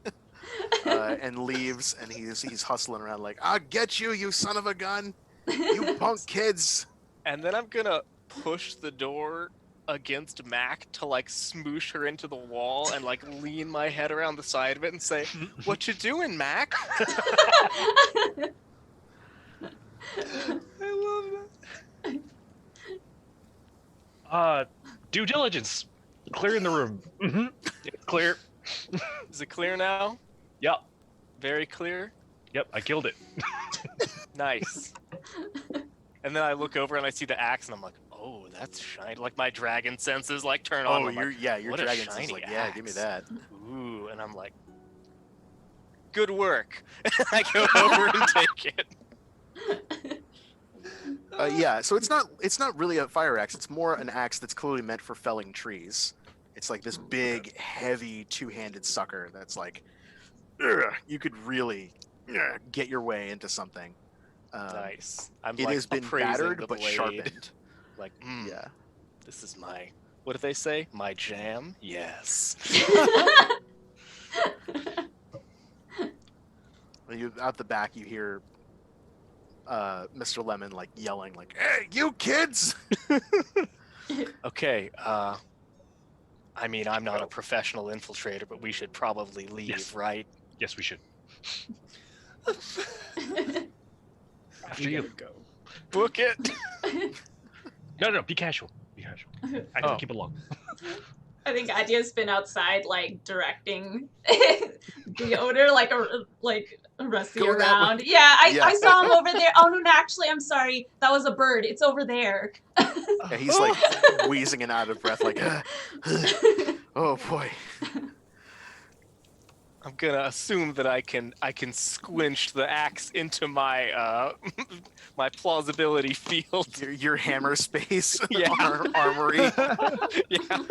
And leaves, and he's hustling around like, "I'll get you, you son of a gun, you punk kids." And then I'm gonna push the door against Mac to like smoosh her into the wall and like lean my head around the side of it and say, "What you doing, Mac?" I love that. Due diligence. Clearing the room. Mm-hmm. Clear. Is it clear now? Yep. Very clear. Yep, I killed it. Nice. And then I look over and I see the axe and I'm like, "Oh, that's shiny." Like my dragon senses like turn on. Oh, I'm like, your what a dragon's shiny like, yeah, give me axe. that. "Ooh," and I'm like, "Good work." I go over and take it. Yeah, so it's not really a fire axe. It's more an axe that's clearly meant for felling trees. It's like this big, heavy, two-handed sucker that's like, you could really get your way into something. Nice. I'm It like has been appraising battered the but blade. sharpened. Like, Yeah. this is my. What do they say? My jam? Yes. You out the back, you hear Mr. Lemon like yelling, like, "Hey, you kids!" Okay. I mean, I'm not a professional infiltrator, but we should probably leave, Yes. right? Yes, we should. After You you. gotta go. Book it. No, be casual. Be casual. I can Oh. keep it long. I think Adia's been outside, like directing the owner, like Rusty Go that way. around. Yeah, I Yeah. saw him over there. Oh no, actually, I'm sorry. That was a bird. It's over there. Yeah, he's like wheezing and out of breath, like, "Oh boy." I'm gonna assume that I can squinch the axe into my my plausibility field. Your hammer space Yeah. armory. Yeah.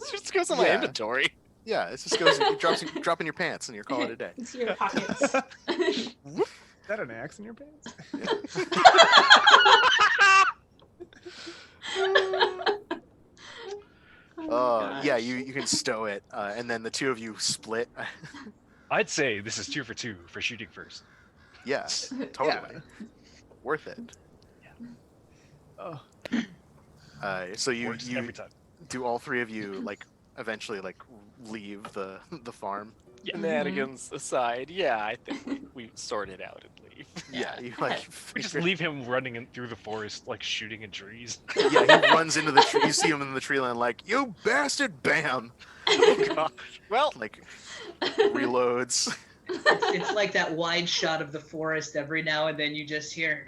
It just goes in my Yeah. inventory. Yeah, it just goes, you drop in your pants, and you're calling it a day. Into your pockets. Is that an axe in your pants? Oh Yeah, you can stow it, and then the two of you split. I'd say this is 2 for 2 for shooting first. Yeah, totally. Worth it. Oh, So you Works every time. do all three of you like eventually like leave the farm. Shenanigans aside, yeah, I think we sort it out and leave. Yeah, you like We just figure- leave him running through the forest, like shooting at trees. Yeah, he runs into the tree. You see him in the tree line, like, "You bastard!" Bam, Oh gosh. Well, like reloads. It's like that wide shot of the forest. Every now and then you just hear.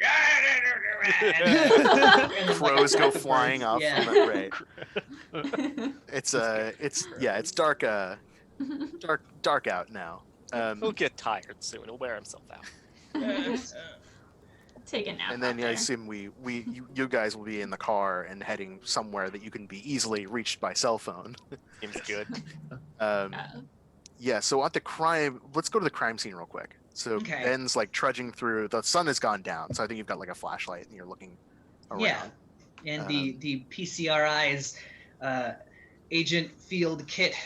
Crows go flying up Yeah. from the right. It's dark. Dark out now. he'll get tired soon. He'll wear himself out. Take a nap. And then out yeah, I there. assume you guys will be in the car and heading somewhere that you can be easily reached by cell phone. Seems good. Yeah, so at the crime, let's go to the crime scene real quick. So Okay. Ben's like trudging through. The sun has gone down, so I think you've got like a flashlight and you're looking around. Yeah, and the PCRI's agent field kit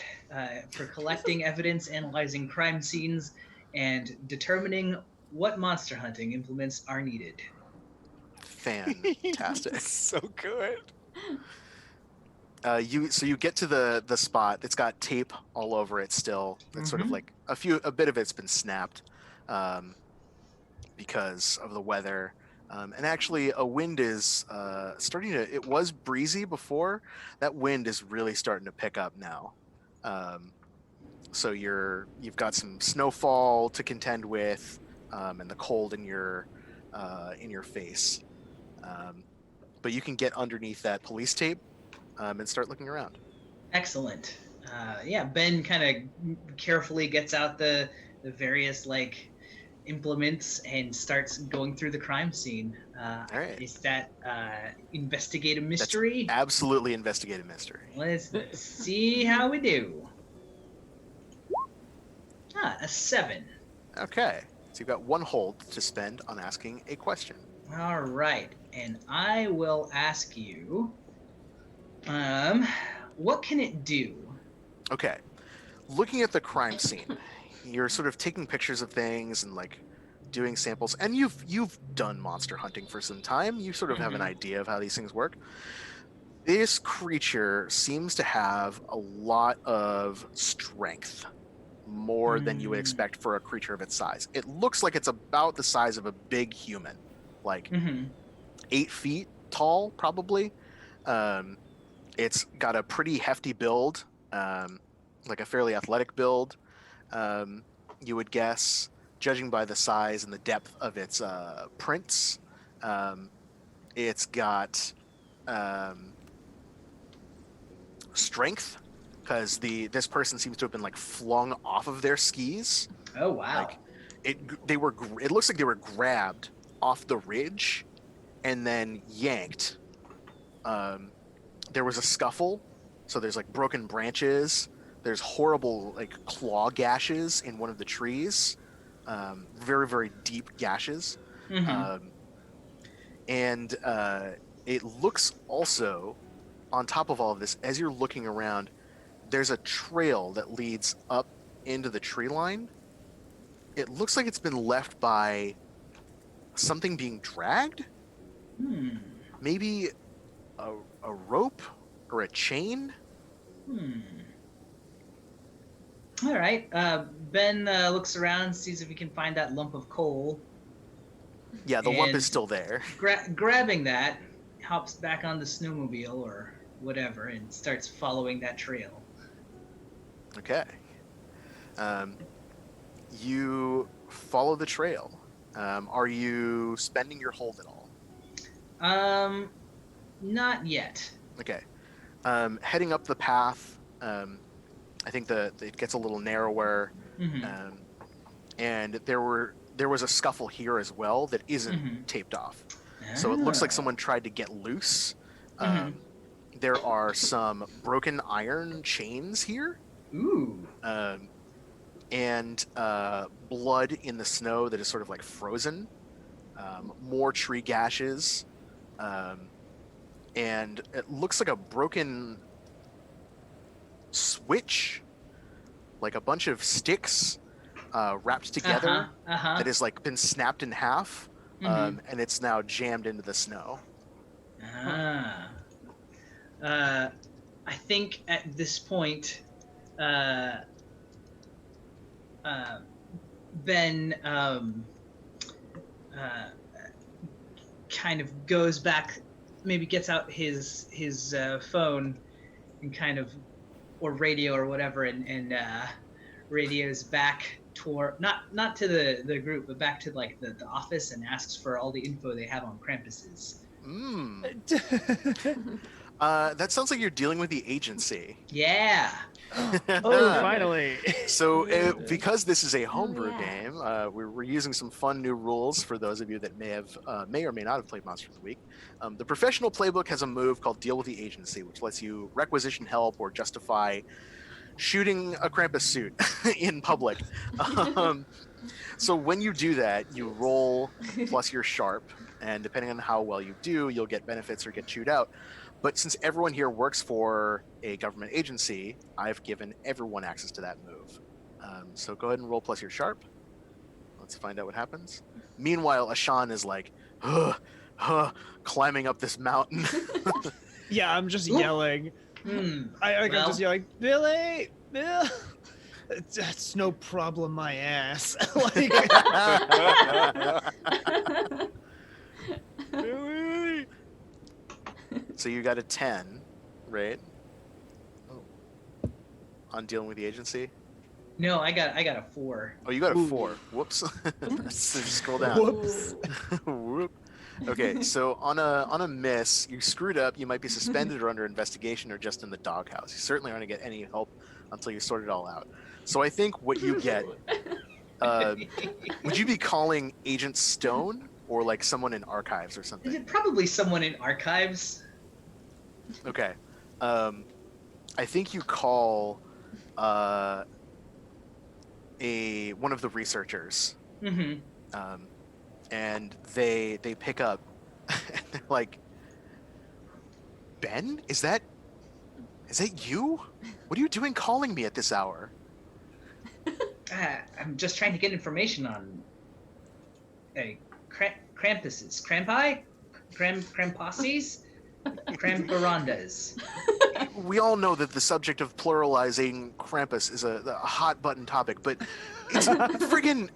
for collecting evidence, analyzing crime scenes, and determining what monster hunting implements are needed. Fantastic. So good. You get to the spot. It's got tape all over it still. It's sort of Mhm. like a bit of it's been snapped because of the weather. And actually, a wind is starting to. It was breezy before. That wind is really starting to pick up now. So you've got some snowfall to contend with, and the cold in your face. But you can get underneath that police tape and start looking around. Excellent. Yeah, Ben kind of carefully gets out the various like implements and starts going through the crime scene. All right. Is that investigate a mystery? Absolutely investigative mystery. Let's see how we do. A 7. Okay. So you've got one hold to spend on asking a question. All right, and I will ask you, what can it do? Okay. Looking at the crime scene, you're sort of taking pictures of things and like doing samples, and you've done monster hunting for some time. You sort of have an Mhm. idea of how these things work. This creature seems to have a lot of strength, more than you would expect for a creature of its size. It looks like it's about the size of a big human, like Mm-hmm. 8 feet tall, probably. It's got a pretty hefty build, like a fairly athletic build, you would guess, judging by the size and the depth of its prints. It's got strength, because this person seems to have been like flung off of their skis. Oh wow! Like it looks like they were grabbed off the ridge and then yanked. There was a scuffle, so there's like broken branches. There's horrible like claw gashes in one of the trees, very very deep gashes, Mhm. and it looks also, on top of all of this, as you're looking around, there's a trail that leads up into the tree line. It looks like it's been left by something being dragged. Maybe a rope or a chain. All right. Ben looks around, sees if he can find that lump of coal. Yeah, the lump And- is still there. Grabbing that, hops back on the snowmobile or whatever, and starts following that trail. Okay. You follow the trail. Are you spending your hold at all? Not yet. Okay. Heading up the path, I think it gets a little narrower, Mhm. and there was a scuffle here as well that isn't taped off. So it looks like someone tried to get loose. Mhm. There are some broken iron chains here, Ooh. and blood in the snow that is sort of like frozen. More tree gashes, and it looks like a broken switch, like a bunch of sticks wrapped together that has like been snapped in half, and it's now jammed into the snow. I think at this point, Ben kind of goes back, maybe gets out his phone and kind of, or radio or whatever, and radios back toward, not to the group, but back to like the office, and asks for all the info they have on Krampuses. That sounds like you're dealing with the agency. Yeah. Oh, finally. So, because this is a homebrew game, we're using some fun new rules for those of you that may or may not have played Monster of the Week. The professional playbook has a move called Deal with the Agency, which lets you requisition help or justify shooting a Krampus suit in public. So when you do that, you roll plus your sharp, and depending on how well you do, you'll get benefits or get chewed out. But since everyone here works for a government agency, I've given everyone access to that move. So go ahead and roll plus your sharp. Let's find out what happens. Meanwhile, Ashan is like, climbing up this mountain. Yeah, I'm just yelling. I'm just yelling, Billy, Bill. That's no problem, my ass. Like, Billy. So you got a 10, right? On dealing with the agency? No, I got a 4. Oh, you got a 4. Whoops. So just scroll down. whoops. Whoop. Okay, so on a miss, you screwed up. You might be suspended or under investigation or just in the doghouse. You certainly aren't going to get any help until you sort it all out. So I think what you get, would you be calling Agent Stone or like someone in archives or something? Probably someone in archives. Okay. I think you call one of the researchers. Mm-hmm. And they pick up and they're like, Ben, is that you? What are you doing calling me at this hour? I'm just trying to get information on Krampuses. Krampasses? Krambarandas. We all know that the subject of pluralizing Krampus is a hot button topic, but it's friggin',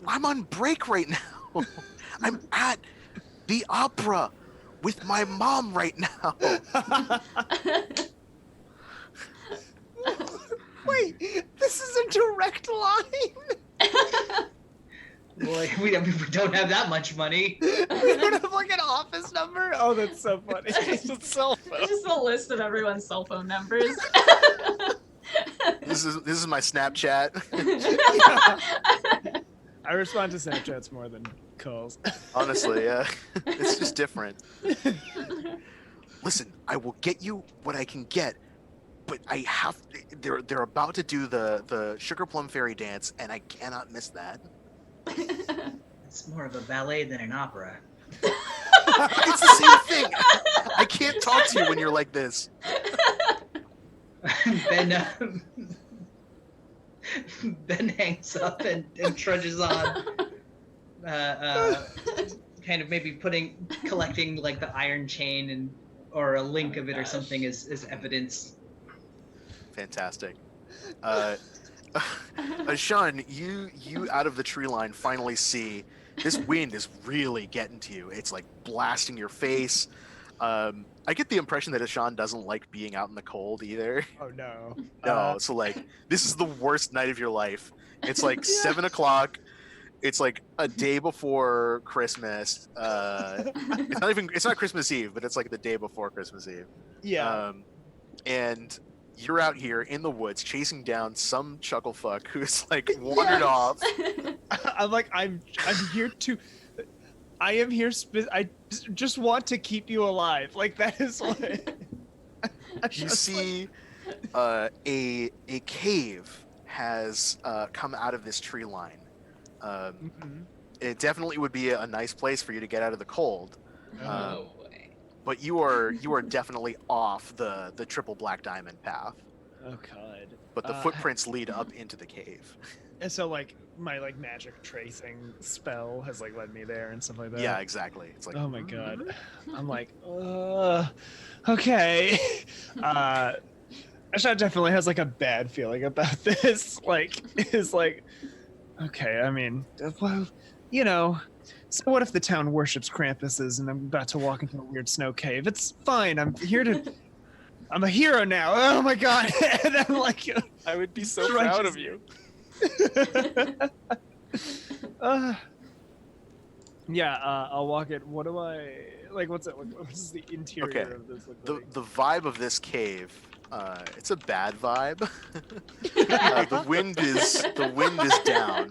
I'm on break right now. I'm at the opera with my mom right now. Wait, this is a direct line. Boy, we don't have that much money. We don't have like an office number. Oh, that's so funny. It's just a cell phone. It's just a list of everyone's cell phone numbers. This is my Snapchat. I respond to Snapchats more than calls. Honestly, yeah. It's just different. Listen, I will get you what I can get, but I have. They're about to do the Sugar Plum Fairy dance, and I cannot miss that. It's more of a ballet than an opera. It's the same thing. I can't talk to you when you're like this. Ben hangs up and trudges on, kind of maybe collecting like the iron chain or a link of it or something as evidence. Fantastic. Sean, you out of the tree line finally see this wind is really getting to you. It's like blasting your face. I get the impression that Ashan doesn't like being out in the cold either. Oh no. No, so like this is the worst night of your life. It's like 7 o'clock. It's like a day before Christmas. It's not Christmas Eve, but it's like the day before Christmas Eve. Yeah. And you're out here in the woods chasing down some chucklefuck who's like wandered off. I'm here to. I am here. I just want to keep you alive. Like that is what. You see, a cave has come out of this tree line. It definitely would be a nice place for you to get out of the cold. But you are definitely off the triple black diamond path. Oh god. But the footprints lead up into the cave. And so like my like magic tracing spell has like led me there and stuff like that. Yeah, exactly. It's like, oh my god. I'm like, okay. Asha definitely has like a bad feeling about this. Like, is like, okay, I mean, well, you know, so what if the town worships Krampuses and I'm about to walk into a weird snow cave? It's fine. I'm a hero now. Oh my god! And I'm like, I would be so Right, proud just- of you. Yeah, I'll walk it. What do I like? What's it? What does the interior Okay. of this look The like? the vibe of this cave, it's a bad vibe. The wind is down.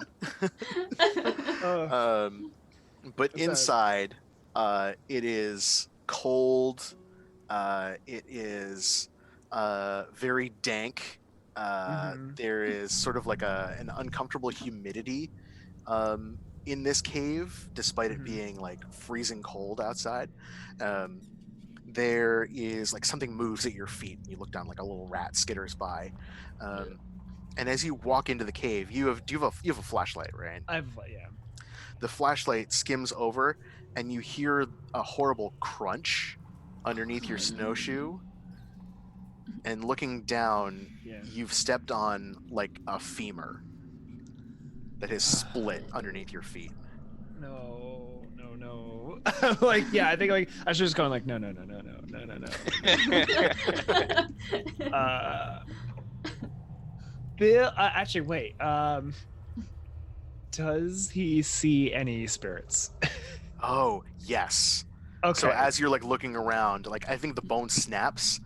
But What's that? inside, it is cold. It is very dank. Mhm. There is sort of like an uncomfortable humidity in this cave, despite it Mhm. being like freezing cold outside. There is like something moves at your feet, and you look down, like a little rat skitters by. And as you walk into the cave, you have a flashlight, right? Yeah. The flashlight skims over, and you hear a horrible crunch underneath your snowshoe. And looking down, Yeah. you've stepped on like a femur that has split underneath your feet. No. Like, yeah, I think like I should just go like, no. Bill, actually, wait. Does he see any spirits? Oh, yes. Okay. So as you're like looking around, like I think the bone snaps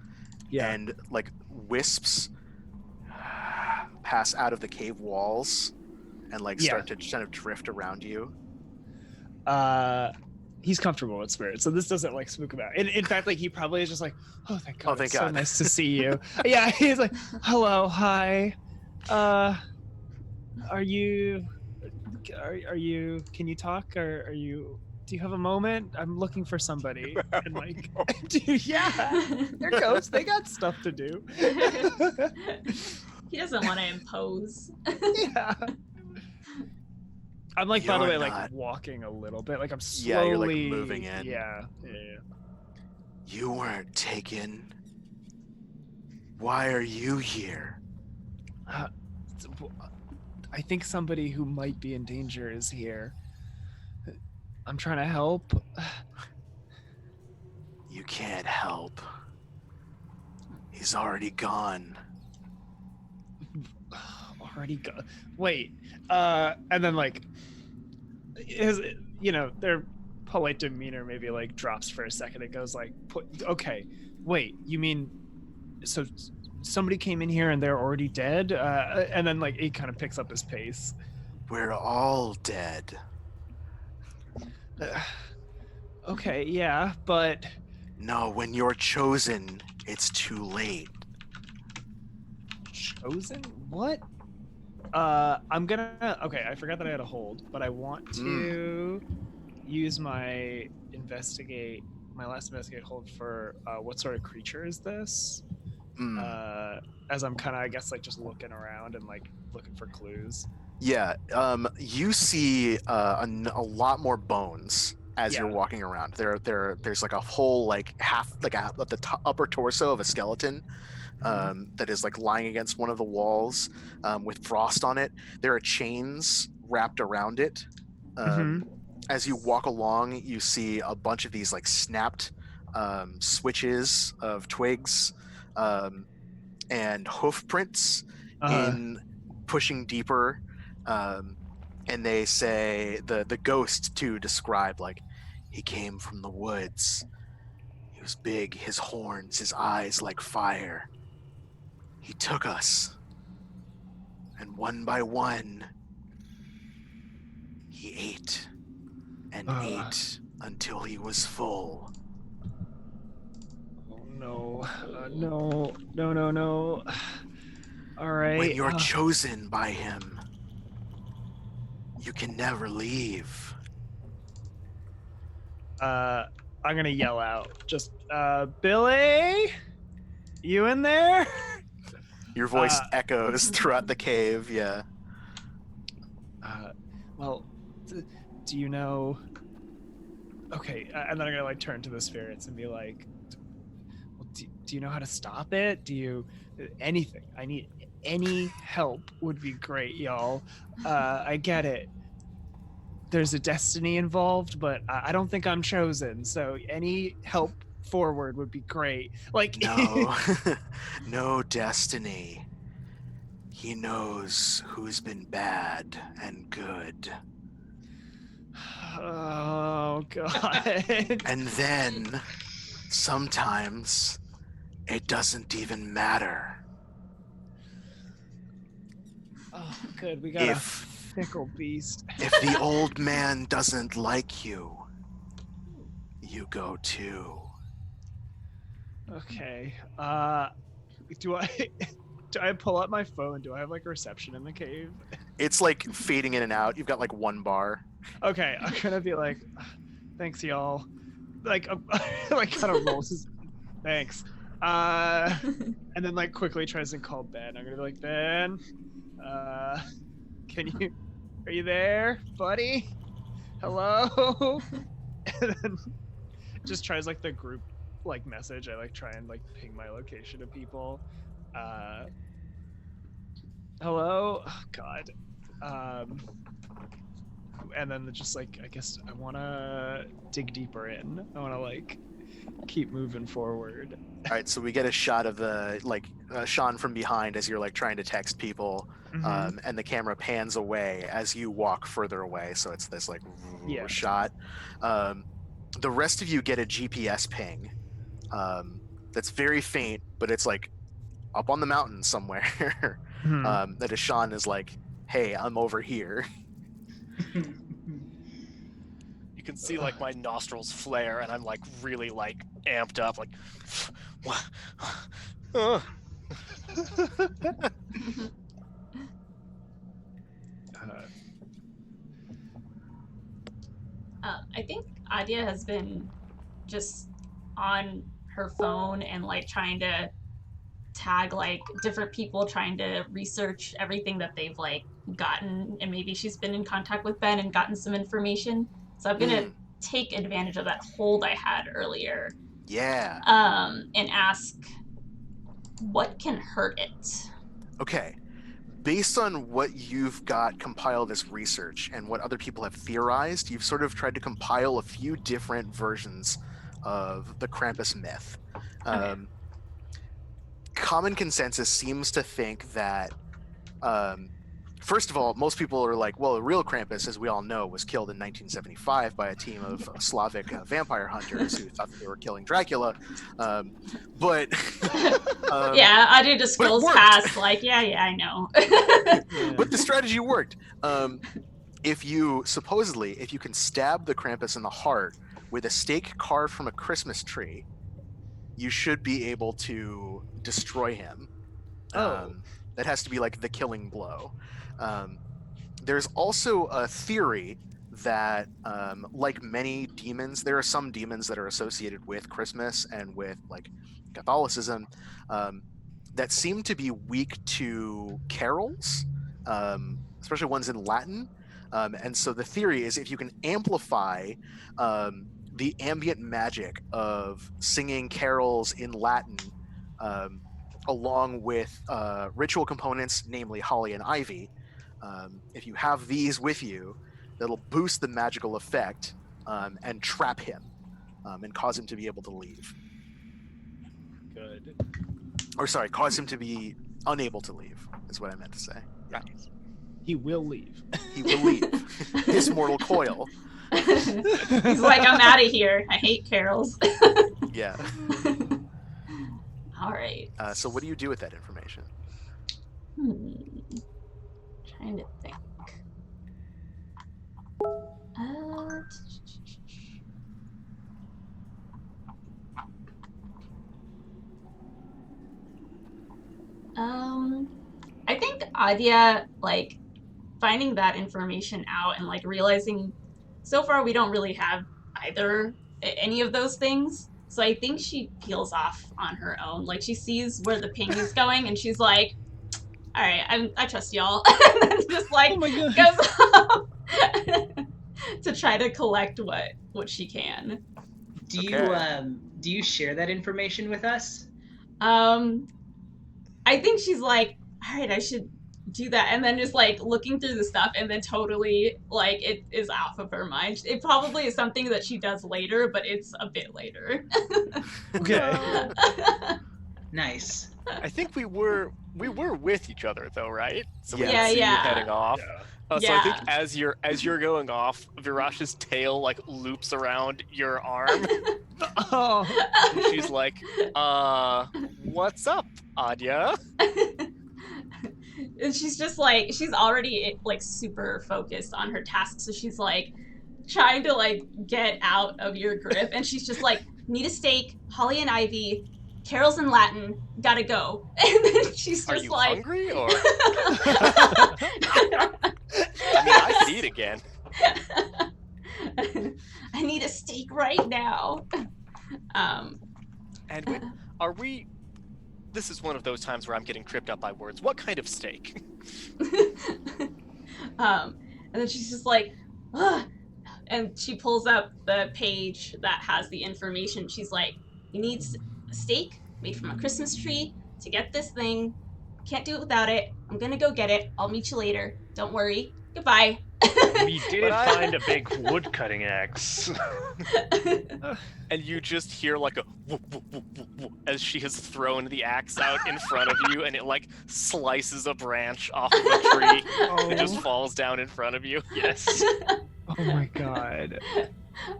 yeah. and like wisps pass out of the cave walls and like start to kind of drift around you. He's comfortable with spirits, so this doesn't like spook him out. In fact, like he probably is just like, oh thank God, thank it's so God. nice to see you. Yeah, he's like, hello, hi. Are you? Can you talk? Or are you? Do you have a moment? I'm looking for somebody. And like, yeah, they're ghosts. They got stuff to do. He doesn't want to impose. Yeah. I'm like, by the You're way, like not- walking a little bit. Like I'm slowly. Yeah, you're, like, moving in. Yeah. You weren't taken. Why are you here? I think somebody who might be in danger is here. I'm trying to help. You can't help. He's already gone. Already gone. Wait. And then like his, their polite demeanor maybe like drops for a second. It goes like, okay, wait, you mean so somebody came in here and they're already dead? And then like he kind of picks up his pace. We're all dead. Okay, yeah, but No, when you're chosen, it's too late. chosen? What? I'm gonna. Okay, I forgot that I had a hold, but I want to use my last investigate hold for what sort of creature is this? As I'm kind of, I guess, like just looking around and like looking for clues. Yeah, you see a lot more bones as you're walking around. There's like a whole like half like at the upper torso of a skeleton that is like lying against one of the walls with frost on it. There are chains wrapped around it. As you walk along, you see a bunch of these like snapped switches of twigs and hoof prints in pushing deeper. And they say the ghost too described like he came from the woods. He was big, his horns, his eyes like fire. He took us, and one by one, he ate and ate until he was full. Oh no, no. All right. When you're chosen by him, you can never leave. I'm gonna yell out, just Billy, you in there? Your voice echoes throughout the cave. Yeah. Well, do you know? Okay, and then I'm gonna like turn to the spirits and be like, well, do Do you know how to stop it? Do you anything? I need any help would be great, y'all. I get it. There's a destiny involved, but I don't think I'm chosen. So any help forward would be great. Like No, no destiny. He knows who's been bad and good. Oh God. And then, sometimes, it doesn't even matter. Oh, good. We got a fickle beast. If the old man doesn't like you, you go too. Okay. Do I pull up my phone? Do I have like a reception in the cave? It's like fading in and out. You've got like one bar. Okay, I'm gonna be like, thanks y'all. Like, like kind of rolls his, thanks. And then like quickly tries to call Ben. I'm gonna be like, Ben, are you there, buddy? Hello? And then just tries like the group like message. I like try and like ping my location to people. Hello? Oh, God. And then just like, I guess I want to dig deeper in. I want to like keep moving forward. All right, so we get a shot of the like Sean from behind as you're like trying to text people, and the camera pans away as you walk further away. So it's this like shot. The rest of you get a GPS ping that's very faint, but it's like up on the mountain somewhere. That Sean is like, "Hey, I'm over here." You can see like my nostrils flare, and I'm like really like amped up, like what? I think Adia has been just on her phone and like trying to tag like different people, trying to research everything that they've like gotten, and maybe she's been in contact with Ben and gotten some information. So I'm gonna take advantage of that hold I had earlier. Yeah. And ask what can hurt it. Okay. Based on what you've got compiled as research and what other people have theorized, you've sort of tried to compile a few different versions of the Krampus myth. Okay. Common consensus seems to think that, first of all, most people are like, well, the real Krampus, as we all know, was killed in 1975 by a team of Slavic vampire hunters who thought they were killing Dracula. But yeah, Adia just scrolls past, like, yeah, I know. But the strategy worked. If you can stab the Krampus in the heart with a stake carved from a Christmas tree, you should be able to destroy him. That has to be like the killing blow. There's also a theory that, like many demons, there are some demons that are associated with Christmas and with like Catholicism that seem to be weak to carols, especially ones in Latin. And so the theory is if you can amplify the ambient magic of singing carols in Latin, along with ritual components, namely holly and ivy, if you have these with you, that'll boost the magical effect and trap him and cause him to be able to leave. Good. Or sorry, cause him to be unable to leave, is what I meant to say. Yeah. He will leave. He will leave. His mortal coil. He's like, I'm out of here. I hate carols. Yeah. All right. So what do you do with that information? Trying to think. I think Adia, like, finding that information out and like realizing so far we don't really have any of those things. So I think she peels off on her own. Like she sees where the ping is going and she's like, all right, I trust y'all. And then just like goes off to try to collect what she can. Do you share that information with us? I think she's like, all right, I should do that, and then just like looking through the stuff, and then totally like it is off of her mind. It probably is something that she does later, but it's a bit later. Okay. Nice. I think we were with each other though, right? So we Yeah, could see you yeah. heading off. Yeah. So I think Yeah. as you're going off, Virash's tail like loops around your arm. Oh. And she's like, what's up, Adya? And she's just like, she's already like super focused on her task, so she's like trying to like get out of your grip, and she's just like, need a steak, holly and ivy, carols in Latin, gotta go. And then she's Are just you like, hungry or? I mean, I could eat again. I need a steak right now. And are we? This is one of those times where I'm getting tripped up by words. What kind of steak? And then she's just like, ugh. And she pulls up the page that has the information. She's like, you need a steak made from a Christmas tree to get this thing. Can't do it without it. I'm gonna go get it. I'll meet you later. Don't worry. Goodbye. We did find a big wood cutting axe. And you just hear like a whoop, whoop, whoop, whoop, whoop, as she has thrown the axe out in front of you, and it like slices a branch off of a tree. It just falls down in front of you. Yes. Oh my god.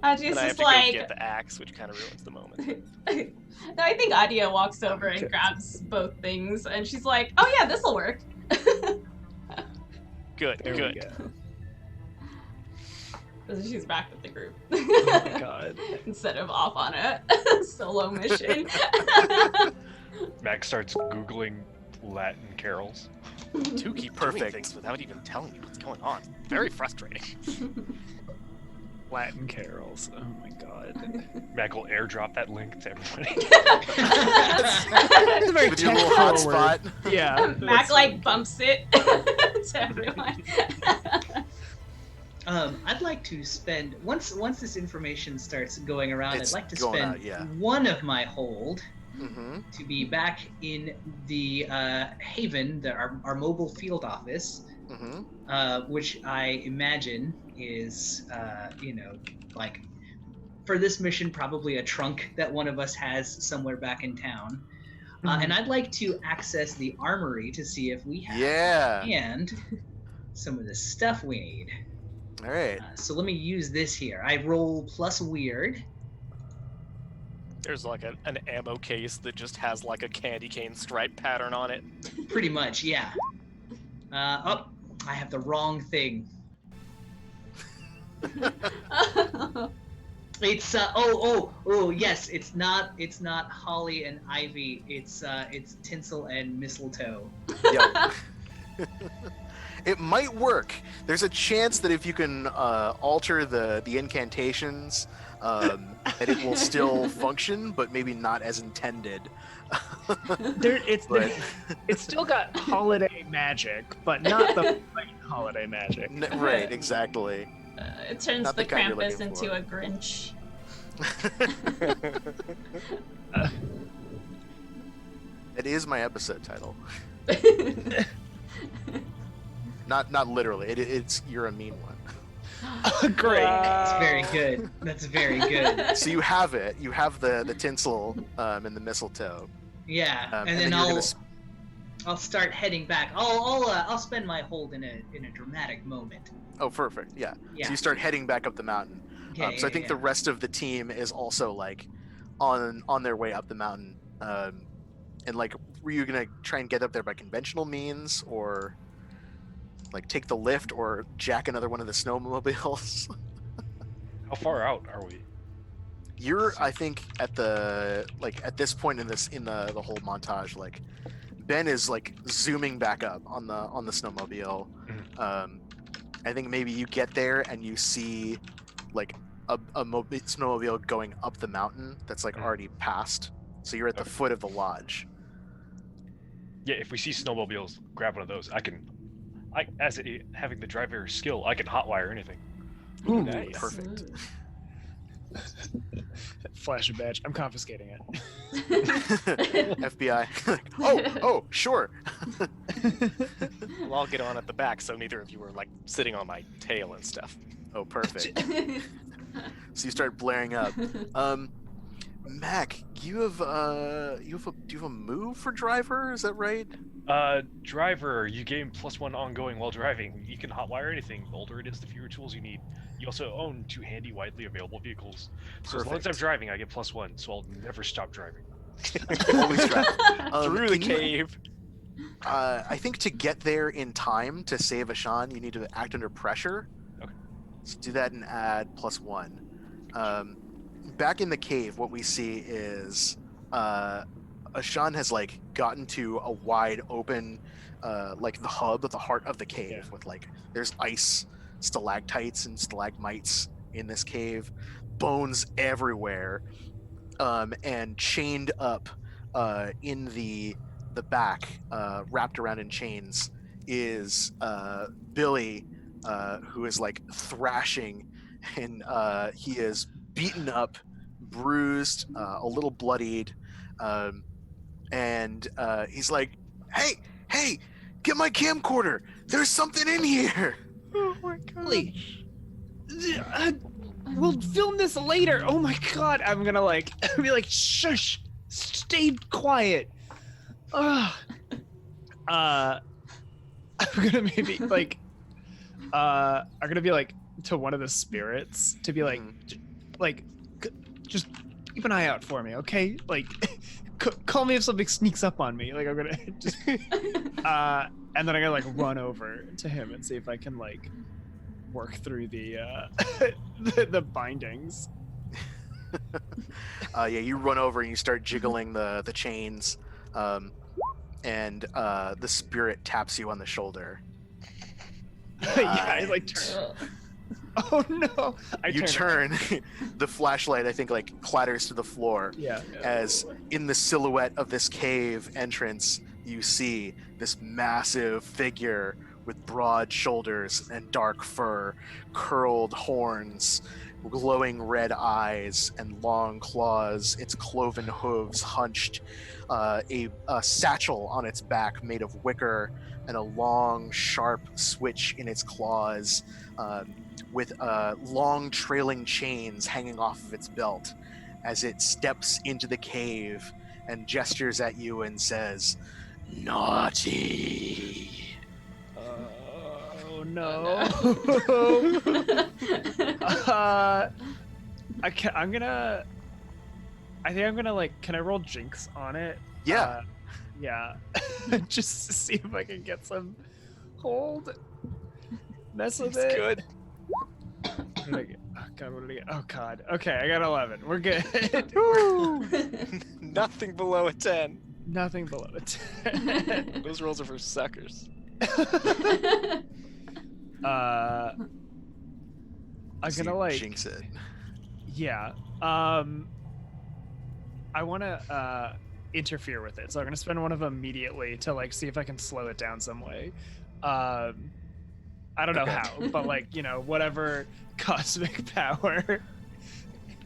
Adia's And I have just to like, go get the axe, which kind of ruins the moment. No, I think Adia walks over and Okay. grabs both things, and she's like, oh yeah, this'll work. Good, There we good. go. So she's back with the group. Oh my god. Instead of off on a solo mission. Max starts Googling Latin carols. Two keep Perfect. doing things without even telling you what's going on. Very frustrating. Latin carols. Oh my god. Mac will airdrop that link to everybody. It's a very With your tech little forward. hotspot. Yeah. Mac like bumps it to everyone. I'd like to spend once this information starts going around. It's I'd like to going spend out, yeah. one of my hold Mm-hmm. to be back in the Haven, our mobile field office, Mm-hmm. which I imagine is, like for this mission, probably a trunk that one of us has somewhere back in town. And I'd like to access the armory to see if we have Yeah. and some of the stuff we need. All right. So let me use this here. I roll plus weird. There's like an ammo case that just has like a candy cane stripe pattern on it. Pretty much, yeah. I have the wrong thing. It's yes, it's not holly and ivy. It's tinsel and mistletoe. Yep. It might work. There's a chance that if you can alter the incantations, that it will still function, but maybe not as intended. It's still got holiday magic, but not the plain holiday magic. Right, exactly. It turns Not the the kind you're Krampus looking into for. a Grinch. It is my episode title. Not literally. It's you're a mean one. Great. That's very good. That's very good. So you have it. You have the tinsel and the mistletoe. Yeah, and then then you're I'll start heading back. I'll spend my hold in a dramatic moment. Oh, perfect. Yeah. Yeah. So you start heading back up the mountain. So I think the rest of the team is also like on their way up the mountain. And like, were you gonna try and get up there by conventional means, or like take the lift, or jack another one of the snowmobiles? How far out are we? You're, I think, at this point in the whole montage, like Ben is like zooming back up on the snowmobile. I think maybe you get there and you see like a snowmobile going up the mountain that's like already passed. So you're at the foot of the lodge. Yeah, if we see snowmobiles, grab one of those. Having the driver skill, I can hotwire anything. Ooh, Nice. Perfect. Flash a badge. I'm confiscating it. FBI. oh, sure. Well, I'll get on at the back, so neither of you are like sitting on my tail and stuff. Oh, perfect. So you start blaring up. Mac, do you have a move for driver? Is that right? Driver, you gain +1 ongoing while driving. You can hotwire anything. The older it is, the fewer tools you need. You also own 2 handy, widely available vehicles. So as long as I'm Perfect. driving, I get +1, so I'll never stop driving. Always drive. Through the can you- cave. I think to get there in time to save Ashan, you need to act under pressure. Okay. So do that and add +1. Back in the cave, what we see is Ashan has like gotten to a wide open, like the hub at the heart of the cave with like there's ice stalactites and stalagmites in this cave, bones everywhere, and chained up in the back, wrapped around in chains, is Billy, who is like thrashing, and he is beaten up, bruised, a little bloodied, and he's like, hey, get my camcorder, there's something in here. Oh my god. Billy, we'll film this later. Oh my god, I'm gonna like be like, shush, stay quiet. I'm gonna maybe like I'm gonna be like to one of the spirits to be like just keep an eye out for me, okay? Like call me if something sneaks up on me. Like I'm gonna just and then I'm gonna like run over to him and see if I can like work through the the bindings. You run over and you start jiggling the chains, and the spirit taps you on the shoulder. I like turn. Oh no! You turn. The flashlight, I think, like clatters to the floor. Yeah. As in the silhouette of this cave entrance, you see this massive figure with broad shoulders and dark fur, curled horns, glowing red eyes, and long claws, its cloven hooves hunched, a satchel on its back made of wicker, and a long, sharp switch in its claws, with long trailing chains hanging off of its belt, as it steps into the cave and gestures at you and says, "Naughty." Oh no! I think I'm gonna like. Can I roll Jinx on it? Yeah. Yeah. Just to see if I can get some hold. Mess with It's it. good. What did I get? Oh god, what did I get? Oh god. Okay, I got 11. We're good. Nothing below a 10. Nothing below a 10. Those rolls are for suckers. I'm So gonna you like jinx it. yeah. I wanna interfere with it, so I'm gonna spend one of them immediately to like see if I can slow it down some way. I don't know Okay. how, but like, you know, whatever cosmic power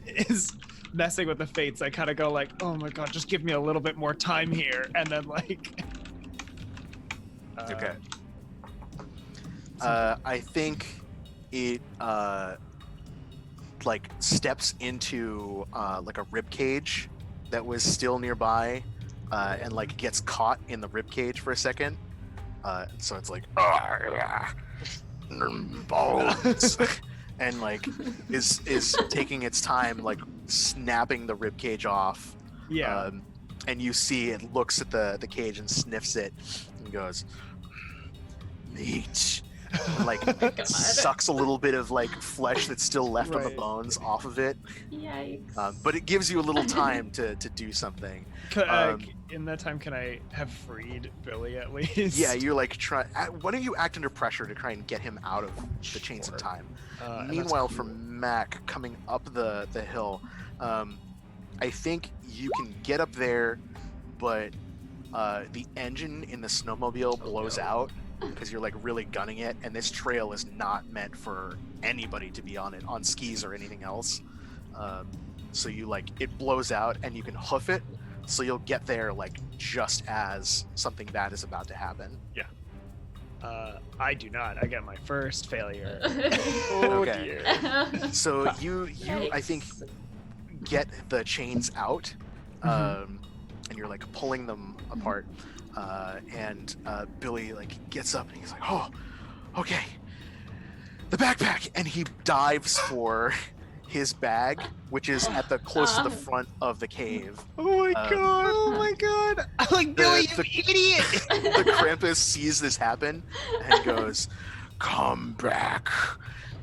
is messing with the fates, I kind of go like, oh my god, just give me a little bit more time here, and then like Okay. I think it like steps into like a rib cage that was still nearby, and like gets caught in the rib cage for a second. So it's like bones, and like is taking its time, like snapping the rib cage off. yeah. And you see it looks at the cage and sniffs it and goes, meat. And, like sucks a little bit of like flesh that's still left on the Right. bones off of it. Yikes. But it gives you a little time to do something. In that time, can I have freed Billy at least? Yeah, you're like why don't you act under pressure to try and get him out of the chains of time? And that's Meanwhile, cool. for Mac coming up the hill, I think you can get up there, but the engine in the snowmobile blows out because you're like really gunning it, and this trail is not meant for anybody to be on it on skis or anything else. So you like it blows out and you can hoof it, so you'll get there like just as something bad is about to happen. I do not. I got my first failure. Oh Okay. dear. So you I think get the chains out, and you're like pulling them apart, and Billy like gets up and he's like, "Oh, okay, the backpack," and he dives for his bag, which is at the close to the front of the cave. Oh my god! Oh my god! I'm like, Billy, you idiot! The Krampus sees this happen and goes, "Come back,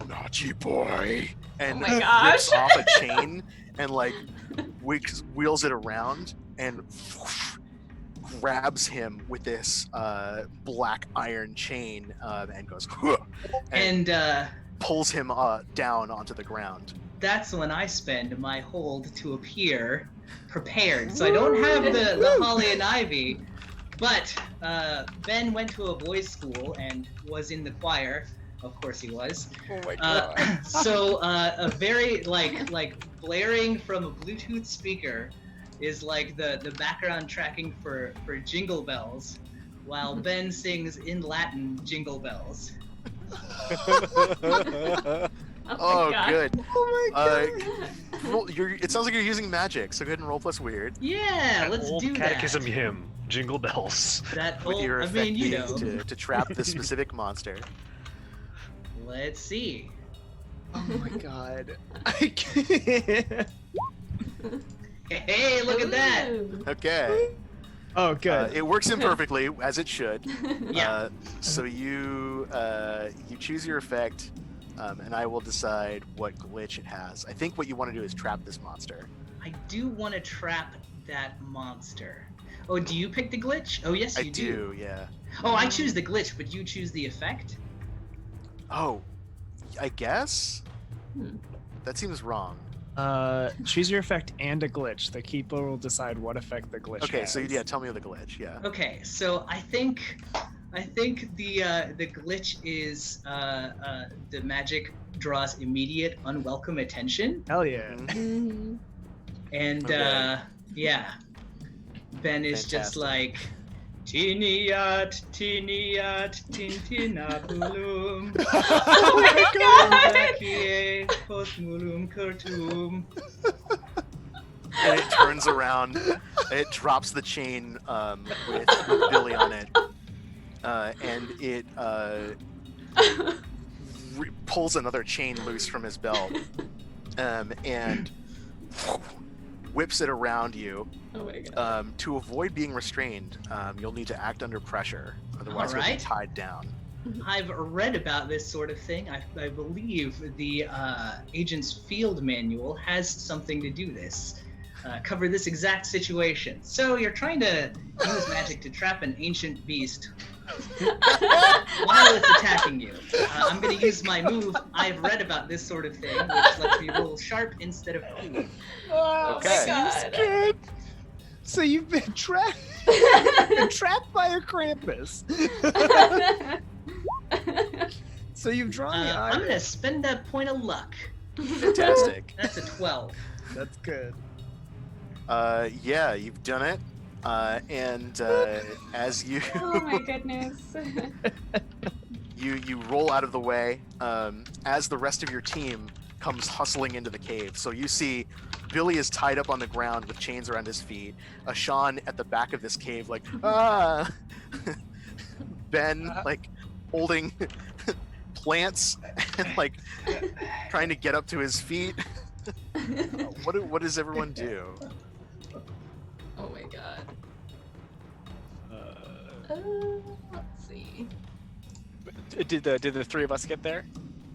naughty boy," and Oh my gosh. rips off a chain and like wheels it around and grabs him with this black iron chain and goes and pulls him down onto the ground. That's when I spend my hold to appear prepared. So I don't have the holly and ivy, but Ben went to a boys' school and was in the choir. Of course he was. Oh my god. So a very like blaring from a Bluetooth speaker is like the background tracking for Jingle Bells, while Ben sings in Latin Jingle Bells. Oh, God. good. Oh my god! It sounds like you're using magic, so go ahead and roll plus weird Yeah, let's Old do catechism that. hymn, Jingle Bells. That with old, your I effect mean, you being know. to trap this specific monster. Let's see. Oh my god! I can't. Hey, look at that. Ooh. Okay. Oh, good. It works imperfectly, as it should. Yeah. So you choose your effect, and I will decide what glitch it has. I think what you want to do is trap this monster. I do want to trap that monster. Oh, do you pick the glitch? Oh, yes, you I do, yeah. Oh, I choose the glitch, but you choose the effect? Oh, I guess? Hmm. That seems wrong. Choose your effect and a glitch. The keeper will decide what effect the glitch Okay, has. so yeah, tell me the glitch, yeah. Okay, so I think the glitch is the magic draws immediate unwelcome attention, Hell yeah. Mhm. and Okay. yeah, Ben is just Fantastic. like Tiniat, Tintinapulum. Oh my god! Zakie, Postmulum Kurtum. And it turns around, it drops the chain with Billy on it, and it pulls another chain loose from his belt, and whips it around you. Oh my god. To avoid being restrained, you'll need to act under pressure, otherwise you'll be Alright. tied down. I've read about this sort of thing. I believe the agent's field manual has something to do this. Cover this exact situation. So you're trying to use magic to trap an ancient beast while it's attacking you. I'm going to use my move. I've read about this sort of thing, which lets me roll sharp instead of cool. Oh Okay. my god. Good. So you've been trapped by a Krampus. So you've drawn the I'm iron. going to spend a point of luck. Fantastic. That's a 12. That's good. Yeah, you've done it. And as you Oh my goodness. you roll out of the way, as the rest of your team comes hustling into the cave. So you see Billy is tied up on the ground with chains around his feet. Ashan at the back of this cave, like, ah. Ben, like, holding plants and, like, trying to get up to his feet. What does everyone do? Oh my god. Let's see. Did the three of us get there?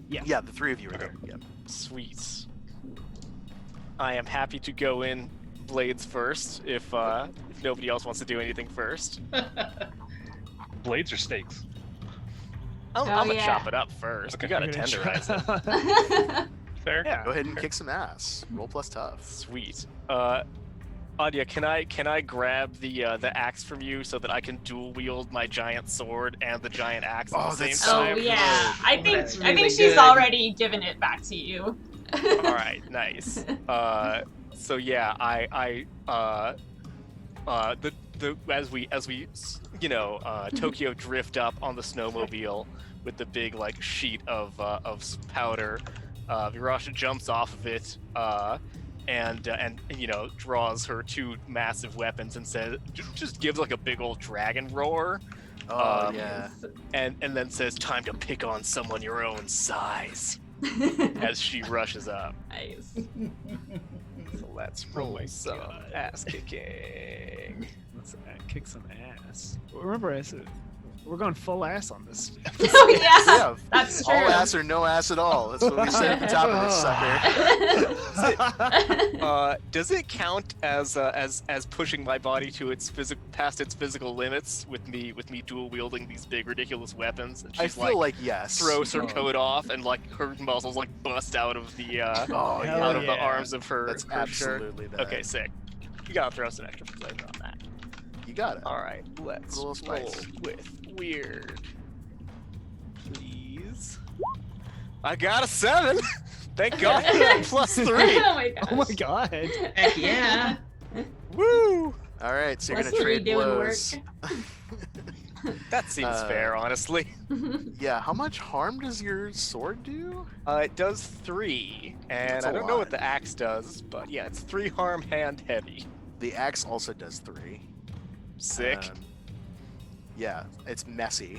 Yeah, the three of you are there. Yeah. Sweet. I am happy to go in blades first if nobody else wants to do anything first. Blades or stakes? I'm Oh, gonna yeah. chop it up first. Okay. You gotta I'm gonna tenderize it. try- Fair? Yeah. Go ahead and kick some ass. Roll plus tough. Sweet. Anya, can I grab the axe from you so that I can dual wield my giant sword and the giant axe at Oh, the same that's Oh time? so yeah. I think That's I think really she's good. already given it back to you. All right, nice. So yeah, as we Tokyo drift up on the snowmobile with the big like sheet of powder, Virasha jumps off of it, and draws her two massive weapons and says, just gives like a big old dragon roar. Yeah. And then says, "Time to pick on someone your own size," as she rushes up. Nice. So let's roll some ass kicking. Let's kick some ass. Remember, we're going full ass on this. Oh yeah, Yeah, that's true. all ass or no ass at all. That's what we said at the top of this sucker. Does it count as pushing my body to past its physical limits with me dual wielding these big ridiculous weapons? And I she's feel like yes. throws her coat off and like her muscles like bust out of the Oh, yeah. out of the arms of her. That's her shirt. absolutely that. Okay, sick. You gotta throw some extra flavor on that. You got it. All right, let's A little roll spice. with weird, please. I got a 7. Thank God for that +3. Oh my gosh. Oh my god. Heck yeah. Woo! All right, so you're Plus gonna three trade doing blows. That seems fair, honestly. Yeah, how much harm does your sword do? It does 3, and That's a I don't know lot. what the axe does, but yeah, it's 3 harm, hand, heavy. The axe also does 3. Sick. Yeah, it's messy.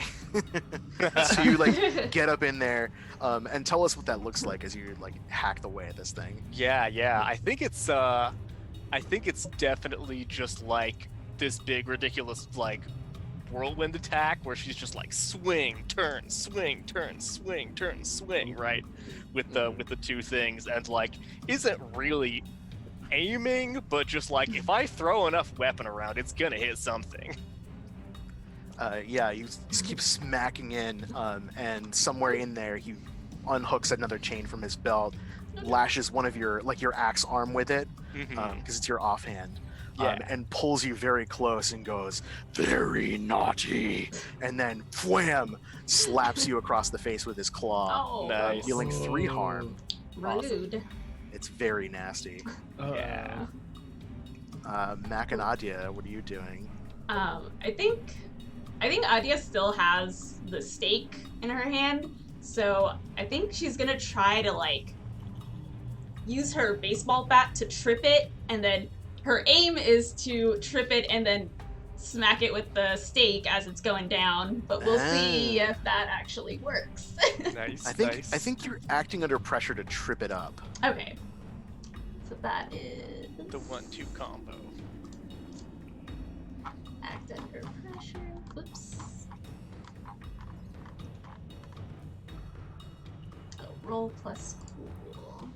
So you like get up in there, and tell us what that looks like as you like hack away at this thing. Yeah. I think it's definitely just like this big ridiculous like whirlwind attack where she's just like swing, turn, swing, turn, swing, turn, swing, right? With the two things, and like isn't really aiming, but just like if I throw enough weapon around, it's gonna hit something. Yeah, you just keep smacking in, and somewhere in there he unhooks another chain from his belt, lashes one of your axe arm with it, because it's your offhand. Yeah. And pulls you very close and goes, "Very naughty," and then wham, slaps you across the face with his claw, Oh, Nice. dealing 3 harm. rude. It's very nasty. Yeah. Mac and Adia, what are you doing? I think Adia still has the stake in her hand, so I think she's gonna try to like use her baseball bat to trip it, and then her aim is to trip it and then smack it with the stake as it's going down. But we'll see if that actually works. Nice. I think you're acting under pressure to trip it up. Okay, so that is the 1-2 combo. act under pressure. Whoops. Oh, roll plus cool.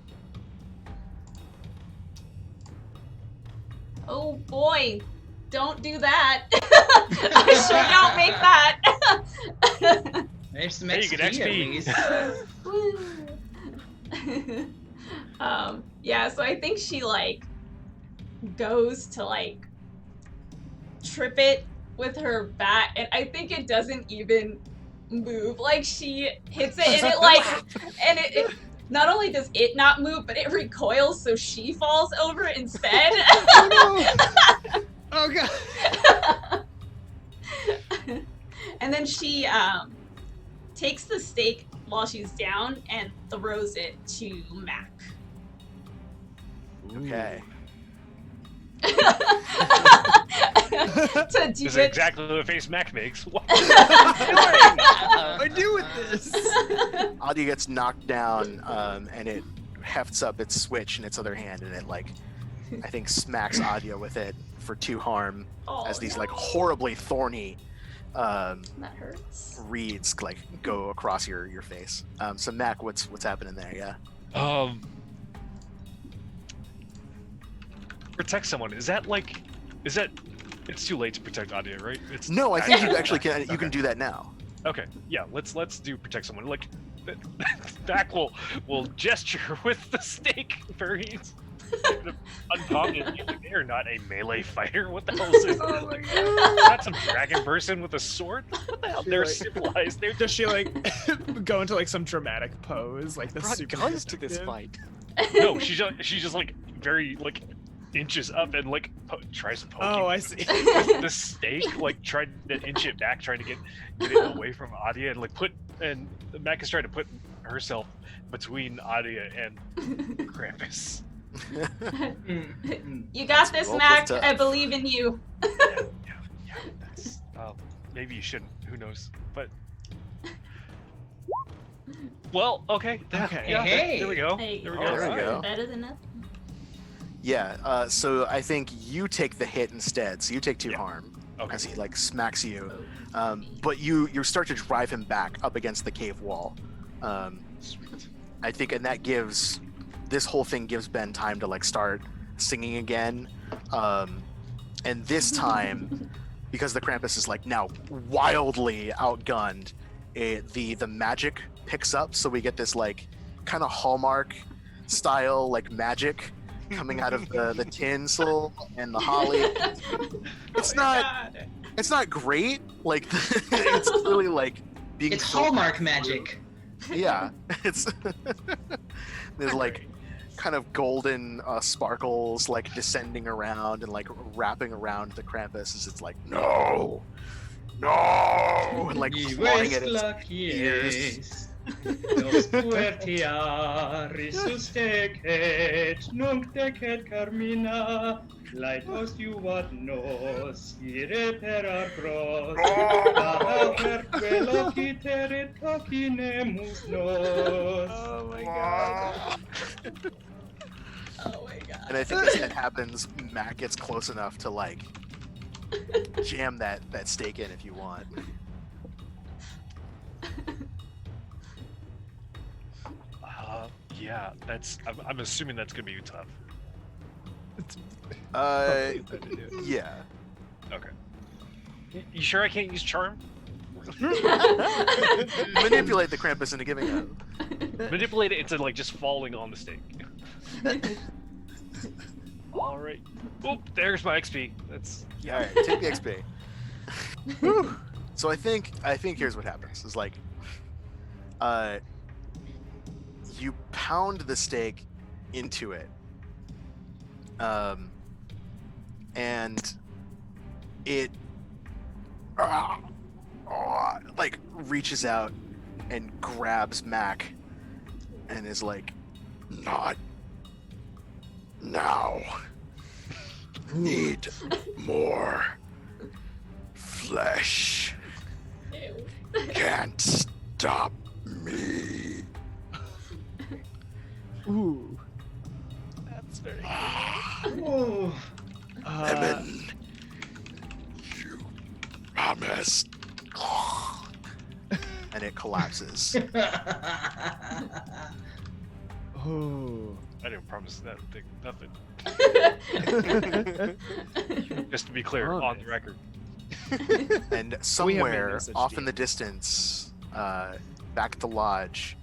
Oh boy, don't do that. I should not make that. There's some Hey, you XP, get at XP. least. Woo. Yeah, so I think she like goes to like trip it with her bat, and I think it doesn't even move. Like she hits it and it like and it not only does it not move, but it recoils, so she falls over instead. Oh god. And then she takes the stake while she's down and throws it to Mac. Okay. To do This is it. exactly the face Mac makes. What? I do with this. Adia gets knocked down, and it hefts up its switch in its other hand, and it like, I think, smacks Adia with it for 2 harm, Oh, as these no. like horribly thorny That hurts. reeds like go across your face. So Mac, what's happening there? Yeah. Protect someone. Is that it's too late to protect Adia, right? It's No, I think you actually can. You can do that now. Okay, yeah, let's do protect someone. Like Mac will gesture with the stake very Uncommon. They are not a melee fighter. What the hell is this? Oh my god. That's a dragon person with a sword. What the hell? They're civilized. They're Does she like go into like some dramatic pose, like the Brought super guns to this detective? fight. no. She's just like very like inches up and like tries to poke Oh, you I see. with the stake, like trying to inch it back, trying to get it away from Adia, and like Mac is trying to put herself between Adia and Krampus. You got this, Roll Mac. plus tough. I believe in you. Yeah. That's maybe you shouldn't. Who knows? But well, okay. Okay. Yeah, Hey. there we go. Hey, There we There go. we go. Better than nothing. Yeah, so I think you take the hit instead. So you take 2 Yeah. harm Okay. as he like smacks you, but you start to drive him back up against the cave wall. Sweet. I think, and that gives this whole thing gives Ben time to like start singing again, and this time, because the Krampus is like now wildly outgunned, the magic picks up, so we get this like kind of Hallmark style like magic coming out of the tinsel and the holly. It's not great. Like it's really like being. It's Hallmark magic. Yeah, it's there's like kind of golden sparkles like descending around and like wrapping around the Krampus as it's like no, and like clawing at its ears. Nos puertia risusdecet, nunc decet carmina, laetos juvat nos, ire per arbros, perque lociterit cocinemus nos. Oh my god. Oh my god. And I think as that happens, Mac gets close enough to like jam that stake in if you want. Yeah, I'm assuming that's gonna be tough. Yeah. Okay. You sure I can't use charm? Manipulate the Krampus into giving up. Manipulate it into like just falling on the stake. All right. Oop, there's my XP. That's All right, take the XP. Whew. So I think here's what happens. Is like, you pound the stake into it, and it like reaches out and grabs Mac, and is like, not now. Need more flesh. Ew. Can't stop me. Ooh. That's very Oh, Lemon, you promised. And it collapses. Oh. I didn't promise that thing nothing. Just to be clear, Oh, on nice. the record. And somewhere off in the distance, back at the lodge,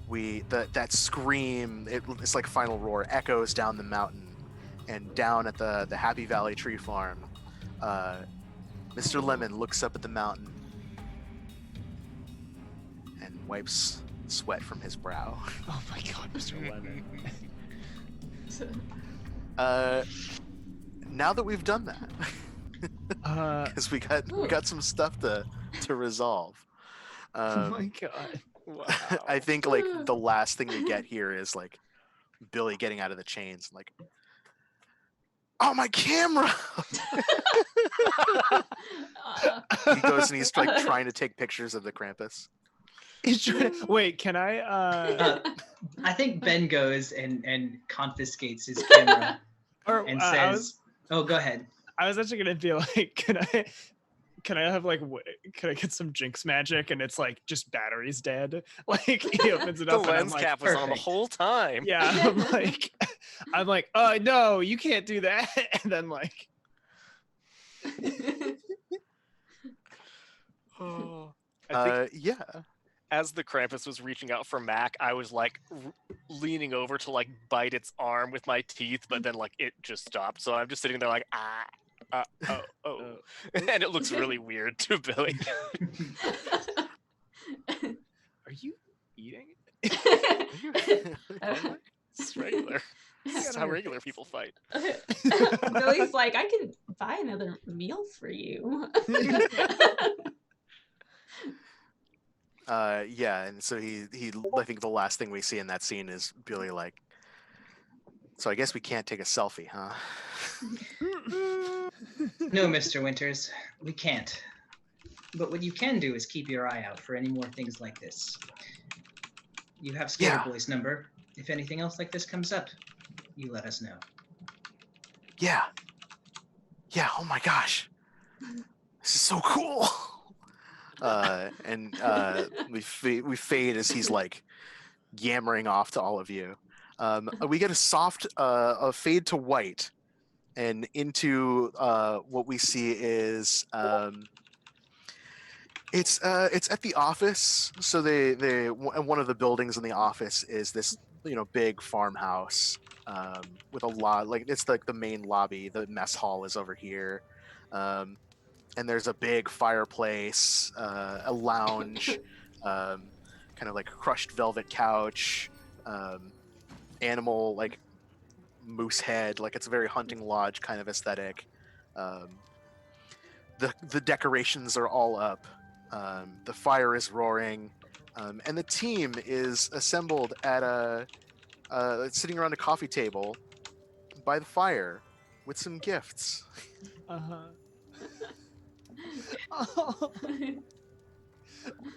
that scream, it's like final roar, echoes down the mountain, and down at the Happy Valley Tree Farm, Mr. Lemon looks up at the mountain and wipes sweat from his brow. Oh my god, Mr. Lemon. Now that we've done that, because we got some stuff to resolve. Oh my god. Wow. I think like the last thing we get here is like Billy getting out of the chains, and like, oh, my camera! He goes and he's like trying to take pictures of the Krampus. He's trying to, wait, can I I think Ben goes and confiscates his camera or and I says, "Oh, go ahead." I was actually gonna be like, can I have like, can I get some Jinx magic? And it's like just batteries dead. Like he opens it The up and I'm lens like, cap was on the perfect. whole time. yeah, I'm like, no, you can't do that. And then like, Oh. I think Yeah. as the Krampus was reaching out for Mac, I was like leaning over to like bite its arm with my teeth, but then like it just stopped. So I'm just sitting there like oh, and it looks really weird to Billy. Are you eating? It's regular. This is how regular people fight. Billy's like, I can buy another meal for you. Yeah, and so he I think the last thing we see in that scene is Billy like, so I guess we can't take a selfie, huh? No, Mr. Winters, we can't. But what you can do is keep your eye out for any more things like this. You have Skater Boy's number. If anything else like this comes up, you let us know. Yeah. Oh my gosh, this is so cool. And we fade as he's like yammering off to all of you. We get a soft a fade to white, and into what we see is it's at the office. So they one of the buildings in the office is this big farmhouse with a lot, like it's like the main lobby. The mess hall is over here. And there's a big fireplace, a lounge, kind of like a crushed velvet couch, animal like moose head, like it's a very hunting lodge kind of aesthetic. The decorations are all up. The fire is roaring, and the team is assembled at sitting around a coffee table by the fire with some gifts.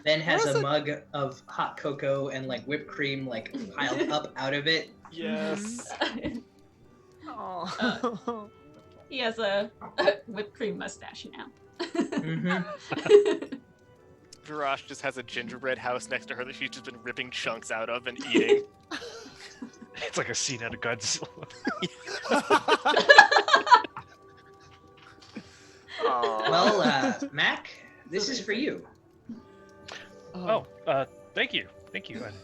Ben has a mug of hot cocoa and like whipped cream like piled up out of it. Yes. He has a whipped cream mustache now. Virash just has a gingerbread house next to her that she's just been ripping chunks out of and eating. It's like a scene out of Godzilla. Well, Mac, this is for you. Thank you. And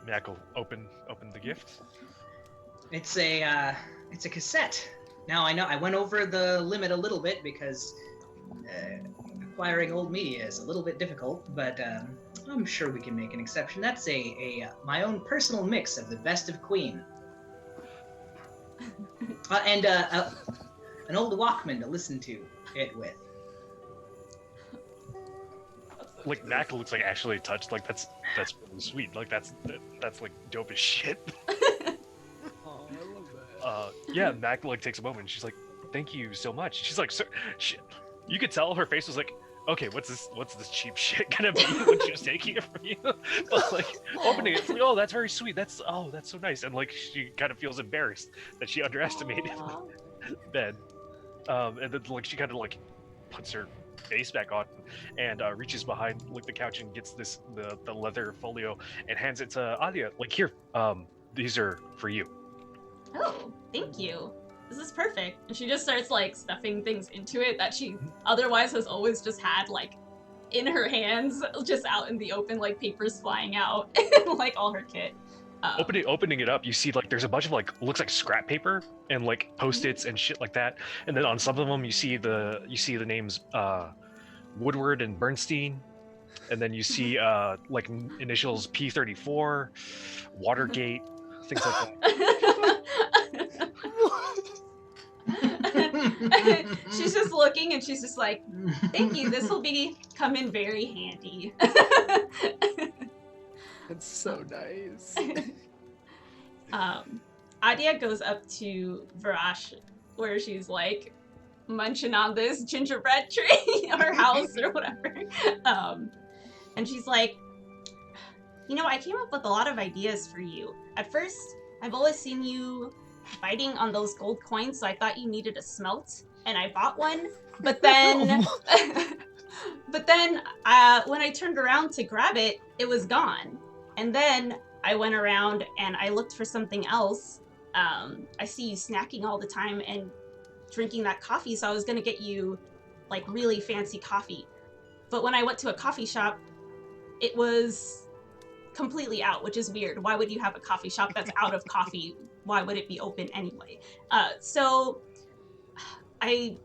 Mac will open the gift. It's a cassette. Now I know I went over the limit a little bit because acquiring old media is a little bit difficult, but I'm sure we can make an exception. That's my own personal mix of the best of Queen. And an old Walkman to listen to it with. Like Mac looks like actually touched. Like that's really sweet. Like that's like dope as shit. Oh, I love that. Yeah, Mac like takes a moment. And she's like, "Thank you so much." She's like, "Sir," you could tell her face was like, "Okay, what's this cheap shit gonna be when she was taking it from you?" But like opening it, it's like, "Oh, that's very sweet. That's so nice." And like she kind of feels embarrassed that she underestimated Ben. And then like she kind of like puts her face back on and reaches behind like the couch and gets the leather folio and hands it to Adia. Like, here, these are for you. Oh, thank you. This is perfect. And she just starts like stuffing things into it that she otherwise has always just had like in her hands, just out in the open, like papers flying out, and like all her kit. Opening it up, you see like there's a bunch of like looks like scrap paper and like post-its and shit like that. And then on some of them you see the names Woodward and Bernstein, and then you see like initials P34, Watergate, things like that. She's just looking and she's just like, thank you, this will come in very handy. It's so nice. Adia goes up to Virash where she's like munching on this gingerbread tree or house or whatever. And she's like, I came up with a lot of ideas for you. At first, I've always seen you biting on those gold coins, so I thought you needed a smelt, and I bought one. But then, when I turned around to grab it, it was gone. And then I went around and I looked for something else. I see you snacking all the time and drinking that coffee, so I was gonna get you like really fancy coffee. But when I went to a coffee shop, it was completely out, which is weird. Why would you have a coffee shop that's out of coffee? Why would it be open anyway? So I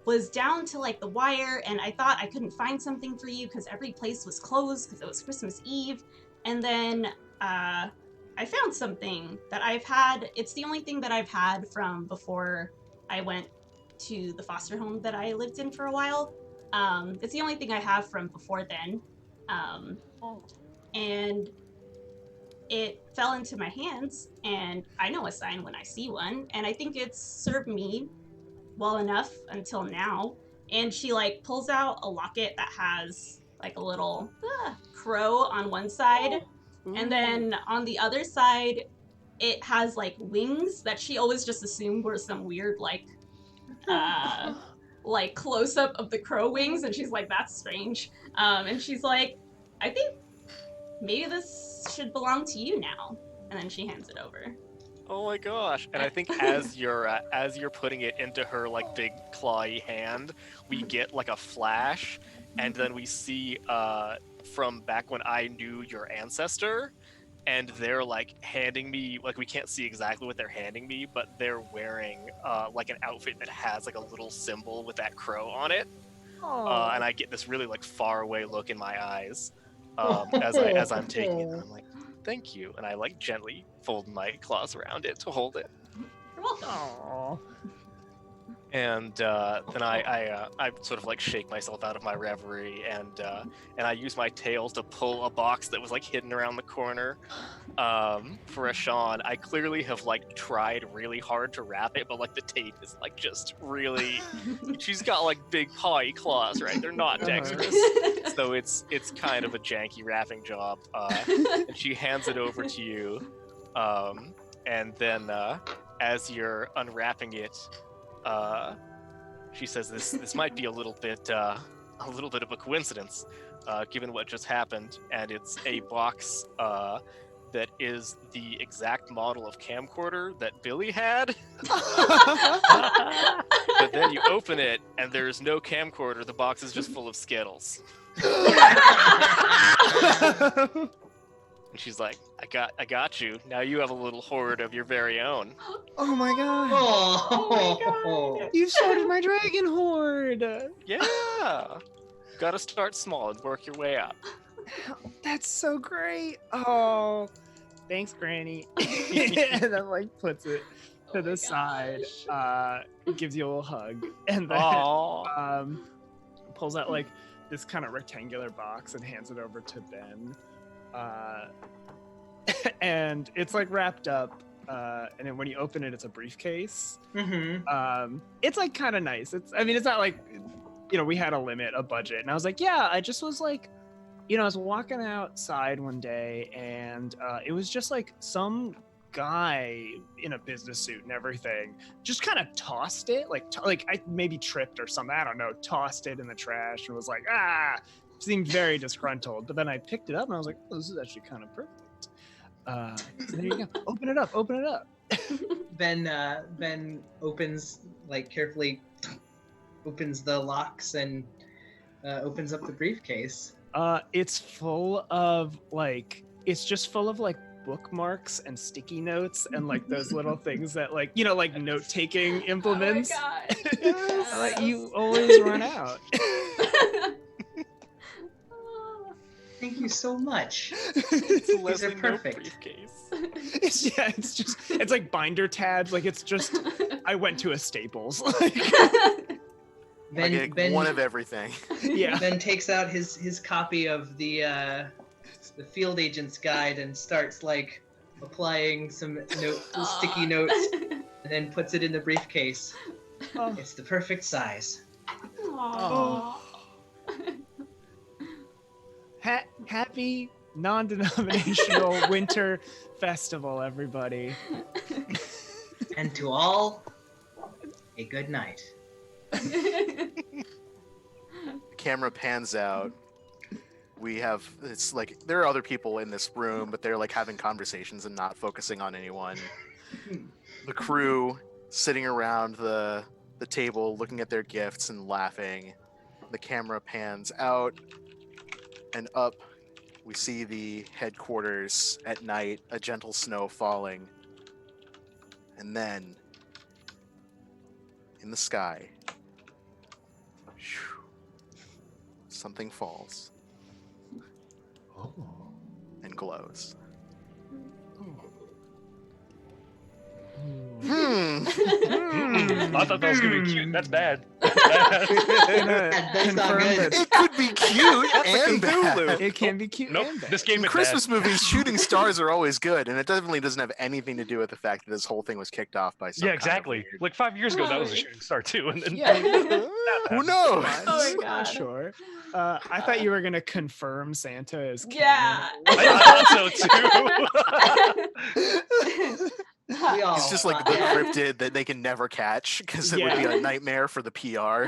was down to like the wire, and I thought I couldn't find something for you because every place was closed because it was Christmas Eve. And then I found something that I've had. It's the only thing that I've had from before I went to the foster home that I lived in for a while. It's the only thing I have from before then. And it fell into my hands, and I know a sign when I see one, and I think it's served me well enough until now. And she like pulls out a locket that has like a little crow on one side, and then on the other side it has like wings that she always just assumed were some weird like close up of the crow wings, and she's like, that's strange. And she's like, I think maybe this should belong to you now. And then she hands it over. Oh my gosh! And I think as you're putting it into her like big clawy hand, we get like a flash, and then we see from back when I knew your ancestor, and they're like handing me, like, we can't see exactly what they're handing me, but they're wearing like an outfit that has like a little symbol with that crow on it, and I get this really like far away look in my eyes as I'm taking it, and I'm like, thank you, and I like gently fold my claws around it to hold it. You're welcome. Aww. And then I sort of like shake myself out of my reverie, and I use my tail to pull a box that was like hidden around the corner for Ashan. I clearly have like tried really hard to wrap it, but like the tape is like just really. She's got like big pawy claws, right? They're not dexterous, so it's kind of a janky wrapping job. And she hands it over to you, and then as you're unwrapping it. She says this might be a little bit of a coincidence, given what just happened, and it's a box that is the exact model of camcorder that Billy had. But then you open it, and there's no camcorder. The box is just full of Skittles. And she's like, I got you. Now you have a little hoard of your very own. Oh my god. Oh, You started my dragon horde. Yeah. Gotta start small and work your way up. That's so great. Oh, thanks, Granny. And then like puts it to the side, gives you a little hug, and then pulls out like this kind of rectangular box and hands it over to Ben. And it's like wrapped up, and then when you open it, it's a briefcase. It's like kind of nice. It's not like, we had a budget, and I was like, I just was like, I was walking outside one day, and it was just like some guy in a business suit and everything just kind of tossed it, like I maybe tripped or something, I don't know, tossed it in the trash and was like, seemed very disgruntled. But then I picked it up and I was like, oh, this is actually kind of perfect. So there you go. Open it up. Ben opens, like, carefully opens the locks and opens up the briefcase. It's full of bookmarks and sticky notes and like those little things that like note-taking implements. Oh my God. Yes. Like, you always run out. Thank you so much. These are perfect. Briefcase. It's like binder tabs. Like, it's just, I went to a Staples. Ben, one of everything. Yeah. Ben takes out his copy of the field agent's guide and starts like applying some sticky notes, and then puts it in the briefcase. Oh. It's the perfect size. Oh. Happy non-denominational winter festival, everybody. And to all, a good night. Camera pans out. It's like there are other people in this room, but they're like having conversations and not focusing on anyone. The crew sitting around the table looking at their gifts and laughing. The camera pans out and up. we see the headquarters at night, a gentle snow falling. And then, in the sky, something falls and glows. I thought that was gonna be cute. That's bad. That's not good. It could be cute and bad. It can be cute Nope. and bad. This game In is Christmas bad. movies, shooting stars are always good, and it definitely doesn't have anything to do with the fact that this whole thing was kicked off by some Yeah, kind of exactly. weird- Like 5 years ago, that was a shooting star too, and then Who knows? Oh my Not God. sure. I thought you were gonna confirm Santa is canon. Yeah. I thought so too. We all It's just like the cryptid that they can never catch because it would be Yeah. a nightmare for the PR.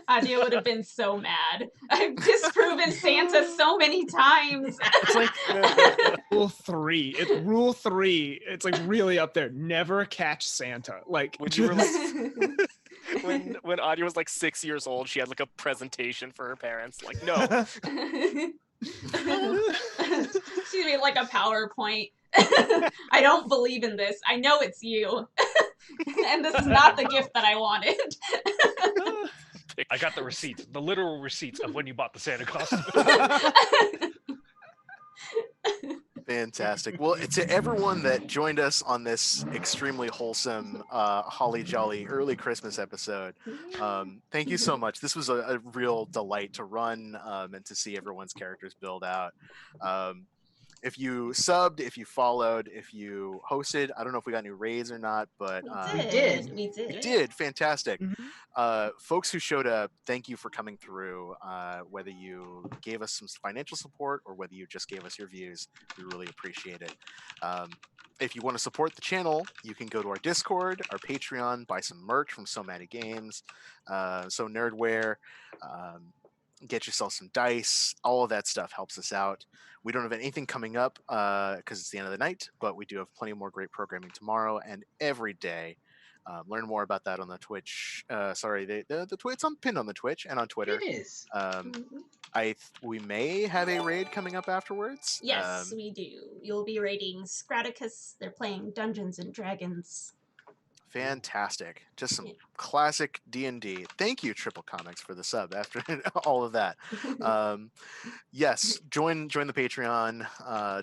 Adia would have been so mad. I've disproven Santa so many times. It's like rule 3. It's rule 3. It's like really up there. Never catch Santa. Like When you were like, when Adia was like 6 years old, she had like a presentation for her parents. Like, no, Excuse me, like a PowerPoint. I don't believe in this. I know it's you. And this is not the gift that I wanted. I got the receipts, the literal receipts of when you bought the Santa costume. Fantastic. Well, to everyone that joined us on this extremely wholesome, holly jolly early Christmas episode, thank you so much. This was a real delight to run and to see everyone's characters build out. If you subbed, if you followed, if you hosted, I don't know if we got new raids or not, but We did. We did. we did. Fantastic. Mhm. Folks who showed up, thank you for coming through. Whether you gave us some financial support or whether you just gave us your views, we really appreciate it. If you want to support the channel, you can go to our Discord, our Patreon, buy some merch from So Many Games, So Nerdware, get yourself some dice. All of that stuff helps us out. We don't have anything coming up because it's the end of the night, but we do have plenty more great programming tomorrow and every day. Learn more about that on the Twitch. The Twitch. I'm pinned on the Twitch and on Twitter. It is. We may have a raid coming up afterwards. Yes, we do. You'll be raiding Scraticus. They're playing Dungeons and Dragons. Fantastic. Just some Yeah. classic D&D. Thank you, Triple Comics, for the sub after all of that. Yes, join the Patreon,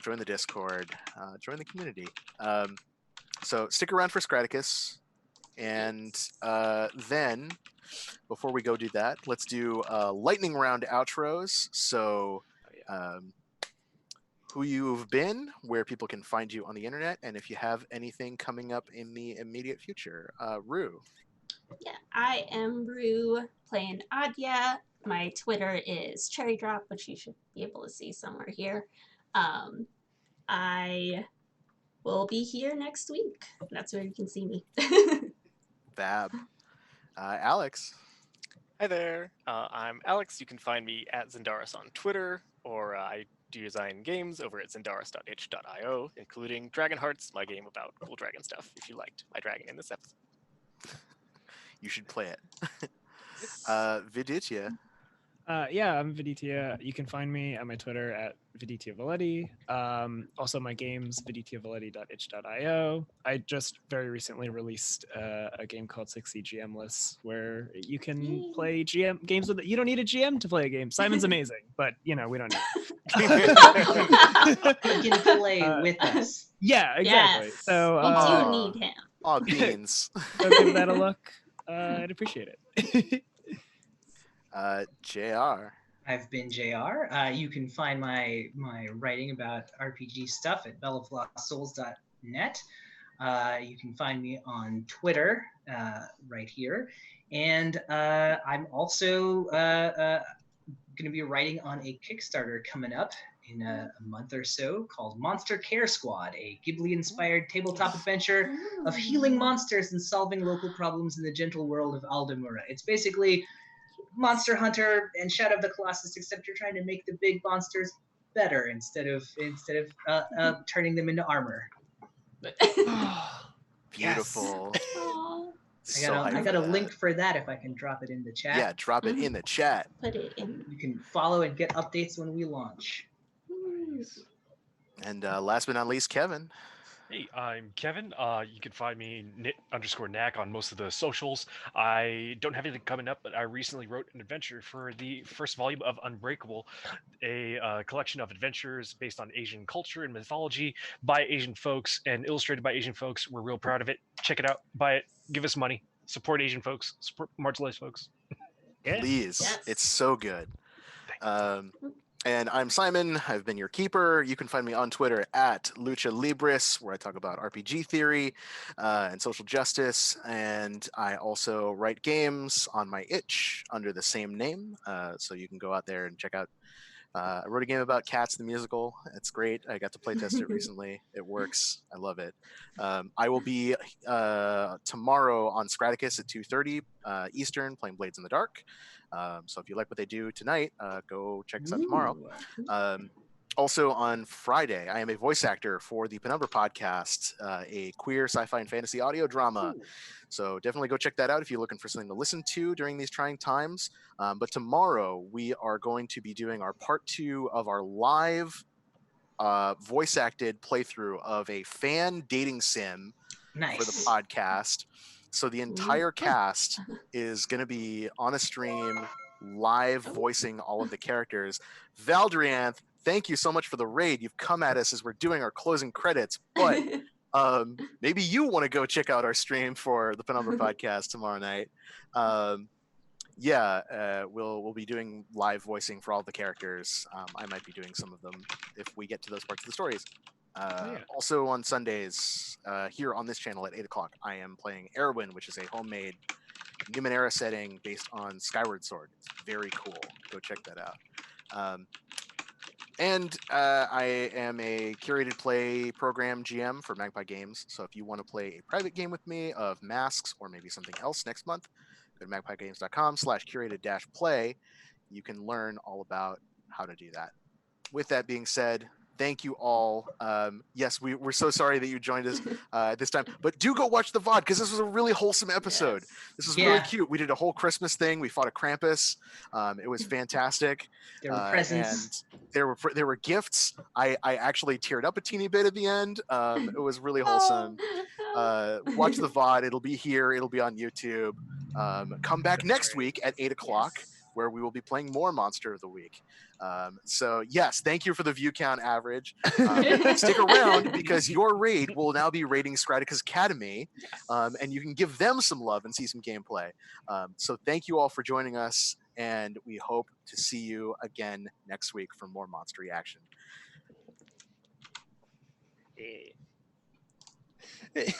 join the Discord, join the community. So stick around for Scraticus. And then, before we go do that, let's do lightning round outros. So who you've been, where people can find you on the internet, and if you have anything coming up in the immediate future. Rue. Yeah, I am Rue playing Adya. My Twitter is Cherry Drop, which you should be able to see somewhere here. I will be here next week. That's where you can see me. Bab. Alex. Hi there. I'm Alex. You can find me at Zendaris on Twitter, or I do design games over at zendaris.itch.io, including Dragon Hearts, my game about cool dragon stuff. If you liked my dragon in this episode, You should play it. Viditya. Yeah, I'm Viditya. You can find me on my Twitter at Viditya Valetti. Also, my games, vidityavaletti.itch.io. I just very recently released a game called 6e GMless, where you can play GM games with it. You don't need a GM to play a game. Simon's amazing, but we don't need it. You can play with us. Yeah, exactly. Yes. So We uh, do need him. Aw, beans. so give that a look. I'd appreciate it. JR. I've been JR. You can find my writing about RPG stuff at belloflostsouls.net. You can find me on Twitter right here. And I'm also going to be writing on a Kickstarter coming up in a month or so called Monster Care Squad, a Ghibli-inspired tabletop adventure of healing monsters and solving local problems in the gentle world of Aldamura. It's basically Monster Hunter and Shadow of the Colossus, except you're trying to make the big monsters better instead of turning them into armor. Beautiful. Aw. I got a link for that if I can drop it in the chat. Yeah, drop it in the chat. Put it in. You can follow and get updates when we launch. Nice. And last but not least, Kevin. Hey, I'm Kevin. You can find me _Knack on most of the socials. I don't have anything coming up, but I recently wrote an adventure for the first volume of Unbreakable, a collection of adventures based on Asian culture and mythology by Asian folks and illustrated by Asian folks. We're real proud of it. Check it out. Buy it. Give us money. Support Asian folks. Support marginalized folks. Yeah. Please. Yes. It's so good. Thank And I'm Simon. I've been your keeper. You can find me on Twitter at Lucha Libris, where I talk about RPG theory and social justice. And I also write games on my itch under the same name. So you can go out there and check out. I wrote a game about Cats the musical. It's great. I got to play test it recently. It works. I love it. I will be tomorrow on Scraticus at 2:30 Eastern playing Blades in the Dark. So if you like what they do tonight, go check us out tomorrow. Also on Friday, I am a voice actor for the Penumbra podcast, a queer sci-fi and fantasy audio drama. So definitely go check that out if you're looking for something to listen to during these trying times. But tomorrow we are going to be doing our part 2 of our live voice acted playthrough of a fan dating sim for the podcast. So the entire cast is going to be on a stream live voicing all of the characters. Valdrianth, thank you so much for the raid. You've come at us as we're doing our closing credits, but maybe you want to go check out our stream for the Penumbra podcast tomorrow night. We'll be doing live voicing for all the characters. I might be doing some of them if we get to those parts of the stories. Also on Sundays, here on this channel at 8 o'clock, I am playing Erwin, which is a homemade Numenera setting based on Skyward Sword. It's very cool. Go check that out. And I am a curated play program GM for Magpie Games. So if you want to play a private game with me of Masks or maybe something else next month, go to magpiegames.com/curated-play. You can learn all about how to do that. With that being said, thank you all. Yes, we're so sorry that you joined us at this time, but do go watch the VOD because this was a really wholesome episode. This was really cute. We did a whole Christmas thing. We fought a Krampus. It was fantastic. There were presents. And there were gifts. I actually teared up a teeny bit at the end. It was really wholesome. Watch the VOD. It'll be here. It'll be on YouTube. Come back next week at 8 o'clock. Where we will be playing more Monster of the Week. So yes, thank you for the view count average. Stick around because your raid will now be raiding Scraticus Academy, and you can give them some love and see some gameplay. So thank you all for joining us, and we hope to see you again next week for more monstery action. Yeah.